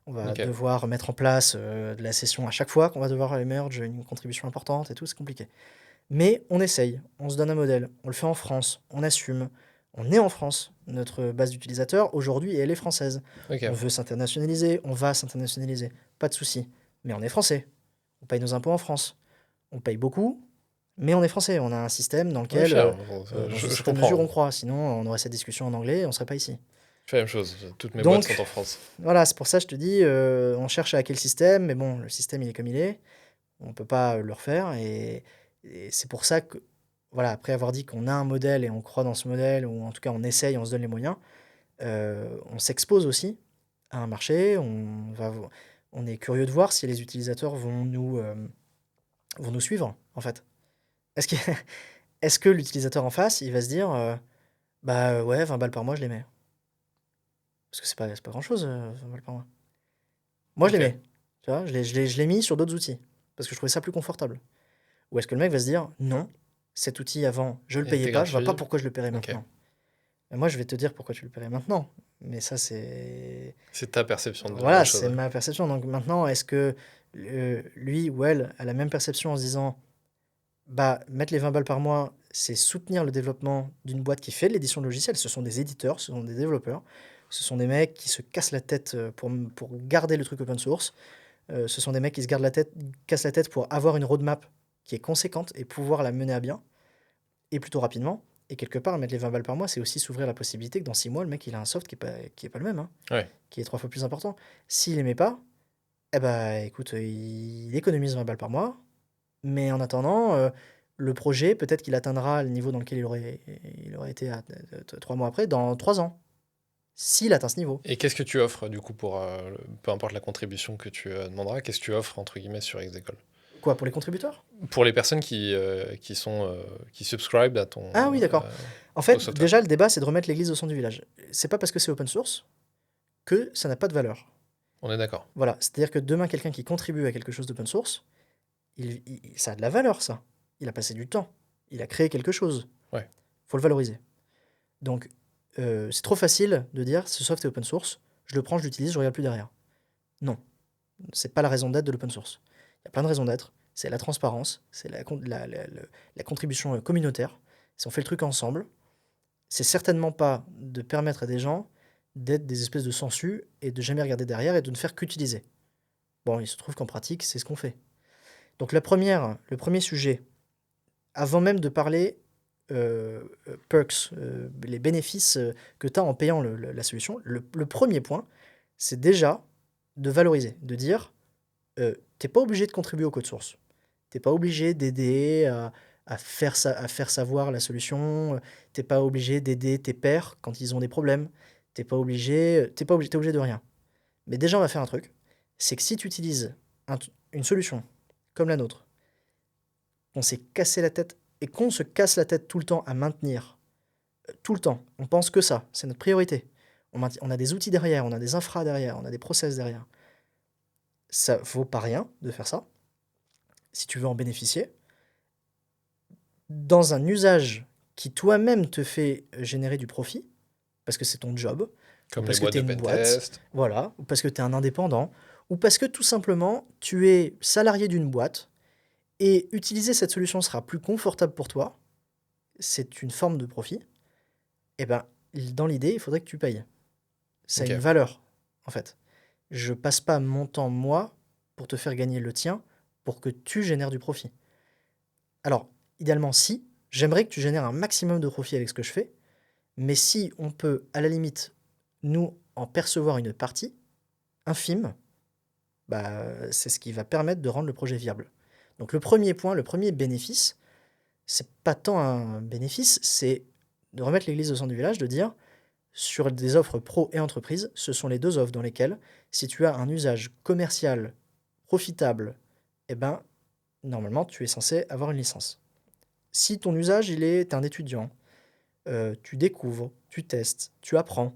on va Ok. devoir mettre en place de la cession à chaque fois, qu'on va devoir émerger une contribution importante et tout, c'est compliqué. Mais on essaye, on se donne un modèle, on le fait en France, on assume, on est en France, notre base d'utilisateurs aujourd'hui, elle est française. Ok. On veut s'internationaliser, on va s'internationaliser, pas de souci. Mais on est français, on paye nos impôts en France, on paye beaucoup, mais on est français, on a un système dans Ouais, lequel, cher. dans Je une certaine mesure, comprends. on croit. Sinon, on aurait cette discussion en anglais et on serait pas ici. Je fais la même chose. Toutes mes boîtes sont Donc, en France. voilà, c'est pour ça que je te dis, on cherche à hacker le système, mais bon, le système, il est comme il est. On peut pas le refaire. Et c'est pour ça que, voilà, après avoir dit qu'on a un modèle et on croit dans ce modèle, ou en tout cas on essaye, on se donne les moyens, on s'expose aussi à un marché. On est curieux de voir si les utilisateurs vont nous suivre, en fait. Est-ce que, est-ce que l'utilisateur en face, il va se dire, bah ouais, 20 balles par mois, je les mets. Parce que c'est pas grand-chose, 20 balles par mois. Moi, je les Ok. mets. Tu vois, je l'ai mis sur d'autres outils. Parce que je trouvais ça plus confortable. Ou est-ce que le mec va se dire, non, cet outil avant, je le Il payais était pas, je vois pas gratuit. pourquoi je le paierais Ok. maintenant. Et moi, je vais te dire pourquoi tu le paierais maintenant. Mais ça, C'est ta perception de la voilà, chose. c'est Ouais. ma perception. Donc maintenant, est-ce que lui ou elle a la même perception en se disant, bah, mettre les 20 balles par mois, c'est soutenir le développement d'une boîte qui fait de l'édition de logiciels. Ce sont des éditeurs, ce sont des développeurs, ce sont des mecs qui se cassent la tête pour garder le truc open source. Ce sont des mecs qui cassent la tête pour avoir une roadmap qui est conséquente et pouvoir la mener à bien, et plutôt rapidement. Et quelque part, mettre les 20 balles par mois, c'est aussi s'ouvrir la possibilité que dans 6 mois, le mec, il a un soft qui est pas le même, hein, Ouais. qui est 3 fois plus important. S'il aimait pas, eh ben, écoute, il économise 20 balles par mois, mais en attendant, le projet, peut-être qu'il atteindra le niveau dans lequel il aurait été 3 mois après, dans 3 ans, s'il atteint ce niveau. Et qu'est-ce que tu offres du coup pour peu importe la contribution que tu demanderas, qu'est-ce que tu offres entre guillemets sur Execol? Quoi, pour les contributeurs? Pour les personnes qui subscribent à ton Ah oui, d'accord. En au fait, software. déjà, le débat, c'est de remettre l'église au centre du village. C'est pas parce que c'est open source que ça n'a pas de valeur. On est d'accord. Voilà, c'est-à-dire que demain, quelqu'un qui contribue à quelque chose d'open source, ça a de la valeur, ça. Il a passé du temps. Il a créé quelque chose. Ouais. Faut le valoriser. Donc, c'est trop facile de dire ce soft est open source, je le prends, je l'utilise, je regarde plus derrière. Non, c'est pas la raison d'être de l'open source. Il y a plein de raisons d'être. C'est la transparence, c'est la contribution communautaire. Si on fait le truc ensemble, c'est certainement pas de permettre à des gens d'être des espèces de sangsues et de jamais regarder derrière et de ne faire qu'utiliser. Bon, il se trouve qu'en pratique, c'est ce qu'on fait. Donc le premier sujet, avant même de parler perks, les bénéfices que tu as en payant la solution, le premier point, c'est déjà de valoriser, de dire, t'es pas obligé de contribuer au code source. T'es pas obligé d'aider à faire savoir la solution. T'es pas obligé d'aider tes pairs quand ils ont des problèmes. T'es obligé de rien. Mais déjà, on va faire un truc. C'est que si tu utilises une solution comme la nôtre, on s'est cassé la tête et qu'on se casse la tête tout le temps à maintenir, tout le temps, on pense que ça, c'est notre priorité. On a des outils derrière, on a des infras derrière, on a des process derrière. Ça vaut pas rien de faire ça. Si tu veux en bénéficier, dans un usage qui toi-même te fait générer du profit, parce que c'est ton job, ou Comme les parce que boîtes tu es de une pen boîte, test. voilà, ou parce que tu es un indépendant, ou parce que tout simplement tu es salarié d'une boîte et utiliser cette solution sera plus confortable pour toi, c'est une forme de profit, et ben dans l'idée, il faudrait que tu payes. Ça a Ok. une valeur, en fait. Je passe pas mon temps, moi, pour te faire gagner le tien, pour que tu génères du profit. Alors, idéalement, si, j'aimerais que tu génères un maximum de profit avec ce que je fais, Mais si on peut, à la limite, nous en percevoir une partie infime, bah, c'est ce qui va permettre de rendre le projet viable. Donc le premier point, le premier bénéfice, c'est pas tant un bénéfice, c'est de remettre l'église au centre du village, de dire sur des offres pro et entreprise, ce sont les deux offres dans lesquelles, si tu as un usage commercial profitable, eh ben, normalement, tu es censé avoir une licence. Si ton usage, t'es un étudiant, tu découvres, tu testes, tu apprends,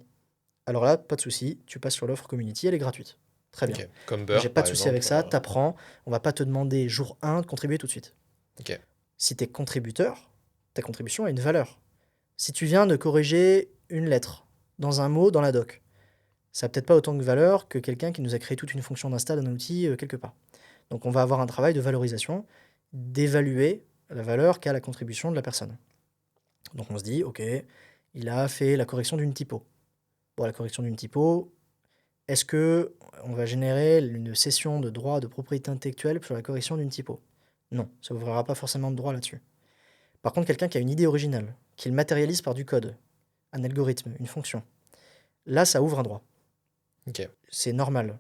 alors là, pas de souci, tu passes sur l'offre community, elle est gratuite. Très bien. Ok. Comme J'ai Beurre, pas par de souci avec exemple. ça, t'apprends, on va pas te demander jour 1 de contribuer tout de suite. Ok. Si tu es contributeur, ta contribution a une valeur. Si tu viens de corriger une lettre dans un mot dans la doc, ça n'a peut-être pas autant de valeur que quelqu'un qui nous a créé toute une fonction d'insta d'un outil quelque part. Donc on va avoir un travail de valorisation, d'évaluer la valeur qu'a la contribution de la personne. Donc on se dit, ok, il a fait la correction d'une typo. Bon, la correction d'une typo, est-ce que on va générer une cession de droit de propriété intellectuelle sur la correction d'une typo? Non, ça ouvrira pas forcément de droit là-dessus. Par contre, quelqu'un qui a une idée originale, qui le matérialise par du code, un algorithme, une fonction, là, ça ouvre un droit. Ok. C'est normal.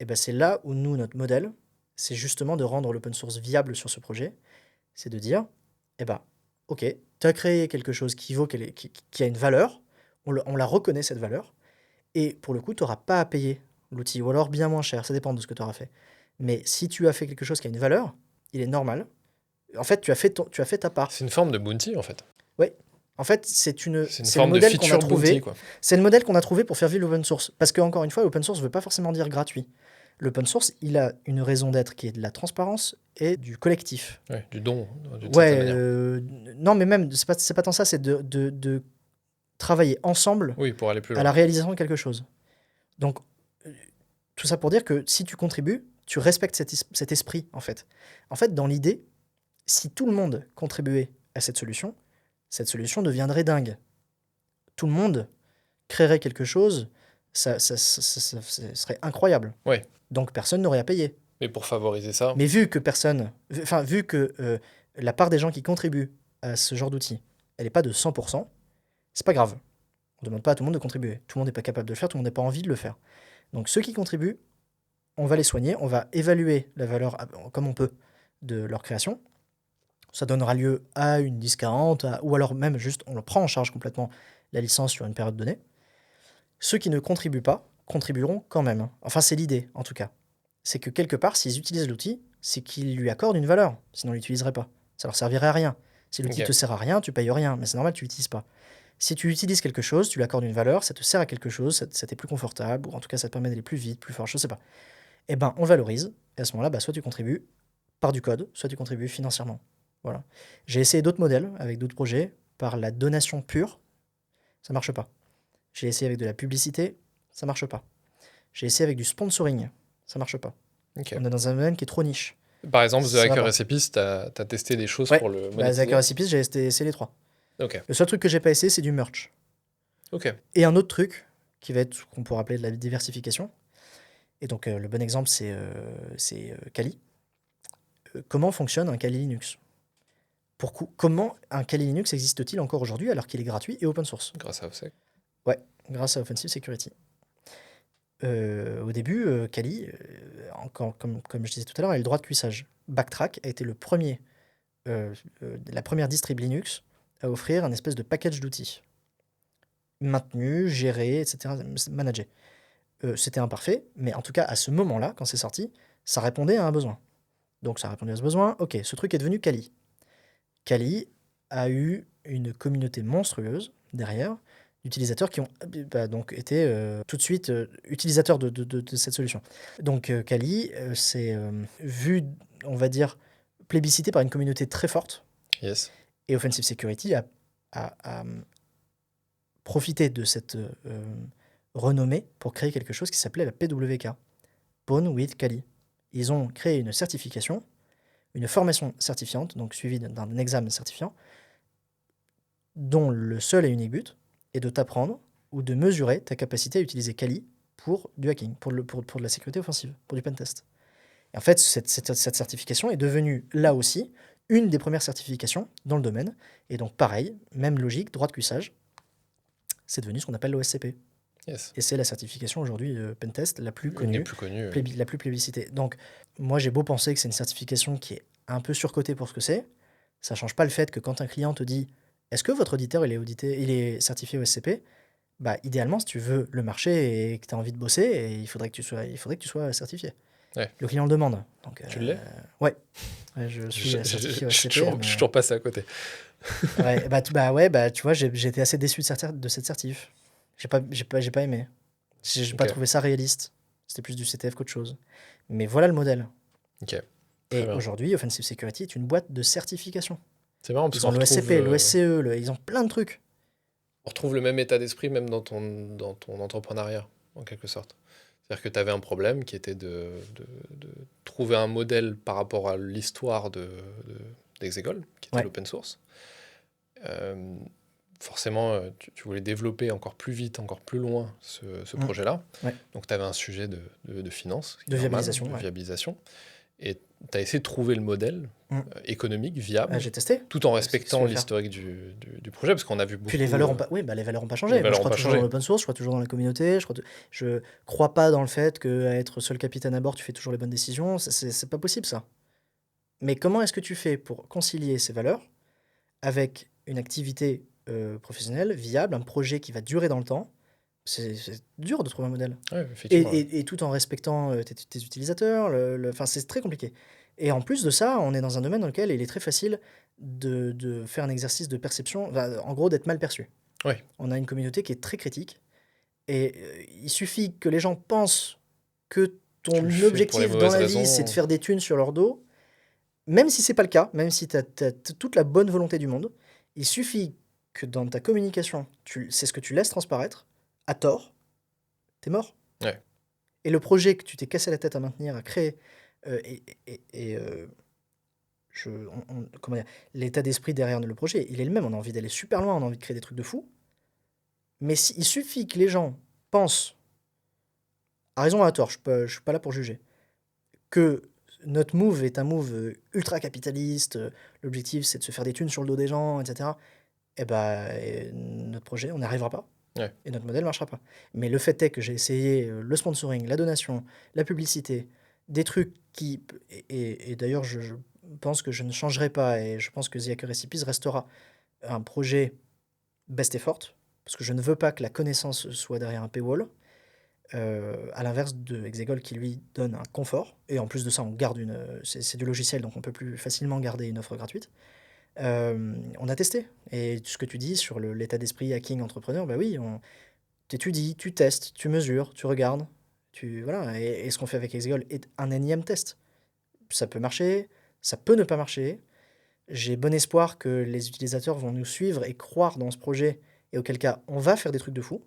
Et ben c'est là où nous, notre modèle, c'est justement de rendre l'open source viable sur ce projet. C'est de dire, eh ben, ok, tu as créé quelque chose qui vaut, qui a une valeur, on la reconnaît cette valeur, et pour le coup, tu n'auras pas à payer l'outil, ou alors bien moins cher, ça dépend de ce que tu auras fait. Mais si tu as fait quelque chose qui a une valeur, il est normal. En fait, tu as fait ta part. C'est une forme de bounty, en fait. Oui. En fait, C'est une c'est le forme de modèle qu'on a feature bounty, trouvé. quoi. C'est le modèle qu'on a trouvé pour faire vivre l'open source. Parce que, encore une fois, l'open source ne veut pas forcément dire gratuit. L'open source, il a une raison d'être qui est de la transparence et du collectif. Ouais, du don, d'une Ouais, certaine manière. non, mais même, c'est pas tant ça, c'est de travailler ensemble Oui, pour aller plus à loin. la réalisation de quelque chose. Donc, euh, tout ça pour dire que si tu contribues, tu respectes cet esprit, en fait. En fait, dans l'idée, si tout le monde contribuait à cette solution deviendrait dingue. Tout le monde créerait quelque chose, ça serait incroyable. Ouais. Donc personne n'aurait à payer. Mais pour favoriser ça, Mais vu que la part des gens qui contribuent à ce genre d'outil, elle n'est pas de 100%, c'est pas grave. On ne demande pas à tout le monde de contribuer. Tout le monde n'est pas capable de le faire, tout le monde n'a pas envie de le faire. Donc ceux qui contribuent, on va les soigner, on va évaluer la valeur comme on peut de leur création. Ça donnera lieu à une 1040, ou alors même juste on le prend en charge complètement la licence sur une période donnée. Ceux qui ne contribuent pas contribueront quand même. Enfin, c'est l'idée, en tout cas. C'est que quelque part, s'ils utilisent l'outil, c'est qu'ils lui accordent une valeur. Sinon, ils ne l'utiliseraient pas. Ça leur servirait à rien. Si l'outil Ok. te sert à rien, tu payes rien. Mais c'est normal, tu l'utilises pas. Si tu utilises quelque chose, tu lui accordes une valeur, ça te sert à quelque chose, ça t'est plus confortable, ou en tout cas, ça te permet d'aller plus vite, plus fort, je sais pas. Eh ben, on le valorise. Et à ce moment-là, soit tu contribues par du code, soit tu contribues financièrement. Voilà. J'ai essayé d'autres modèles avec d'autres projets par la donation pure. Ça marche pas. J'ai essayé avec de la publicité, ça marche pas. J'ai essayé avec du sponsoring, ça marche pas. Ok. On est dans un domaine qui est trop niche. Par exemple, The Ça va Hacker pas. Recipes, t'as testé des choses Ouais, pour le bah, monétiser. Zachary Recipes, j'ai essayé les trois. Ok. Le seul truc que j'ai pas essayé, c'est du merch. Ok. Et un autre truc qui va être qu'on pourrait appeler de la diversification. Et donc le bon exemple, c'est Kali. Comment fonctionne un Kali Linux? Comment un Kali Linux existe-t-il encore aujourd'hui alors qu'il est gratuit et open source? Grâce à OSSEC. Ouais, grâce à Offensive Security. Au début, Kali, comme je disais tout à l'heure, a le droit de cuissage. Backtrack a été la première distrib Linux à offrir un espèce de package d'outils. Maintenu, géré, etc., managé. C'était imparfait, mais en tout cas, à ce moment-là, quand c'est sorti, ça répondait à un besoin. Donc ça répondait à ce besoin, ok, ce truc est devenu Kali. Kali a eu une communauté monstrueuse derrière, d'utilisateurs qui ont donc été tout de suite utilisateurs de cette solution. Donc Kali s'est vu, on va dire, plébiscité par une communauté très forte, Yes. et Offensive Security a profité de cette renommée pour créer quelque chose qui s'appelait la PWK, Pwn with Kali. Ils ont créé une certification, une formation certifiante, donc suivie d'un examen certifiant, dont le seul et unique but est de t'apprendre ou de mesurer ta capacité à utiliser Kali pour du hacking, pour de la sécurité offensive, pour du pentest. Et en fait, cette certification est devenue, là aussi, une des premières certifications dans le domaine. Et donc, pareil, même logique, droit de cuissage. c'est devenu ce qu'on appelle l'OSCP. Yes. Et c'est la certification aujourd'hui Pentest la plus Une des connue, plus connues. la plus plébiscitée. Donc, moi, j'ai beau penser que c'est une certification qui est un peu surcotée pour ce que c'est, ça change pas le fait que quand un client te dit est-ce que votre auditeur il est certifié OSCP, bah, idéalement, si tu veux le marché et que tu as envie de bosser, il faudrait que tu sois certifié. Ouais. Le client le demande. Donc, Tu l'es? Ouais. Ouais, je suis certifié Je suis OSCP. toujours, je suis toujours passé à côté. Ouais, tu vois, j'ai été assez déçu de cette certif. J'ai pas aimé. J'ai pas Ok. trouvé ça réaliste. C'était plus du CTF qu'autre chose. Mais voilà le modèle. Ok. Très Et bien. aujourd'hui, Offensive Security est une boîte de certification. C'est marrant parce Ils ont qu'on retrouve, l'OSCP, l'OSCE, ils ont plein de trucs. on retrouve le même état d'esprit même dans ton entrepreneuriat, en quelque sorte. C'est-à-dire que tu avais un problème qui était de trouver un modèle par rapport à l'histoire d'Exegol, qui était Ouais. l'open source. Forcément, tu voulais développer encore plus vite, encore plus loin ce projet-là. Ouais. Donc, tu avais un sujet de finance, De viabilisation, de ouais. viabilisation. Et tu as essayé de trouver le modèle économique, viable, J'ai testé. tout en C'est ce respectant que je veux l'historique du projet, parce qu'on a vu beaucoup... Puis les valeurs ont pas, oui, bah les valeurs ont pas changé. les Moi, je valeurs ont crois pas toujours changé. dans l'open source, je crois toujours dans la communauté. Je crois pas dans le fait qu'à être seul capitaine à bord, tu fais toujours les bonnes décisions. C'est pas possible, ça. Mais comment est-ce que tu fais pour concilier ces valeurs avec une activité professionnelle viable, un projet qui va durer dans le temps? C'est dur de trouver un modèle. Ouais, effectivement. Et tout en respectant tes utilisateurs. Enfin, c'est très compliqué. Et en plus de ça, on est dans un domaine dans lequel il est très facile de faire un exercice de perception, enfin, en gros d'être mal perçu. Ouais. On a une communauté qui est très critique. Et il suffit que les gens pensent que Tu le ton fais pour les objectif dans mauvaises la vie, raisons. c'est de faire des thunes sur leur dos. Même si c'est pas le cas, même si tu as toute la bonne volonté du monde, il suffit que dans ta communication, c'est ce que tu laisses transparaître, à tort, t'es mort. Ouais. Et le projet que tu t'es cassé la tête à maintenir, à créer, comment dire, l'état d'esprit derrière le projet, il est le même. On a envie d'aller super loin, on a envie de créer des trucs de fou. Mais il suffit que les gens pensent, à raison ou à tort, je suis pas là pour juger, que notre move est un move ultra capitaliste, l'objectif c'est de se faire des thunes sur le dos des gens, etc. Et notre projet, on n'y arrivera pas. Ouais. Et notre modèle ne marchera pas. Mais le fait est que j'ai essayé le sponsoring, la donation, la publicité, des trucs qui... Et d'ailleurs, je pense que je ne changerai pas, et je pense que The Hacker Recipes restera un projet best effort, parce que je ne veux pas que la connaissance soit derrière un paywall, à l'inverse de Exegol qui lui donne un confort, et en plus de ça, on garde c'est du logiciel, donc on peut plus facilement garder une offre gratuite. On a testé. Et ce que tu dis sur l'état d'esprit hacking entrepreneur, bah oui, tu étudies, tu testes, tu mesures, tu regardes. Voilà. Et ce qu'on fait avec Exegol est un énième test. Ça peut marcher, ça peut ne pas marcher. J'ai bon espoir que les utilisateurs vont nous suivre et croire dans ce projet, et auquel cas, on va faire des trucs de fou.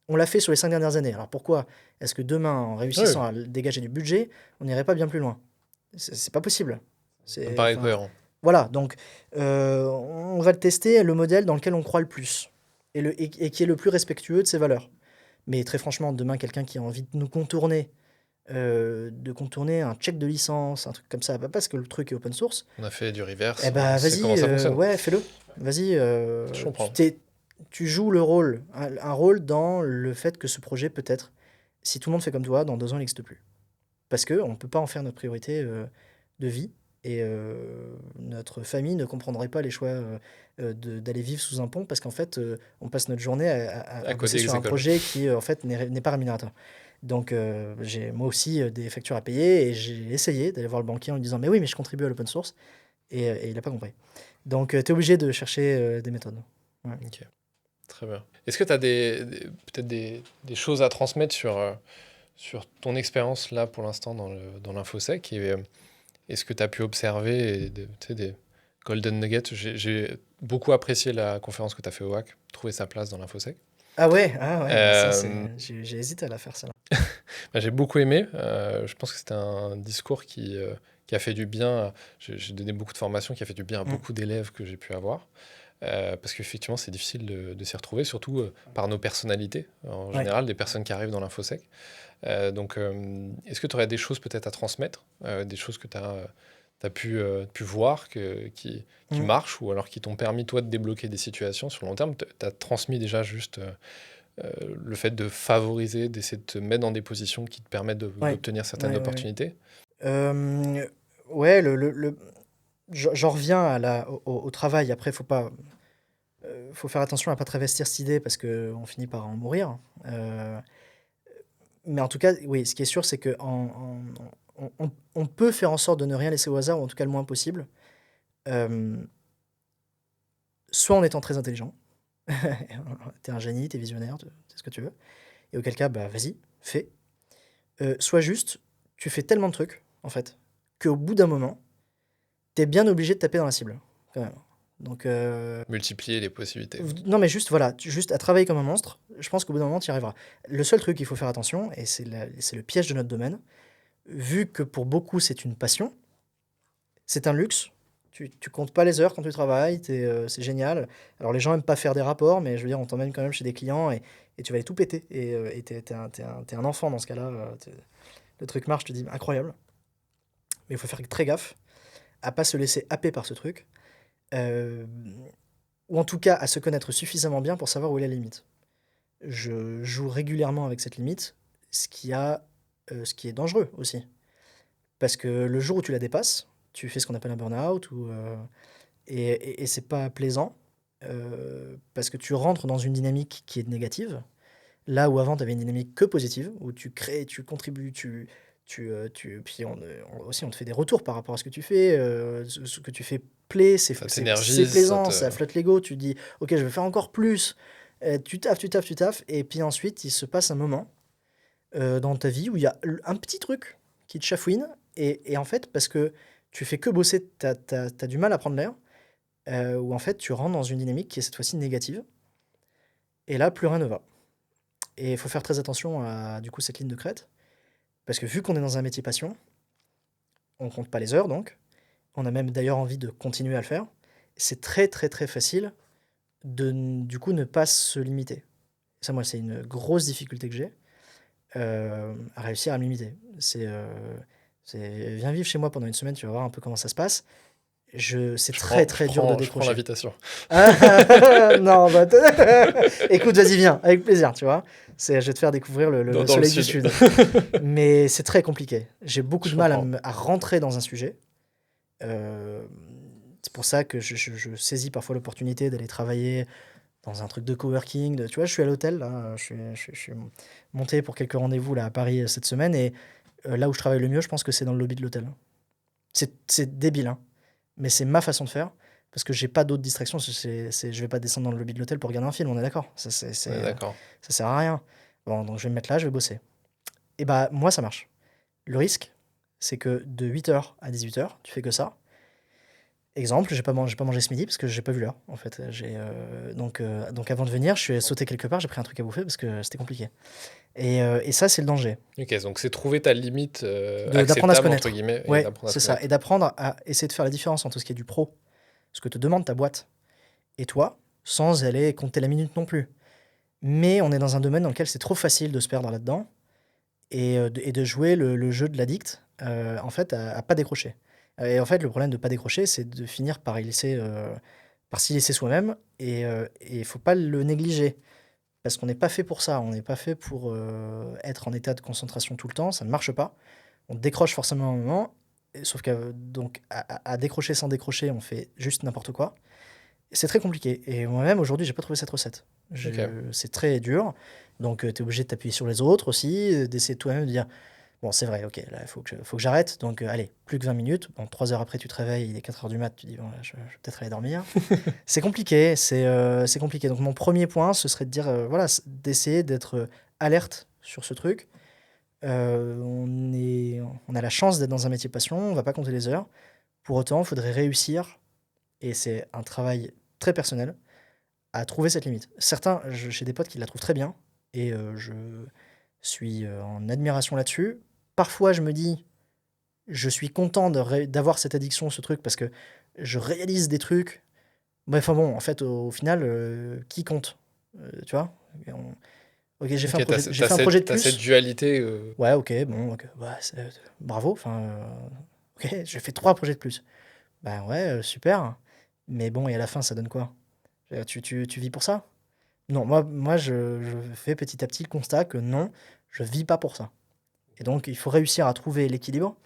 On l'a fait sur les 5 dernières années. Alors pourquoi est-ce que demain, en réussissant à dégager du budget, on n'irait pas bien plus loin? C'est pas possible. Ça me paraît cohérent. Voilà, donc on va le tester, le modèle dans lequel on croit le plus et qui est le plus respectueux de ses valeurs. Mais très franchement, demain, quelqu'un qui a envie de nous contourner, un check de licence, un truc comme ça, parce que le truc est open source. On a fait du reverse. Eh ben, on sait vas-y, comment ça fonctionne. ouais, fais-le. Vas-y, Je comprends. tu joues le rôle, un rôle dans le fait que ce projet, peut-être, si tout le monde fait comme toi, dans 2 ans, il n'existe plus. Parce qu'on ne peut pas en faire notre priorité de vie. Et notre famille ne comprendrait pas les choix d'aller vivre sous un pont, parce qu'en fait, on passe notre journée à bosser sur un projet qui, en fait, n'est pas rémunérateur. Donc, j'ai moi aussi des factures à payer, et j'ai essayé d'aller voir le banquier en lui disant « Mais oui, mais je contribue à l'open source », et il n'a pas compris. Donc, tu es obligé de chercher des méthodes. Ouais. Ok, très bien. Est-ce que tu as peut-être des choses à transmettre sur ton expérience là pour l'instant dans l'infosec, et est-ce que tu as pu observer des golden nuggets? J'ai beaucoup apprécié la conférence que tu as fait au WAC, trouver sa place dans l'infosec. Ah ouais, j'ai hésité à la faire, ça. J'ai beaucoup aimé. Je pense que c'était un discours qui a fait du bien. J'ai donné beaucoup de formations, qui a fait du bien à beaucoup d'élèves que j'ai pu avoir. Parce qu'effectivement, c'est difficile de s'y retrouver, surtout par nos personnalités, en général, des personnes qui arrivent dans l'infosec. Donc, est-ce que tu aurais des choses peut-être à transmettre, des choses que tu as as pu voir qui Mm. marchent ou alors qui t'ont permis, toi, de débloquer des situations sur le long terme? Tu as transmis déjà juste le fait de favoriser, d'essayer de te mettre dans des positions qui te permettent Ouais, d'obtenir certaines ouais, ouais, ouais. opportunités? Euh, ouais, j'en reviens au travail. Après, faut faire attention à pas travestir cette idée parce que on finit par en mourir. Euh, mais en tout cas, oui, ce qui est sûr, c'est que on peut faire en sorte de ne rien laisser au hasard, ou en tout cas le moins possible. Euh, Soit en étant très intelligent, t'es un génie, t'es visionnaire, c'est ce que tu veux, et auquel cas, bah vas-y, fais. Soit juste, tu fais tellement de trucs, en fait, qu'au bout d'un moment, t'es bien obligé de taper dans la cible, quand même. Donc, Multiplier les possibilités. non, mais juste, voilà, juste à travailler comme un monstre, je pense qu'au bout d'un moment, tu y arriveras. Le seul truc qu'il faut faire attention, et c'est le piège de notre domaine, vu que pour beaucoup, c'est une passion, c'est un luxe. Tu comptes pas les heures quand tu travailles, c'est génial. Alors les gens aiment pas faire des rapports, mais je veux dire, on t'emmène quand même chez des clients et tu vas aller tout péter. Et t'es un enfant dans ce cas-là. Le truc marche, je te dis, incroyable. Mais il faut faire très gaffe à pas se laisser happer par ce truc. euh, ou en tout cas à se connaître suffisamment bien pour savoir où est la limite. Je joue régulièrement avec cette limite, ce qui est dangereux aussi. Parce que le jour où tu la dépasses, tu fais ce qu'on appelle un burn-out, et c'est pas plaisant, parce que tu rentres dans une dynamique qui est négative, là où avant tu avais une dynamique que positive, où tu crées, tu contribues, puis aussi on te fait des retours par rapport à ce que tu fais, ce que tu fais plaît, Ça c'est t'énergise, plaisant, ça flotte l'ego, tu dis ok je vais faire encore plus, tu taffes, et puis ensuite il se passe un moment dans ta vie où il y a un petit truc qui te chafouine, et en fait parce que tu fais que bosser, t'as du mal à prendre l'air, où en fait tu rentres dans une dynamique qui est cette fois-ci négative, et là plus rien ne va. Et il faut faire très attention à du coup cette ligne de crête, parce que vu qu'on est dans un métier passion, on compte pas les heures donc, on a même d'ailleurs envie de continuer à le faire, c'est très très très facile de du coup ne pas se limiter. Ça moi c'est une grosse difficulté que j'ai, à réussir à me limiter. Viens vivre chez moi pendant une semaine, tu vas voir un peu comment ça se passe. C'est très Je très dur de prends décrocher. l'invitation. Non, bah, écoute, vas-y, viens, avec plaisir, tu vois. Je vais te faire découvrir le Dans le soleil du sud. Sud. Mais c'est très compliqué. J'ai beaucoup Je de mal comprends. à rentrer dans un sujet. Euh, c'est pour ça que je saisis parfois l'opportunité d'aller travailler dans un truc de coworking. Tu vois, je suis à l'hôtel, là, je suis monté pour quelques rendez-vous là, à Paris cette semaine, et là où je travaille le mieux, je pense que c'est dans le lobby de l'hôtel. C'est débile, hein, mais c'est ma façon de faire, parce que j'ai pas d'autres distractions. Je vais pas descendre dans le lobby de l'hôtel pour regarder un film, on est d'accord. On est d'accord. Ça sert à rien. Bon, donc je vais me mettre là, je vais bosser. Et bah, moi, ça marche. Le risque, c'est que de 8h à 18h, tu fais que ça. Exemple, j'ai pas mangé ce midi parce que j'ai pas vu l'heure, en fait. Donc avant de venir, je suis sauté quelque part, j'ai pris un truc à bouffer parce que c'était compliqué. Et ça, c'est le danger. Ok, donc c'est trouver ta limite D'apprendre à se acceptable, entre connaître. guillemets, et Ouais, d'apprendre à se c'est ça. connaître. Et d'apprendre à essayer de faire la différence entre ce qui est du pro, ce que te demande ta boîte, et toi, sans aller compter la minute non plus. Mais on est dans un domaine dans lequel c'est trop facile de se perdre là-dedans, et de jouer le jeu de l'addict, en fait, à pas décrocher. Et en fait, le problème de pas décrocher, c'est de finir par s'y laisser soi-même, et il faut pas le négliger. Parce qu'on n'est pas fait pour ça, on n'est pas fait pour être en état de concentration tout le temps, ça ne marche pas. On décroche forcément à un moment, sauf qu'à donc, à décrocher sans décrocher, on fait juste n'importe quoi. C'est très compliqué. Et moi-même, aujourd'hui, j'ai pas trouvé cette recette. Ok. C'est très dur. Donc, tu es obligé de t'appuyer sur les autres aussi, d'essayer toi-même de dire, bon, c'est vrai, ok, là, il faut que j'arrête. Donc, allez, plus que 20 minutes. Bon, 3 heures après, tu te réveilles, il est 4 heures du mat, tu dis, bon, là, je vais peut-être aller dormir. C'est compliqué, c'est compliqué. Donc, mon premier point, ce serait de dire, voilà, d'essayer d'être alerte sur ce truc. On a la chance d'être dans un métier passion, on va pas compter les heures. Pour autant, il faudrait réussir, et c'est un travail très personnel, à trouver cette limite. J'ai des potes qui la trouvent très bien, et je suis en admiration là-dessus. Parfois, je me dis, je suis content d'avoir cette addiction, ce truc, parce que je réalise des trucs. Bref, enfin bon, en fait, au final, qui compte? Tu vois? Ok, Ok, j'ai fait un projet de t'as cette plus. dualité. Ouais, ok, bon, ok, bravo. Enfin, Ok, je fais 3 projets de plus. Ben ouais, super. Mais bon, et à la fin, ça donne quoi? Tu vis pour ça? Non, moi je fais petit à petit le constat que non, je vis pas pour ça. Et donc, il faut réussir à trouver l'équilibre,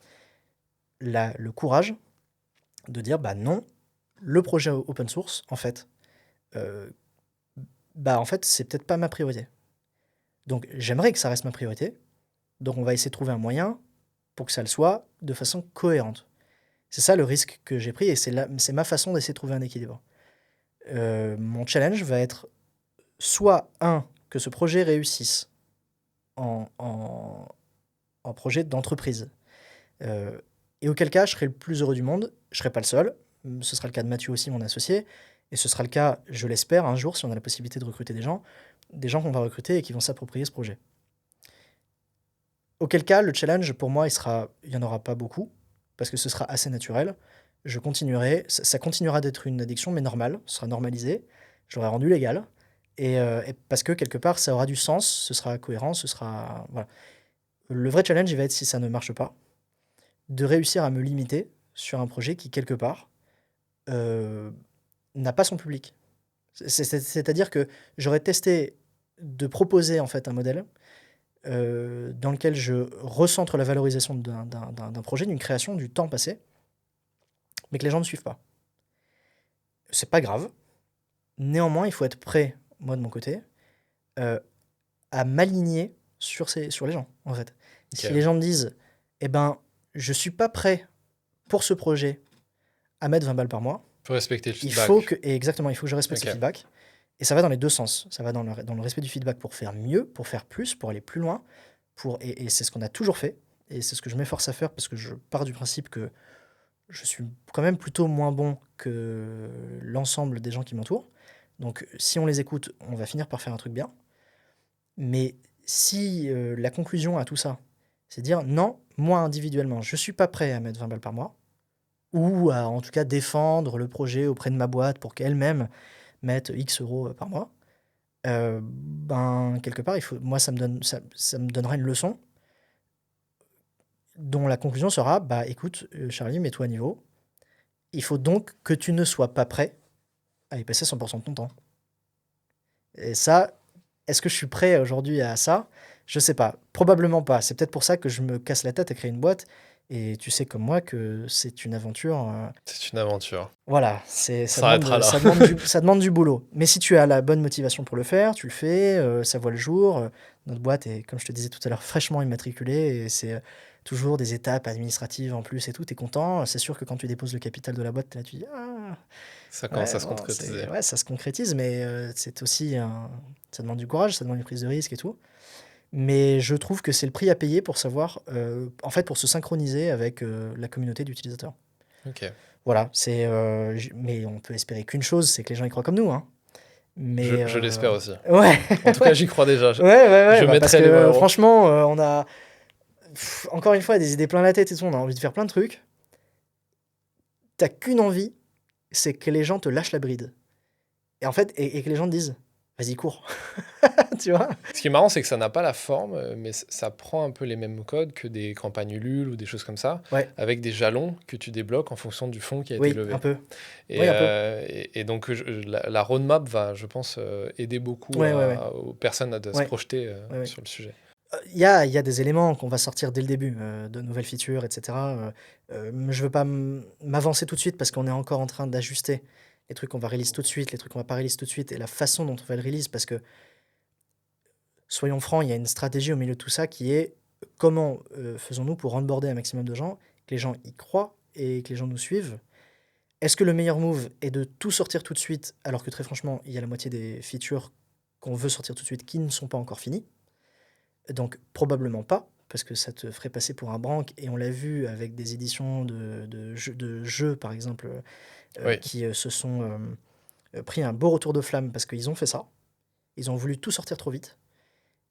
le courage de dire, bah non, le projet open source, en fait, euh, bah en fait, c'est peut-être pas ma priorité. Donc, j'aimerais que ça reste ma priorité. Donc, on va essayer de trouver un moyen pour que ça le soit de façon cohérente. C'est ça le risque que j'ai pris et c'est ma façon d'essayer de trouver un équilibre. Mon challenge va être soit, que ce projet réussisse en projet d'entreprise. Euh, et auquel cas, je serai le plus heureux du monde. Je serai pas le seul. Ce sera le cas de Mathieu aussi, mon associé. Et ce sera le cas, je l'espère, un jour, si on a la possibilité de recruter des gens qu'on va recruter et qui vont s'approprier ce projet. Auquel cas, le challenge, pour moi, il y en aura pas beaucoup, parce que ce sera assez naturel. Je continuerai, ça continuera d'être une addiction, mais normale, ce sera normalisé. Je l'aurai rendu légal. Et parce que quelque part, ça aura du sens, ce sera cohérent, ce sera. Voilà. Le vrai challenge, il va être si ça ne marche pas, de réussir à me limiter sur un projet qui, quelque part, euh, n'a pas son public. C'est-à-dire que j'aurais testé de proposer en fait un modèle dans lequel je recentre la valorisation d'un projet, d'une création, du temps passé, mais que les gens ne suivent pas. C'est pas grave. Néanmoins, il faut être prêt, moi de mon côté, euh, à m'aligner sur les gens, en fait. Si les Ok. gens me disent, eh ben, je suis pas prêt pour ce projet à mettre 20 balles par mois, Faut respecter le et feedback. exactement, il faut que je respecte ce Ok. feedback. Et ça va dans les deux sens. Ça va dans le respect du feedback pour faire mieux, pour faire plus, pour aller plus loin. Et c'est ce qu'on a toujours fait. Et c'est ce que je m'efforce à faire parce que je pars du principe que je suis quand même plutôt moins bon que l'ensemble des gens qui m'entourent. Donc si on les écoute, on va finir par faire un truc bien. Mais si la conclusion à tout ça, c'est dire non, moi individuellement, je ne suis pas prêt à mettre 20 balles par mois, ou à en tout cas défendre le projet auprès de ma boîte pour qu'elle-même mette X euros par mois, ben, quelque part, moi, ça me donnera une leçon dont la conclusion sera, bah écoute, Charlie, mets-toi à niveau. Il faut donc que tu ne sois pas prêt à y passer 100% de ton temps. Et ça, est-ce que je suis prêt aujourd'hui à ça? Je sais pas. Probablement pas. C'est peut-être pour ça que je me casse la tête à créer une boîte. Et tu sais comme moi que c'est une aventure. C'est une aventure. Voilà, On s'arrêtera là. ça demande du boulot. Mais si tu as la bonne motivation pour le faire, tu le fais, ça voit le jour. Notre boîte est, comme je te disais tout à l'heure, fraîchement immatriculée et c'est toujours des étapes administratives en plus et tout. T'es content. C'est sûr que quand tu déposes le capital de la boîte, là, tu dis ah, Ça commence ouais, à se bon, concrétiser. ouais, ça se concrétise, mais c'est aussi ça demande du courage, ça demande une prise de risque et tout. Mais je trouve que c'est le prix à payer pour savoir, en fait, pour se synchroniser avec la communauté d'utilisateurs. Ok. Voilà, mais on peut espérer qu'une chose, c'est que les gens y croient comme nous, hein. Mais Je l'espère aussi. ouais, En tout cas, j'y crois déjà. ouais, Je bah, parce mettrai les 20 que euros. franchement, on a encore une fois des idées plein la tête et tout, on a envie de faire plein de trucs. T'as qu'une envie, c'est que les gens te lâchent la bride. Et en fait, et que les gens te disent, vas-y, cours. Tu vois? Ce qui est marrant, c'est que ça n'a pas la forme, mais ça prend un peu les mêmes codes que des campagnes Ulule ou des choses comme ça, Ouais, avec des jalons que tu débloques en fonction du fonds qui a été oui, un levé. peu. Et, Oui, un peu. et donc, la roadmap va, je pense, aider beaucoup Ouais. aux personnes à se Ouais, projeter ouais. sur le sujet. Il y a des éléments qu'on va sortir dès le début, de nouvelles features, etc. Je veux pas m'avancer tout de suite parce qu'on est encore en train d'ajuster les trucs qu'on va release tout de suite, les trucs qu'on va pas release tout de suite et la façon dont on va le release parce que, soyons francs, il y a une stratégie au milieu de tout ça qui est comment faisons-nous pour onboarder un maximum de gens, que les gens y croient et que les gens nous suivent. Est-ce que le meilleur move est de tout sortir tout de suite alors que très franchement, il y a la moitié des features qu'on veut sortir tout de suite qui ne sont pas encore finies? Donc probablement pas, parce que ça te ferait passer pour un branque, et on l'a vu avec des éditions de jeux, par exemple, Oui, qui se sont pris un beau retour de flamme parce qu'ils ont fait ça. Ils ont voulu tout sortir trop vite,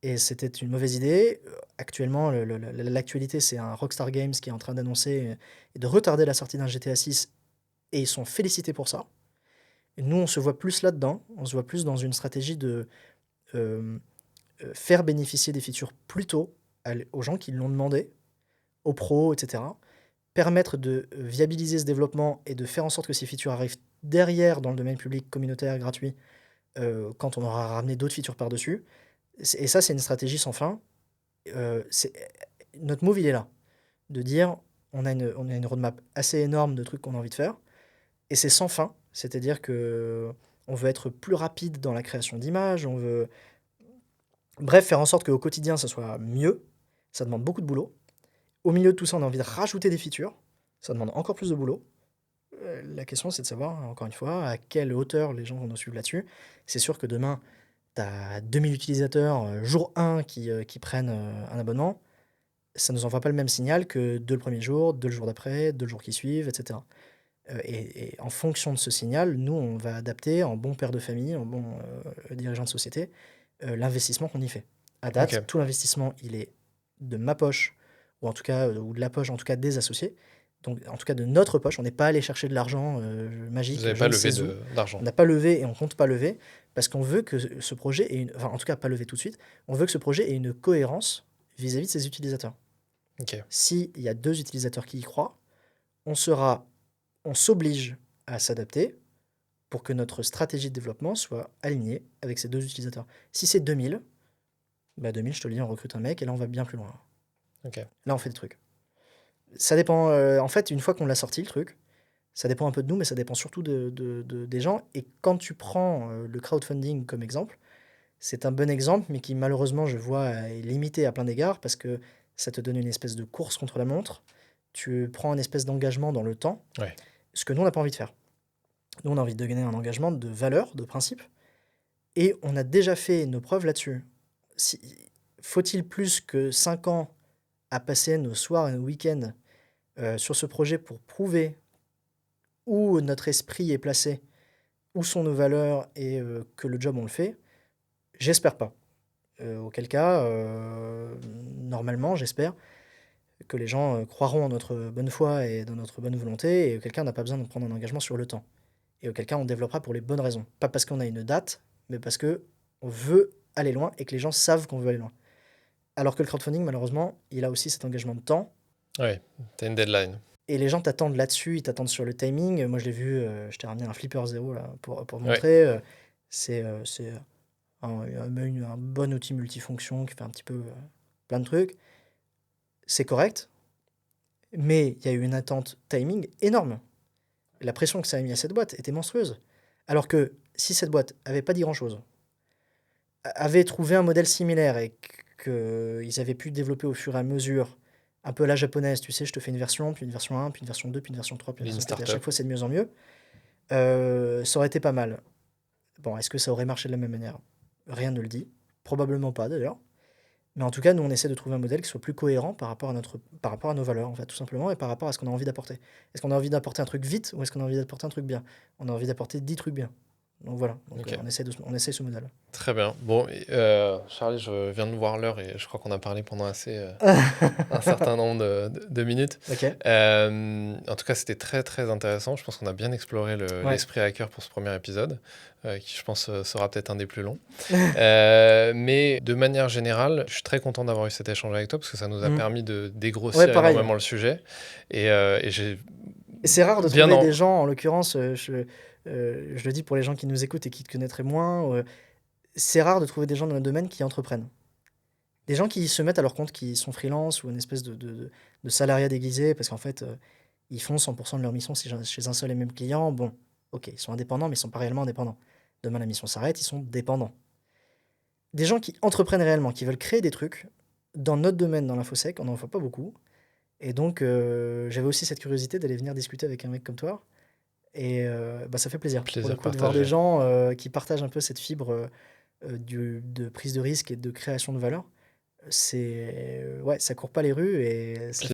et c'était une mauvaise idée. Actuellement, l'actualité, c'est un Rockstar Games qui est en train d'annoncer et de retarder la sortie d'un GTA 6, et ils sont félicités pour ça. Et nous, on se voit plus là-dedans, on se voit plus dans une stratégie de euh, faire bénéficier des features plus tôt aux gens qui l'ont demandé, aux pros, etc. permettre de viabiliser ce développement et de faire en sorte que ces features arrivent derrière dans le domaine public, communautaire, gratuit, quand on aura ramené d'autres features par-dessus. Et ça, c'est une stratégie sans fin. C'est notre move, il est là. De dire, on a une roadmap assez énorme de trucs qu'on a envie de faire. Et c'est sans fin. C'est-à-dire que on veut être plus rapide dans la création d'images. On veut, bref, faire en sorte qu'au quotidien, ça soit mieux. Ça demande beaucoup de boulot. Au milieu de tout ça, on a envie de rajouter des features. Ça demande encore plus de boulot. La question, c'est de savoir, encore une fois, à quelle hauteur les gens vont nous suivre là-dessus. C'est sûr que demain, tu as 2000 utilisateurs, jour 1, qui prennent un abonnement. Ça ne nous envoie pas le même signal que 2 le premier jour, 2 le jour d'après, 2 le jour qui suivent, etc. Et en fonction de ce signal, nous, on va adapter en bon père de famille, en bon dirigeant de société, l'investissement qu'on y fait. À date, Ok. tout l'investissement, il est de ma poche, ou en tout cas, ou de la poche, en tout cas des associés. Donc, en tout cas, de notre poche, on n'est pas allé chercher de l'argent magique, Vous n'avez je pas ne levé sais où. d'argent. On n'a pas levé et on compte pas lever, parce qu'on veut que ce projet ait enfin, en tout cas, pas lever tout de suite, on veut que ce projet ait une cohérence vis-à-vis de ses utilisateurs. Ok. S'il y a 2 utilisateurs qui y croient, on s'oblige à s'adapter pour que notre stratégie de développement soit alignée avec ces 2 utilisateurs. Si c'est 2000, bah 2000, je te le dis, on recrute un mec et là, on va bien plus loin. Ok. Là, on fait des trucs. Ça dépend, en fait, une fois qu'on l'a sorti, le truc, ça dépend un peu de nous, mais ça dépend surtout des gens. Et quand tu prends le crowdfunding comme exemple, c'est un bon exemple, mais qui malheureusement, je vois, est limité à plein d'égards parce que ça te donne une espèce de course contre la montre. Tu prends une espèce d'engagement dans le temps, Ouais. ce que nous, on n'a pas envie de faire. Nous, on a envie de gagner un engagement de valeur, de principe, et on a déjà fait nos preuves là-dessus. Faut-il plus que 5 ans à passer nos soirs et nos week-ends sur ce projet pour prouver où notre esprit est placé, où sont nos valeurs et que le job, on le fait? J'espère pas. Auquel cas, normalement, j'espère que les gens croiront en notre bonne foi et dans notre bonne volonté, et auquel cas, on n'a pas besoin de prendre un engagement sur le temps. Et auquel cas, on développera pour les bonnes raisons. Pas parce qu'on a une date, mais parce que on veut aller loin et que les gens savent qu'on veut aller loin. Alors que le crowdfunding, malheureusement, il a aussi cet engagement de temps. Ouais. T'as une deadline. Et les gens t'attendent là-dessus, ils t'attendent sur le timing. Moi, je l'ai vu, je t'ai ramené un Flipper Zero là, pour Ouais. montrer. C'est un bon outil multifonction qui fait un petit peu plein de trucs. C'est correct, mais il y a eu une attente timing énorme. La pression que ça a mis à cette boîte était monstrueuse. Alors que si cette boîte avait pas dit grand-chose, avait trouvé un modèle similaire et qu'ils avaient pu développer au fur et à mesure, un peu à la japonaise, tu sais, je te fais une version, puis une version 1, puis une version 2, puis une version 3, puis une Lean version 4, et à startup. chaque fois c'est de mieux en mieux, ça aurait été pas mal. Bon, est-ce que ça aurait marché de la même manière? Rien ne le dit. Probablement pas d'ailleurs. Mais en tout cas, nous, on essaie de trouver un modèle qui soit plus cohérent par rapport à nos valeurs, en fait, tout simplement, et par rapport à ce qu'on a envie d'apporter. Est-ce qu'on a envie d'apporter un truc vite ou est-ce qu'on a envie d'apporter un truc bien? On a envie d'apporter 10 trucs bien. Donc voilà, donc, Ok. on essaie ce modèle. Très bien. Bon, Charlie, je viens de voir l'heure et je crois qu'on a parlé pendant un certain nombre de minutes. Ok. En tout cas, c'était très très intéressant. Je pense qu'on a bien exploré Ouais. l'esprit hacker pour ce premier épisode, qui je pense sera peut-être un des plus longs. Mais de manière générale, je suis très content d'avoir eu cet échange avec toi parce que ça nous a permis de dégrossir Ouais, pareil. énormément le sujet. Et j'ai Et c'est rare de bien trouver en- des gens, en l'occurrence, je le dis pour les gens qui nous écoutent et qui te connaîtraient moins, c'est rare de trouver des gens dans le domaine qui entreprennent. Des gens qui se mettent à leur compte, qui sont freelance ou une espèce de salariat déguisé, parce qu'en fait, ils font 100% de leur mission chez un seul et même client. Bon, ok, ils sont indépendants, mais ils sont pas réellement indépendants. Demain, la mission s'arrête, ils sont dépendants. Des gens qui entreprennent réellement, qui veulent créer des trucs, dans notre domaine, dans l'infosec, on n'en voit pas beaucoup. Et donc, j'avais aussi cette curiosité d'aller venir discuter avec un mec comme toi. Et bah, ça fait plaisir, pour plaisir le coup, de voir des partagé. gens qui partagent un peu cette fibre de prise de risque et de création de valeur. Ouais, ça court pas les rues et ça